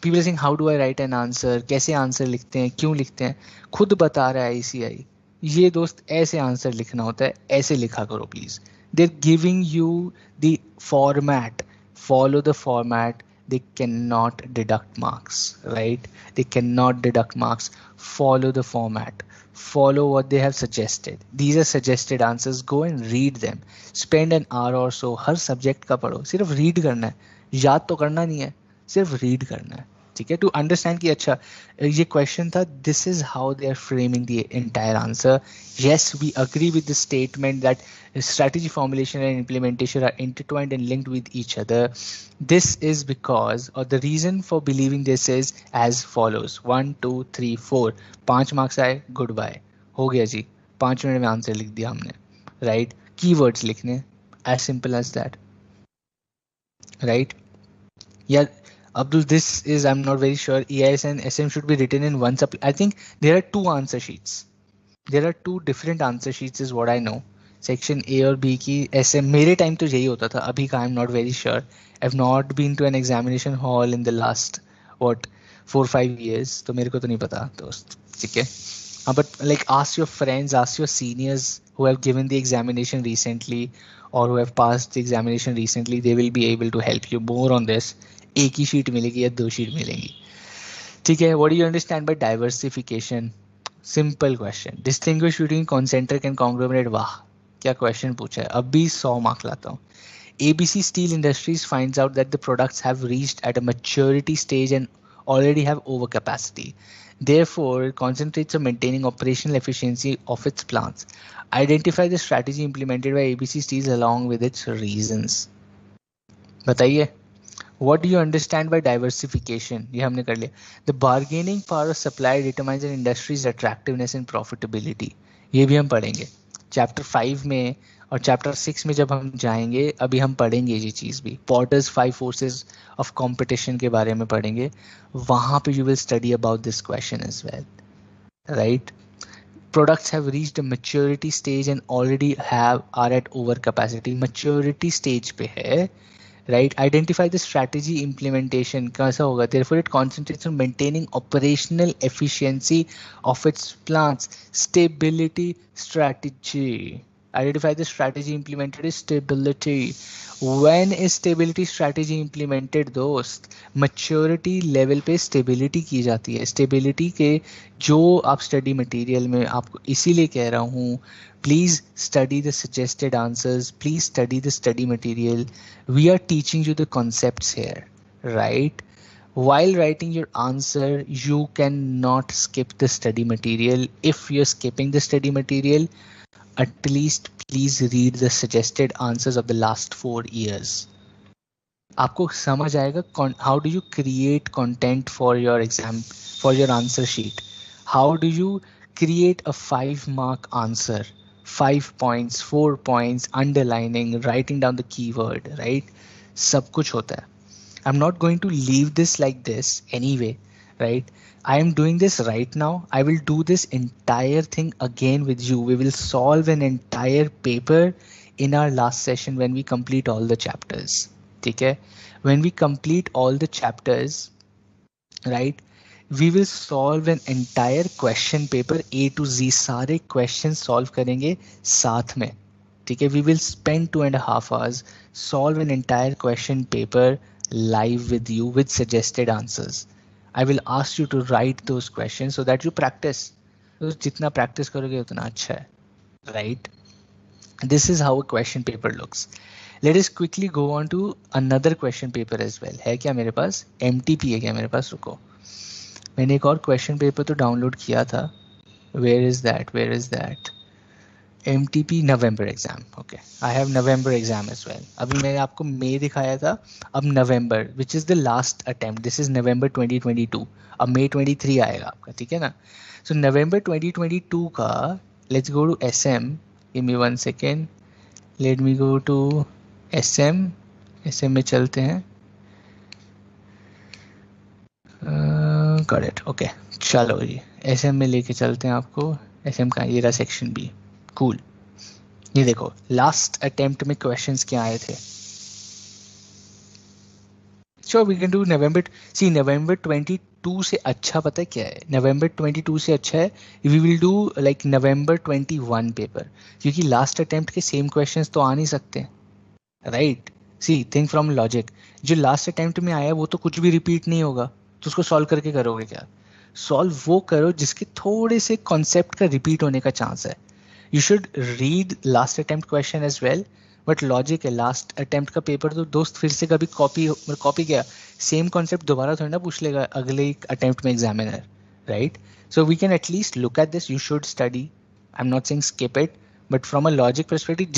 People are saying how do I write an answer, कैसे answer लिखते हैं, क्यों लिखते हैं? खुद बता रहा है आईसीआई, ये दोस्त ऐसे आंसर लिखना होता है, ऐसे लिखा करो please. They're giving you the format. Follow the format. They cannot deduct marks, right? They cannot deduct marks. Follow the format. Follow what they have suggested. These are suggested answers. Go and read them. Spend an hour or so. Her subject का पढ़ो. सिर्फ read करना है, याद तो करना नहीं है, सिर्फ रीड करना है. ठीक है, टू अंडरस्टैंड कि अच्छा ये क्वेश्चन था, this is how they are framing the entire answer. yes, we agree with the statement that strategy formulation and implementation are intertwined and linked with each other. This is because, or the reason for believing this is as follows. 1 2 3 4 5 marks आए, good bye, हो गया जी, 5 minute में answer लिख दिया हमने, right? Keywords लिखने, as simple as that, right? Yeah, Abdul, this is, I'm not very sure, EIS and SM should be written in one I think there are two answer sheets. There are two different answer sheets is what I know. Section A और B की SM मेरे time तो यही होता था, अभी का I'm not very sure. I've not been to an examination hall in the last what 4-5 years, तो मेरे को तो नहीं पता दोस्त, ठीक है? But like ask your friends, ask your seniors who have given the examination recently or who have passed the examination recently. They will be able to help you more on this. एक ही sheet मिलेगी या 2 sheet मिलेंगी, ठीक है? What do you understand by diversification? Simple question. Distinguish between concentric and conglomerate. वाह क्या question पूछा है, अब भी 100 मार्क लाता हूँ. ABC Steel Industries finds out that the products have reached at a maturity stage and already have overcapacity. Therefore, it concentrates on maintaining operational efficiency of its plants. Identify the strategy implemented by ABC Steel along with its reasons. बताइए. What do you understand by diversification? ये हमने कर लिया. The bargaining power of supply determines an industry's attractiveness and profitability. ये भी हम पढ़ेंगे chapter 5 में, और चैप्टर 6 में जब हम जाएंगे अभी हम पढ़ेंगे ये चीज़ भी. Porter's 5 forces of competition के बारे में पढ़ेंगे, वहाँ पे you will study about this question as well, right? Products have reached a maturity stage and already are at overcapacity. Maturity stage पे है, right? Identify the strategy implementation. कैसा होगा? Therefore, it concentrates on maintaining operational efficiency of its plants. Stability strategy. Identify the strategy implemented is stability. When is stability strategy implemented दोस्त? Maturity level पे stability की जाती है. Stability के जो आप study material में, आपको इसीलिए कह रहा हूँ, please study the suggested answers, please study the study material. We are teaching you the concepts here, right? While writing your answer, you cannot skip the study material. If you're skipping the study material, at least please read the suggested answers of the last 4 years. आपको समझ आएगा how do you create content for your exam, for your answer sheet. How do you create a 5-mark answer? 5 points, 4 points, underlining, writing down the keyword, right? सब कुछ होता है. I'm not going to leave this like this anyway, right? I am doing this right now. I will do this entire thing again with you. We will solve an entire paper in our last session when we complete all the chapters. Okay? When we complete all the chapters, right? We will solve an entire question paper A to Z. सारे questions solve करेंगे साथ में. ठीक है? We will spend 2.5 hours solve an entire question paper live with you with suggested answers. I will ask you to write those questions so that you practice. तो जितना practice करोगे उतना अच्छा है, right? This is how a question paper looks. Let us quickly go on to another question paper as well. है क्या मेरे पास? MTP है क्या मेरे पास? रुको, मैंने एक और क्वेश्चन पेपर तो डाउनलोड किया था. Where is that, where is that? MTP November exam. Okay, I have November exam as well. अभी मैंने आपको मई दिखाया था, अब November which is the last attempt. This is November 2022. अब मई 23 आएगा आपका, ठीक है ना? सो नवंबर 2022 का, let's go to SM. Give me 1 second. Let me go to SM. SM में चलते हैं. करेक्ट, ओके, चलो जी SM में लेके चलते हैं आपको. SM का ये रहा सेक्शन B. कूल. ये देखो लास्ट अटेम्प्ट में क्वेश्चंस क्या आए थे. सो वी कैन डू नवंबर. सी नवंबर 22 से अच्छा पता है क्या है? नवंबर 22 से अच्छा है we will do like November 21 paper, क्योंकि लास्ट अटेम्प्ट के सेम क्वेश्चंस तो आ नहीं सकते, right? See think from logic. जो लास्ट अटेम्प्ट में आया है वो तो कुछ भी रिपीट नहीं होगा, तो उसको सॉल्व करके करोगे क्या? सॉल्व वो करो जिसके थोड़े से कॉन्सेप्ट का रिपीट होने का चांस है. You should read last attempt question as well, but logic है, लास्ट अटेम्प्ट का पेपर तो दोस्त फिर से कभी कॉपी किया सेम कॉन्सेप्ट दोबारा थोड़ी ना पूछ लेगा अगले अटेम्प्ट में examiner, right? So we can at least look at this. You should study. I am not saying skip it, but from a logic perspective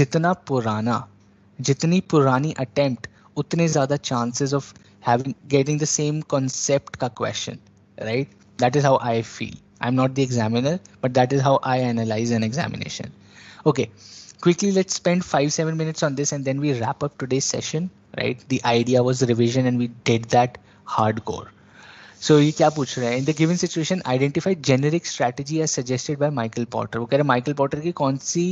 जितनी पुरानी अटेम्प्ट उतने ज़्यादा chances of having getting the same concept का question, right? That is how I feel. I'm not the examiner, but that is how I analyze an examination. Okay, quickly let's spend 5-7 minutes on this and then we wrap up today's session, right? The idea was revision and we did that hardcore. So ये क्या पूछ रहे हैं? In the given situation, identify generic strategy as suggested by Michael Porter. वो कह रहे हैं Michael Potter की कौन सी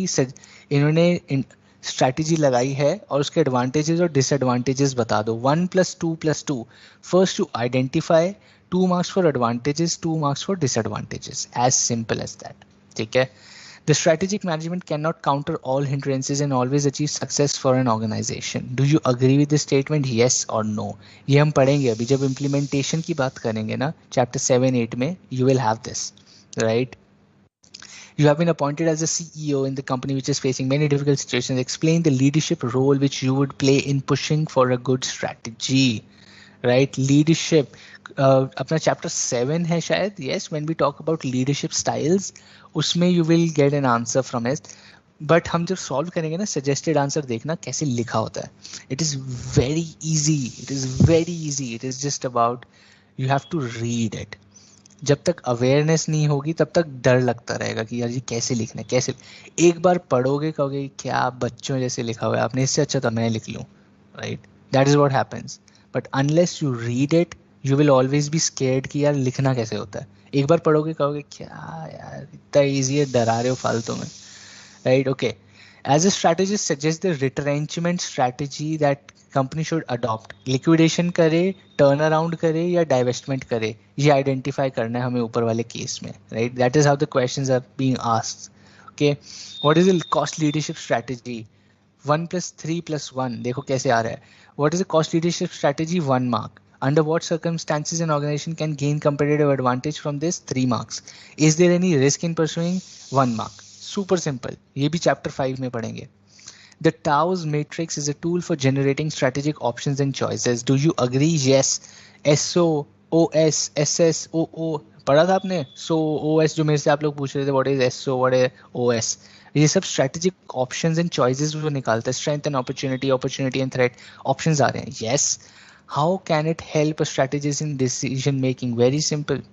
इन्होंने स्ट्रैटेजी लगाई है और उसके एडवांटेजेस और डिसएडवांटेजेस बता दो. 1+2+2. First to identify, 2 marks for advantages, 2 marks for disadvantages. As simple as that. ठीक है? The strategic management cannot counter all hindrances and always achieve success for an organization. Do you agree with this statement? Yes or no? ये हम पढ़ेंगे अभी जब implementation की बात करेंगे ना, chapter 7-8 में you will have this, right? You have been appointed as a CEO in the company which is facing many difficult situations. Explain the leadership role which you would play in pushing for a good strategy. Right? Leadership. अपना chapter 7 है शायद. Yes, when we talk about leadership styles, उसमें you will get an answer from it. But हम जब solve करेंगे ना, suggested answer देखना कैसे लिखा होता है. It is very easy. It is very easy. It is just about you have to read it. जब तक अवेयरनेस नहीं होगी तब तक डर लगता रहेगा कि यार ये कैसे लिखना है, कैसे. एक बार पढ़ोगे कहोगे क्या बच्चों जैसे लिखा हुआ है, आपने इससे अच्छा तो मैं लिख लूँ, right? That is what happens. But unless you read it you will always be scared कि यार लिखना कैसे होता है. एक बार पढ़ोगे कहोगे क्या यार इतना ईजी है, डरा रहे हो फालतू में, right? Okay. As a strategist, suggest the retrenchment strategy that company should adopt. Liquidation करे, turn around करे या divestment करे, ये identify करना है हमें ऊपर वाले केस में, right? That is how the questions are being asked. Okay. What is the cost leadership strategy? 1+3+1. देखो कैसे आ रहा है. What is the cost leadership strategy? 1 mark. Under what circumstances an organization can gain competitive advantage from this? 3 marks. Is there any risk in pursuing? 1 mark. Super simple. ये भी chapter 5 में पढ़ेंगे. The Tao's matrix is a tool for generating strategic options and choices. Do you agree? Yes. SO, OS, SS, OO. पढ़ा था आपने? So, OS जो मेरे से आप लोग पूछ रहे थे, what is SO, what is OS? ये सब strategic options and choices वो निकालता है. Strength and opportunity, opportunity and threat. Options आ रहे हैं. Yes. How can it help a strategist in decision making? Very simple.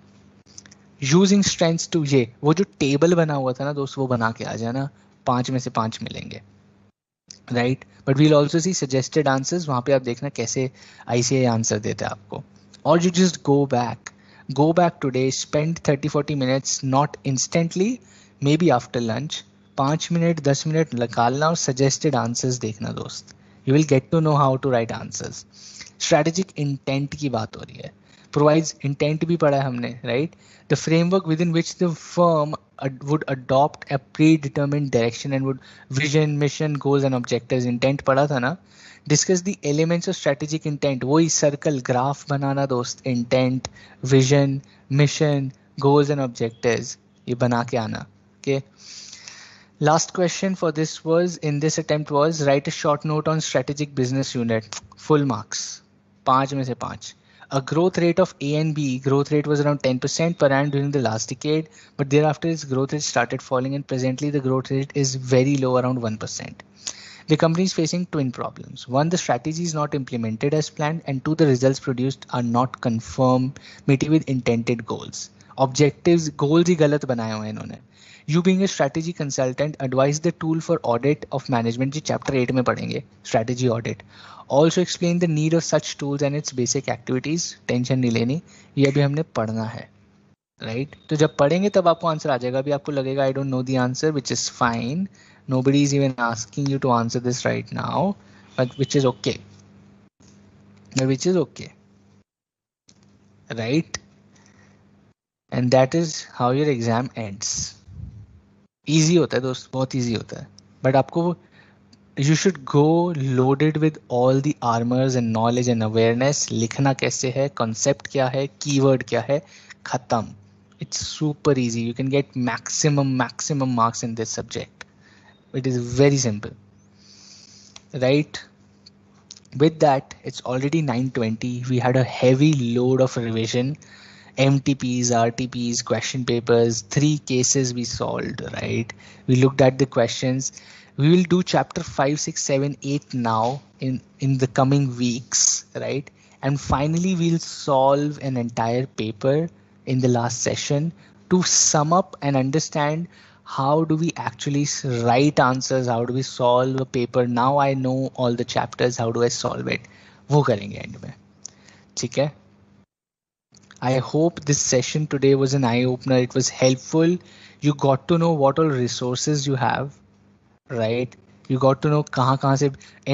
Using strengths to, ये वो जो टेबल बना हुआ था ना दोस्त, वो बना के आ जाना, 5 में से 5 मिलेंगे, right? But we'll also see suggested answers, वहां पे आप देखना कैसे ICAI आंसर देता है आपको. और you just go back today, spend 30-40 minutes, not instantly, maybe after lunch, 5 minute 10 minute निकालना और सजेस्टेड आंसर्स देखना दोस्त. You will get to know how to write answers. Strategic intent की बात हो रही है. प्रोवाइड्स इंटेंट भी पढ़ा है हमने, right? The framework with in which the firm would adopt a predetermined direction and would vision, mission, goals and objectives. Intent पढ़ा था ना? Discuss the elements of strategic intent. वही सर्कल ग्राफ बनाना दोस्त. Intent, vision, mission, goals and objectives ये बना के आना. Okay. Last question for this was, in this attempt was, write a short note on strategic business unit. Full marks. 5 में से 5. A growth rate of A and B, growth rate was around 10% per annum during the last decade, but thereafter its growth rate started falling and presently the growth rate is very low, around 1%. The company is facing twin problems. One, the strategy is not implemented as planned, and two, the results produced are not conformity with intended goals. Objectives, goals ही गलत बनाए हुए हैं इन्होंने. You being a strategy consultant, advise the tool for audit of management, ji chapter 8 में पढ़ेंगे, strategy audit. Also explain the need of such tools and its basic activities. Tension नहीं लेनी, ये अभी हमने पढ़ना है. राइट तो जब पढ़ेंगे तब आपको आंसर आ जाएगा. अभी आपको लगेगा I don't know the answer, which is fine. Nobody is even asking you to answer this right now, but which is okay. Which is okay, right? And that is how your exam ends. Easy होता है दोस्त, बहुत easy होता है. But आपको you should go loaded with all the armors and knowledge and awareness. लिखना कैसे है, concept क्या है, keyword क्या है, खत्म. It's super easy. You can get maximum marks in this subject. It is very simple, right? With that, it's already 9:20. We had a heavy load of revision, MTPs, RTPs, question papers, 3 cases we solved, right? We looked at the questions. We will do chapter 5, 6, 7, 8 now in the coming weeks, right? And finally, we'll solve an entire paper in the last session to sum up and understand how do we actually write answers, how do we solve a paper. Now I know all the chapters, how do I solve it? वो करेंगे end में, ठीक है? I hope this session today was an eye opener. It was helpful. You got to know what all resources you have, right? You got to know कहाँ से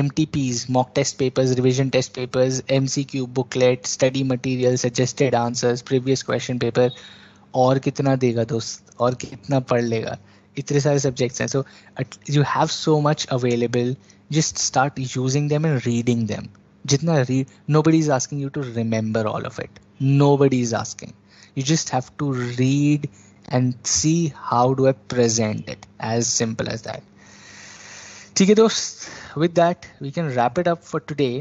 MTPs, mock test papers, revision test papers, MCQ booklet, study material, suggested answers, previous question paper. और कितना देगा दोस्त, और कितना पढ़ लेगा, इतने सारे सब्जेक्ट्स हैं. सो you have so much available, just start using them and reading them. जितना read, nobody is asking you to remember all of it, nobody is asking. You just have to read and see how do I present it, as simple as that. ठीक है दोस्त, with that we can wrap it up for today.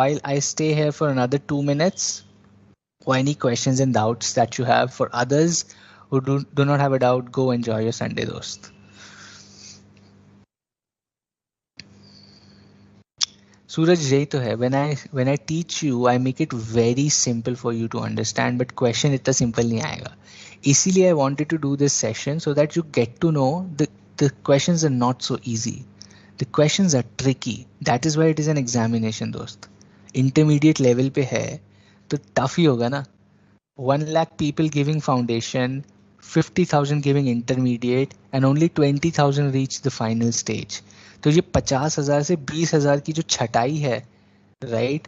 While I stay here for another 2 minutes, or any questions and doubts that you have. For others who do not have a doubt, go enjoy your Sunday, dost. Suraj, यही तो है. When I teach you, I make it very simple for you to understand, but question इतना simple नहीं आएगा. इसीलिए I wanted to do this session so that you get to know the questions are not so easy. The questions are tricky. That is why it is an examination, दोस्त. Intermediate level पे है तो tough ही होगा ना. 1 lakh people giving foundation, 50,000 giving intermediate, and only 20,000 reach the final stage. तो ये 50,000 से 20,000 की जो छटाई है, right?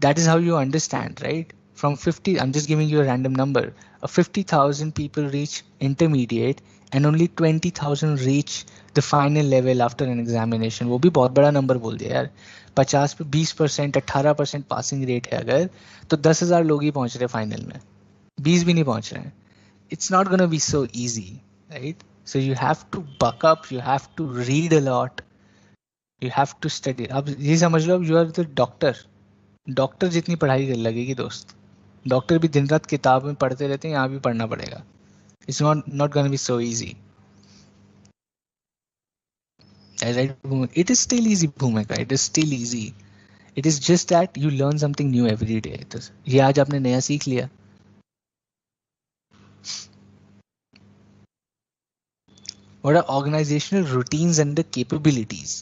That is how you understand, right? From 50, I'm just giving you a random number. 50,000 people reach intermediate and only 20,000 reach the final level after an examination. वो भी बहुत बड़ा नंबर बोल दिया यार. 50 पे 20%, 18% पासिंग रेट है अगर, तो 10,000 लोग ही पहुंच रहे फाइनल में, 20 भी नहीं पहुंच रहे हैं. It's not gonna be so easy, right? So you have to buck up, you have to read a lot, you have to study. अब ये समझ लो, you are the doctor. Doctor जितनी पढ़ाई लगेगी दोस्त, डॉक्टर भी दिन रात किताब में पढ़ते रहते हैं, यहाँ भी पढ़ना पड़ेगा. It's not gonna be so easy. It is still easy, भूमिका. It is still easy. It is just that you learn something new every day. तो ये आज आपने नया सीख लिया. What are organizational routines and the capabilities?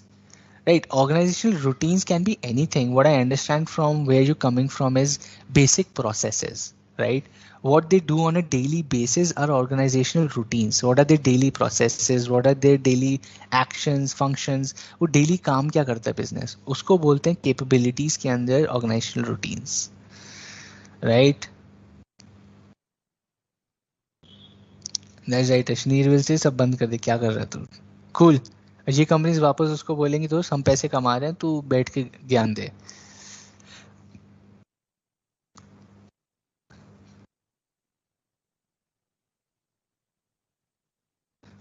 Right, organizational routines can be anything. What I understand from where you're coming from is basic processes, right? What they do on a daily basis are organizational routines. What are their daily processes? What are their daily actions, functions? वो daily काम क्या करता है business? उसको बोलते हैं capabilities के अंदर organizational routines, right? That's right. Ashneer will say सब बंद कर दे, क्या कर रहा है तू? Cool. ये कंपनीज वापस उसको बोलेंगी तो हम पैसे कमा रहे हैं, तू बैठ के ज्ञान दे.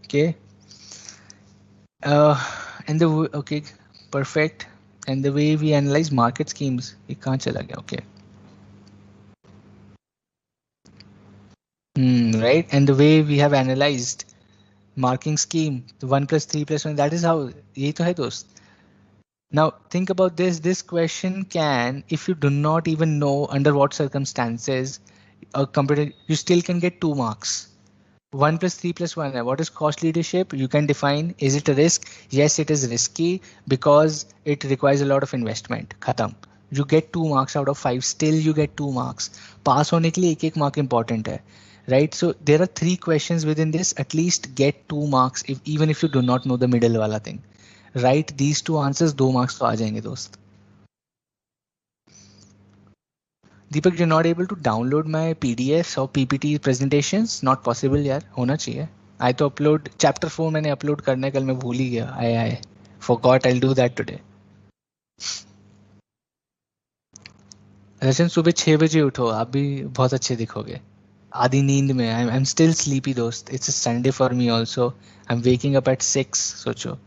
Okay. And the okay, perfect. And the way we analyze market schemes, it can't chala gaya. Okay. Right. And the way we have analyzed marking scheme, the 1 plus 3 plus 1, that is how. यही तो है दोस्त. Now think about this. This question can, if you do not even know under what circumstances a computer, you still can get 2 marks. 1 plus 3 plus 1. What is cost leadership? You can define. Is it a risk? Yes, it is risky because it requires a lot of investment. Khatam. You get 2 marks out of 5. Still you get 2 marks. Pass होने के लिए एक mark important है. Right? So there are 3 questions within this. At least get 2 marks even if you do not know the middle वाला thing. Write these 2 answers, 2 marks तो आ जाएंगे दोस्त. Deepak, you're not able to download my PDFs or PPT presentations? Not possible यार, होना चाहिए. I तो upload chapter 4 मैंने upload करना है, कल मैं भूल ही गया. I forgot. I'll do that today. रचन सुबह 6 बजे उठो, आप भी बहुत अच्छे दिखोगे. आधी नींद में. I'm still sleepy दोस्त. It's a Sunday for me also. I'm waking up at 6. सोचो.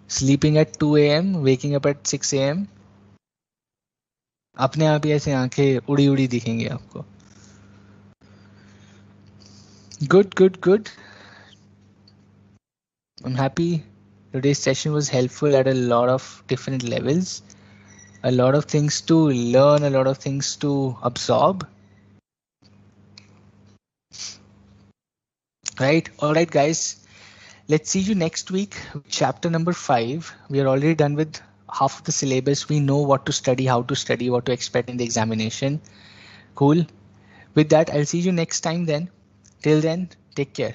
Sleeping at 2 a.m. waking up at 6 a.m. अपने आप ही ऐसे आंखें उड़ी उड़ी दिखेंगे आपको. Good. I'm happy today's session was helpful at a lot of different levels. A lot of things to learn, a lot of things to absorb. Right? All right, guys. Let's see you next week. Chapter number 5. We are already done with half of the syllabus. We know what to study, how to study, what to expect in the examination. Cool. With that, I'll see you next time then. Till then, take care.